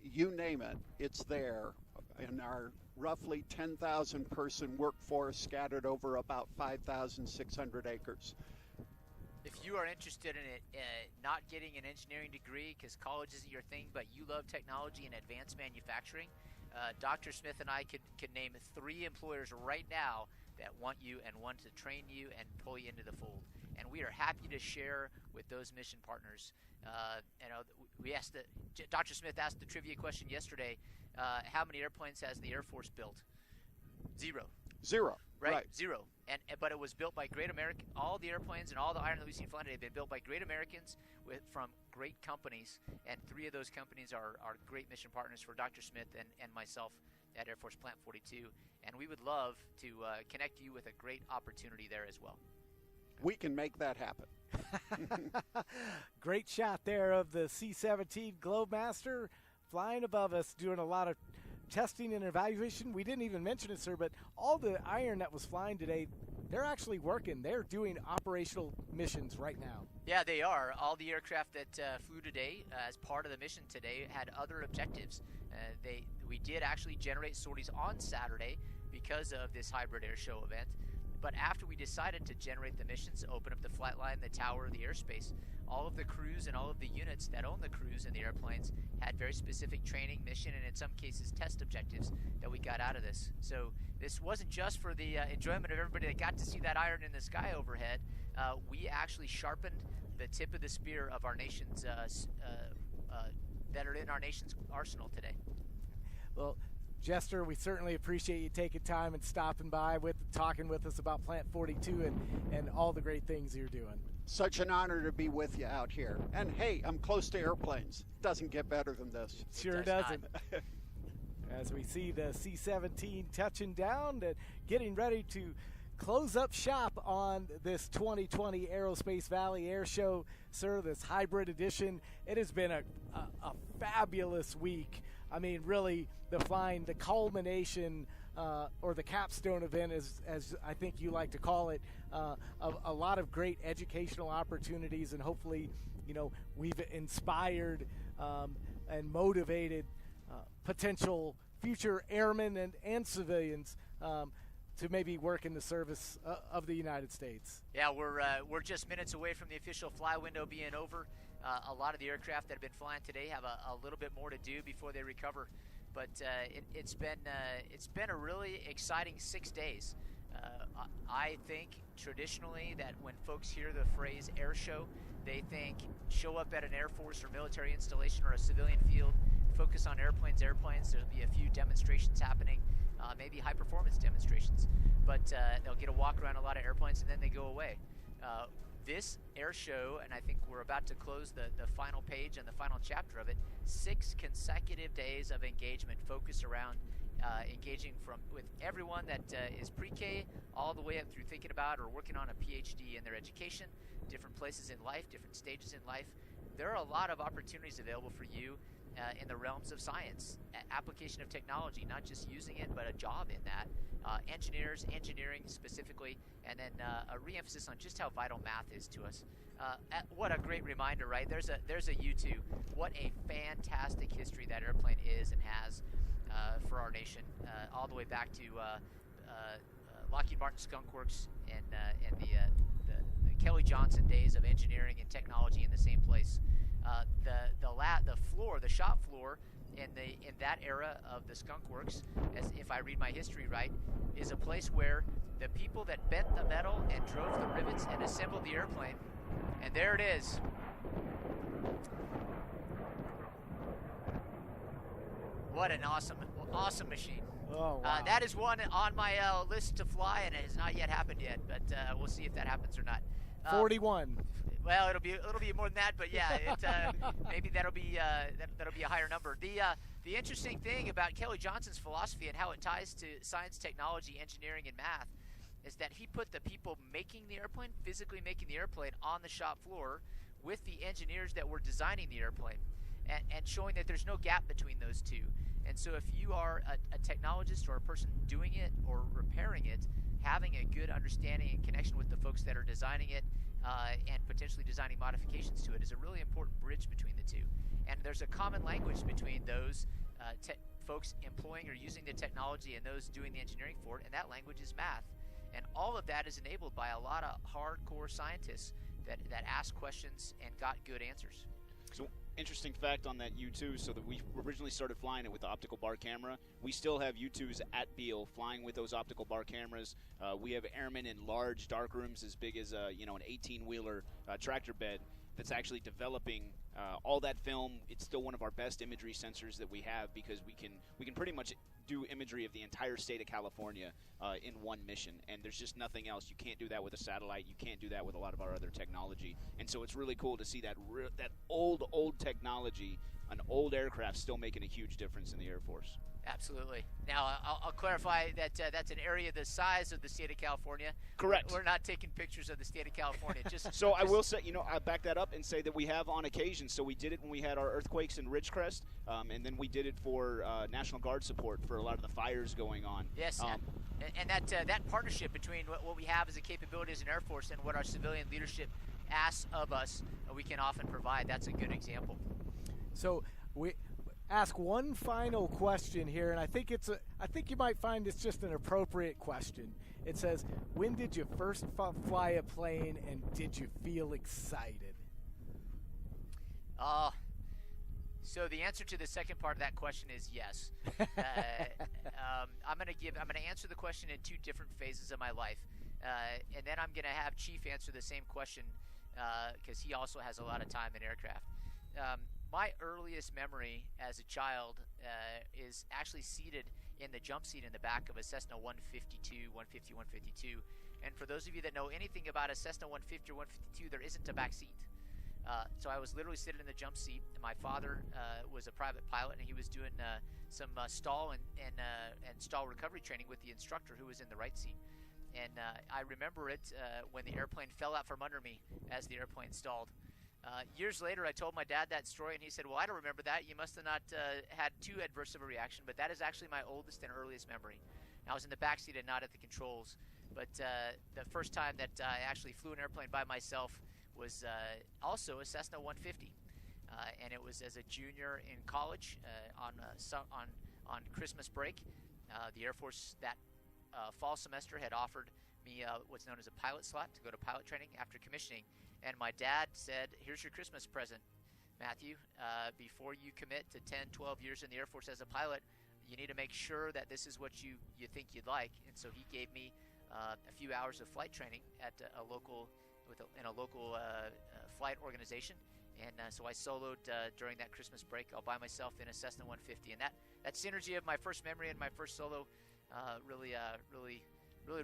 You name it, it's there in our roughly 10,000 person workforce scattered over about 5,600 acres. If you are interested in it, not getting an engineering degree because college isn't your thing, but you love technology and advanced manufacturing, Dr. Smith and I could name 3 employers right now that want you and want to train you and pull you into the fold. And we are happy to share with those mission partners. We asked Dr. Smith asked the trivia question yesterday, how many airplanes has the Air Force built? 0. 0. Right? 0. But it was built by great American. All the airplanes and all the iron that we've seen flying today have been built by great Americans from great companies, and 3 of those companies are great mission partners for Dr. Smith and myself at Air Force Plant 42. And we would love to connect you with a great opportunity there as well. We can make that happen. Great shot there of the C-17 Globemaster flying above us, doing a lot of testing and evaluation. We didn't even mention it, sir, but all the iron that was flying today, they're actually working. They're doing operational missions right now. Yeah, they are. All the aircraft that flew today as part of the mission today had other objectives. We did actually generate sorties on Saturday because of this hybrid air show event. But after we decided to generate the missions, open up the flight line, the tower, the airspace, all of the crews and all of the units that own the crews and the airplanes had very specific training, mission, and in some cases test objectives that we got out of this. So this wasn't just for the enjoyment of everybody that got to see that iron in the sky overhead. We actually sharpened the tip of the spear of our nation's that are in our nation's arsenal today. Well, Jester, we certainly appreciate you taking time and stopping by talking with us about Plant 42 and all the great things you're doing. Such an honor to be with you out here. And hey, I'm close to airplanes. Doesn't get better than this. Sure doesn't. As we see the C-17 touching down, getting ready to close up shop on this 2020 Aerospace Valley Air Show, sir, this hybrid edition. It has been a fabulous week. I mean, really, the culmination or the capstone event, as I think you like to call it, of a lot of great educational opportunities, and hopefully, we've inspired and motivated potential future airmen and civilians to maybe work in the service of the United States. Yeah, we're just minutes away from the official fly window being over. A lot of the aircraft that have been flying today have a little bit more to do before they recover, but it's been a really exciting 6 days. I think traditionally that when folks hear the phrase air show, they think show up at an Air Force or military installation or a civilian field, focus on airplanes. There'll be a few demonstrations happening, maybe high performance demonstrations, but they'll get a walk around a lot of airplanes and then they go away. This air show, and I think we're about to close the final page and the final chapter of it, 6 consecutive days of engagement focused around engaging with everyone that is pre-K all the way up through thinking about or working on a PhD in their education, different places in life, different stages in life. There are a lot of opportunities available for you in the realms of science, application of technology, not just using it, but a job in that. Engineering specifically, and then a re-emphasis on just how vital math is to us. What a great reminder, right? There's a U-2. What a fantastic history that airplane is and has for our nation, all the way back to Lockheed Martin Skunk Works and the Kelly Johnson days of engineering and technology in the same place. The shop floor in that era of the Skunk Works, as if I read my history right, is a place where the people that bent the metal and drove the rivets and assembled the airplane, and there it is. What an awesome machine. Oh, wow. That is one on my list to fly, and it has not yet happened yet, but we'll see if that happens or not. 41. Well, it'll be more than that, but yeah, maybe that'll be a higher number. The interesting thing about Kelly Johnson's philosophy and how it ties to science, technology, engineering, and math is that he put the people making the airplane, physically making the airplane, on the shop floor with the engineers that were designing the airplane, and showing that there's no gap between those two. And so if you are a technologist or a person doing it or repairing it, having a good understanding and connection with the folks that are designing it and potentially designing modifications to it is a really important bridge between the two. And there's a common language between those folks employing or using the technology and those doing the engineering for it, and that language is math. And all of that is enabled by a lot of hardcore scientists that ask questions and got good answers. So, interesting fact on that U-2, so that we originally started flying it with the optical bar camera. We still have U-2s at Beale flying with those optical bar cameras. We have airmen in large dark rooms as big as an 18-wheeler tractor bed that's actually developing all that film. It's still one of our best imagery sensors that we have, because we can pretty much do imagery of the entire state of California in one mission, and there's just nothing else. You can't do that with a satellite. You can't do that with a lot of our other technology, and so it's really cool to see that old technology, an old aircraft, still making a huge difference in the Air Force. Absolutely. Now, I'll clarify that that's an area the size of the state of California. Correct. We're not taking pictures of the state of California. I will say, I back that up and say that we have on occasion. So we did it when we had our earthquakes in Ridgecrest, and then we did it for National Guard support for a lot of the fires going on. Yes, and that partnership between what we have as a capability as an Air Force and what our civilian leadership asks of us, we can often provide. That's a good example. So we ask one final question here, and I think you might find it's just an appropriate question. It says, when did you first fly a plane, and did you feel excited? So the answer to the second part of that question is yes. I'm going to answer the question in two different phases of my life, and then I'm going to have Chief answer the same question because he also has a lot of time in aircraft. My earliest memory as a child is actually seated in the jump seat in the back of a Cessna 152, 152. And for those of you that know anything about a Cessna 150 or 152, there isn't a back seat. So I was literally sitting in the jump seat. And my father was a private pilot, and he was doing some stall and stall recovery training with the instructor who was in the right seat. And I remember it when the airplane fell out from under me as the airplane stalled. Years later, I told my dad that story, and he said, well, I don't remember that. You must have not had too adverse of a reaction, but that is actually my oldest and earliest memory. I was in the backseat and not at the controls, but the first time that I actually flew an airplane by myself was also a Cessna 150, and it was as a junior in college on Christmas break. The Air Force that fall semester had offered me what's known as a pilot slot to go to pilot training after commissioning. And my dad said, here's your Christmas present, Matthew. Before you commit to 10, 12 years in the Air Force as a pilot, you need to make sure that this is what you think you'd like. And so he gave me a few hours of flight training at a local flight organization. And so I soloed during that Christmas break all by myself in a Cessna 150. And that synergy of my first memory and my first solo really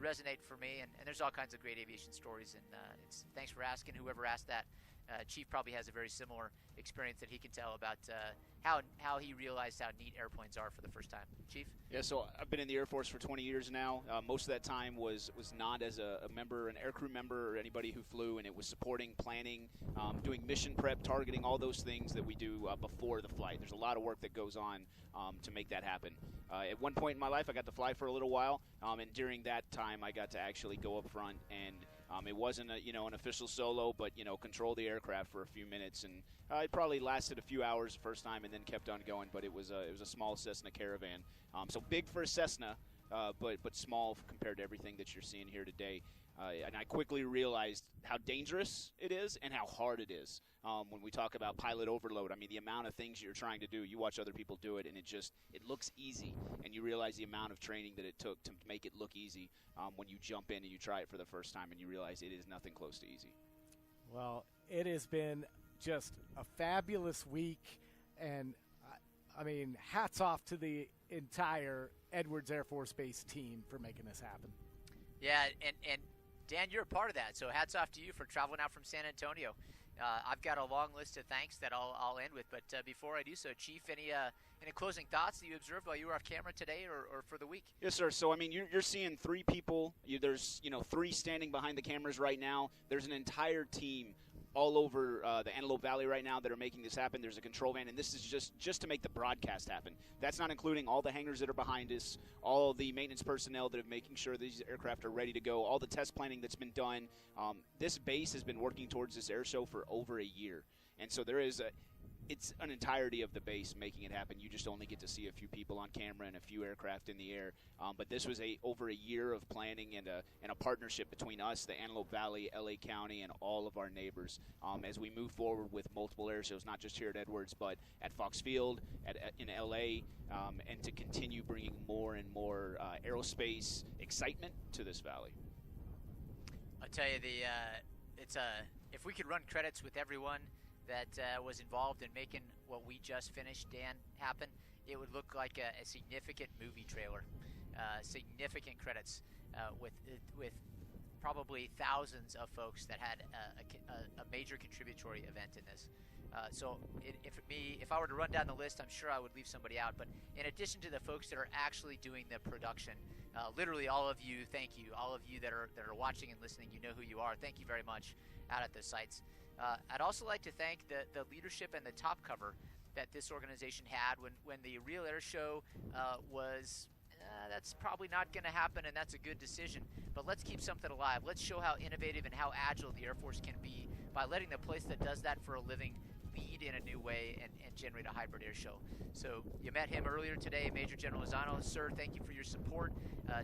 resonate for me. And there's all kinds of great aviation stories. And thanks for asking. Whoever asked that, Chief probably has a very similar experience that he can tell about how he realized how neat airplanes are for the first time. Chief? Yeah, so I've been in the Air Force for 20 years now. Most of that time was not as a member, an aircrew member, or anybody who flew, and it was supporting, planning, doing mission prep, targeting, all those things that we do before the flight. There's a lot of work that goes on to make that happen. At one point in my life, I got to fly for a little while, and during that time, I got to actually go up front and it wasn't an official solo, but control the aircraft for a few minutes, and it probably lasted a few hours the first time, and then kept on going. But it was a small Cessna Caravan, so big for a Cessna, but small compared to everything that you're seeing here today. And I quickly realized how dangerous it is and how hard it is. When we talk about pilot overload, I mean, the amount of things you're trying to do, you watch other people do it, and it looks easy, and you realize the amount of training that it took to make it look easy when you jump in and you try it for the first time, and you realize it is nothing close to easy. Well, it has been just a fabulous week, and I mean, hats off to the entire Edwards Air Force Base team for making this happen. Yeah, and Dan, you're a part of that, so hats off to you for traveling out from San Antonio. I've got a long list of thanks that I'll end with, but before I do so, Chief, any closing thoughts that you observed while you were off camera today or for the week? Yes, sir. So, I mean, you're seeing three people. There's, three standing behind the cameras right now. There's an entire team all over the Antelope Valley right now that are making this happen. There's a control van, and this is just to make the broadcast happen. That's not including all the hangars that are behind us, all the maintenance personnel that are making sure these aircraft are ready to go, all the test planning that's been done. This base has been working towards this air show for over a year, and so it's an entirety of the base making it happen. You just only get to see a few people on camera and a few aircraft in the air. But this was over a year of planning and a partnership between us, the Antelope Valley, LA County, and all of our neighbors as we move forward with multiple air shows, not just here at Edwards, but at Fox Field, in LA, and to continue bringing more and more aerospace excitement to this valley. I'll tell you, if we could run credits with everyone that was involved in making what we just finished, Dan, happen, it would look like a significant movie trailer. Significant credits with probably thousands of folks that had a major contributory event in this. So if I were to run down the list, I'm sure I would leave somebody out. But in addition to the folks that are actually doing the production, literally all of you, thank you. All of you that are watching and listening, you know who you are. Thank you very much out at the sites. I'd also like to thank the leadership and the top cover that this organization had when the Real Air Show was. That's probably not going to happen, and that's a good decision. But let's keep something alive. Let's show how innovative and how agile the Air Force can be by letting the place that does that for a living lead in a new way and generate a hybrid air show. So you met him earlier today, Major General Lozano. Sir, thank you for your support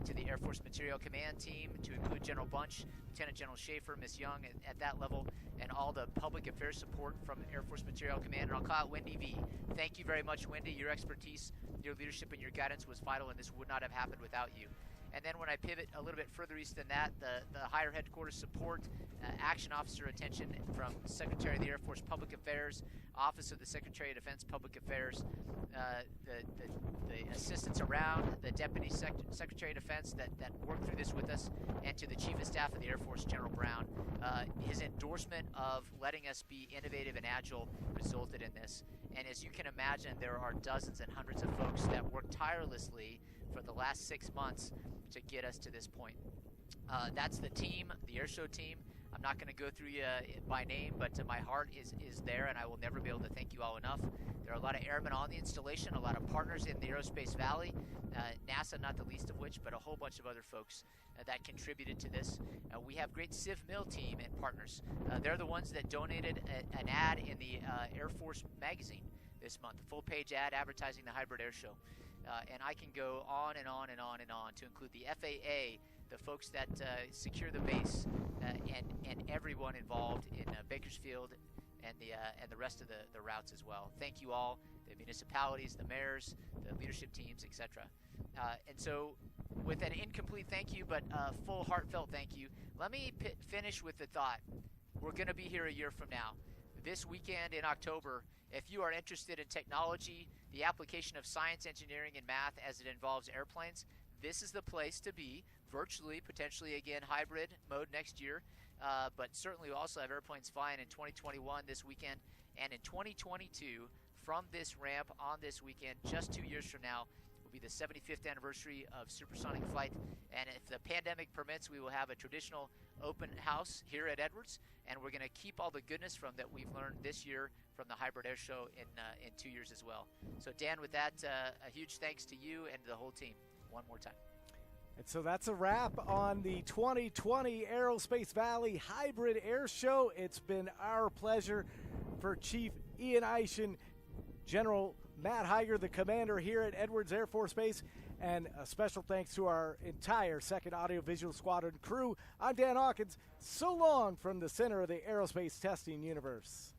to the Air Force Material Command team, to include General Bunch, Lieutenant General Schaefer, Ms. Young at that level, and all the public affairs support from Air Force Material Command. And I'll call out Wendy V. Thank you very much, Wendy. Your expertise, your leadership, and your guidance was vital, and this would not have happened without you. And then when I pivot a little bit further east than that, the higher headquarters support, action officer attention from Secretary of the Air Force Public Affairs, Office of the Secretary of Defense Public Affairs, the assistants around, the Deputy Secretary of Defense that worked through this with us, and to the Chief of Staff of the Air Force, General Brown. His endorsement of letting us be innovative and agile resulted in this. And as you can imagine, there are dozens and hundreds of folks that worked tirelessly for the last 6 months to get us to this point. That's the team, the air show team. I'm not going to go through you by name, but my heart is there, and I will never be able to thank you all enough. There are a lot of airmen on the installation, a lot of partners in the Aerospace Valley, NASA not the least of which, but a whole bunch of other folks that contributed to this. We have great Civ Mill team and partners. They're the ones that donated an ad in the Air Force magazine this month, a full-page ad advertising the hybrid air show. And I can go on and on and on and on to include the FAA, the folks that secure the base, and everyone involved in Bakersfield and the rest of the routes as well. Thank you all, the municipalities, the mayors, the leadership teams, etc. And so, with an incomplete thank you, but full heartfelt thank you, let me finish with the thought. We're going to be here a year from now. This weekend in October, if you are interested in technology, the application of science, engineering, and math as it involves airplanes, this is the place to be, virtually, potentially again hybrid mode next year, but certainly we'll also have airplanes flying in 2021 this weekend, and in 2022 from this ramp on this weekend, just 2 years from now, will be the 75th anniversary of supersonic flight, and if the pandemic permits, we will have a traditional open house here at Edwards, and we're going to keep all the goodness from that we've learned this year from the hybrid air show in 2 years as well. So Dan, with that, a huge thanks to you and to the whole team one more time. And so that's a wrap on the 2020 Aerospace Valley Hybrid Air Show. It's been our pleasure. For Chief Ian Eischen, General Matt Heiger, the commander here at Edwards Air Force Base, and a special thanks to our entire 2nd Audiovisual Squadron crew. I'm Dan Hawkins. So long from the center of the aerospace testing universe.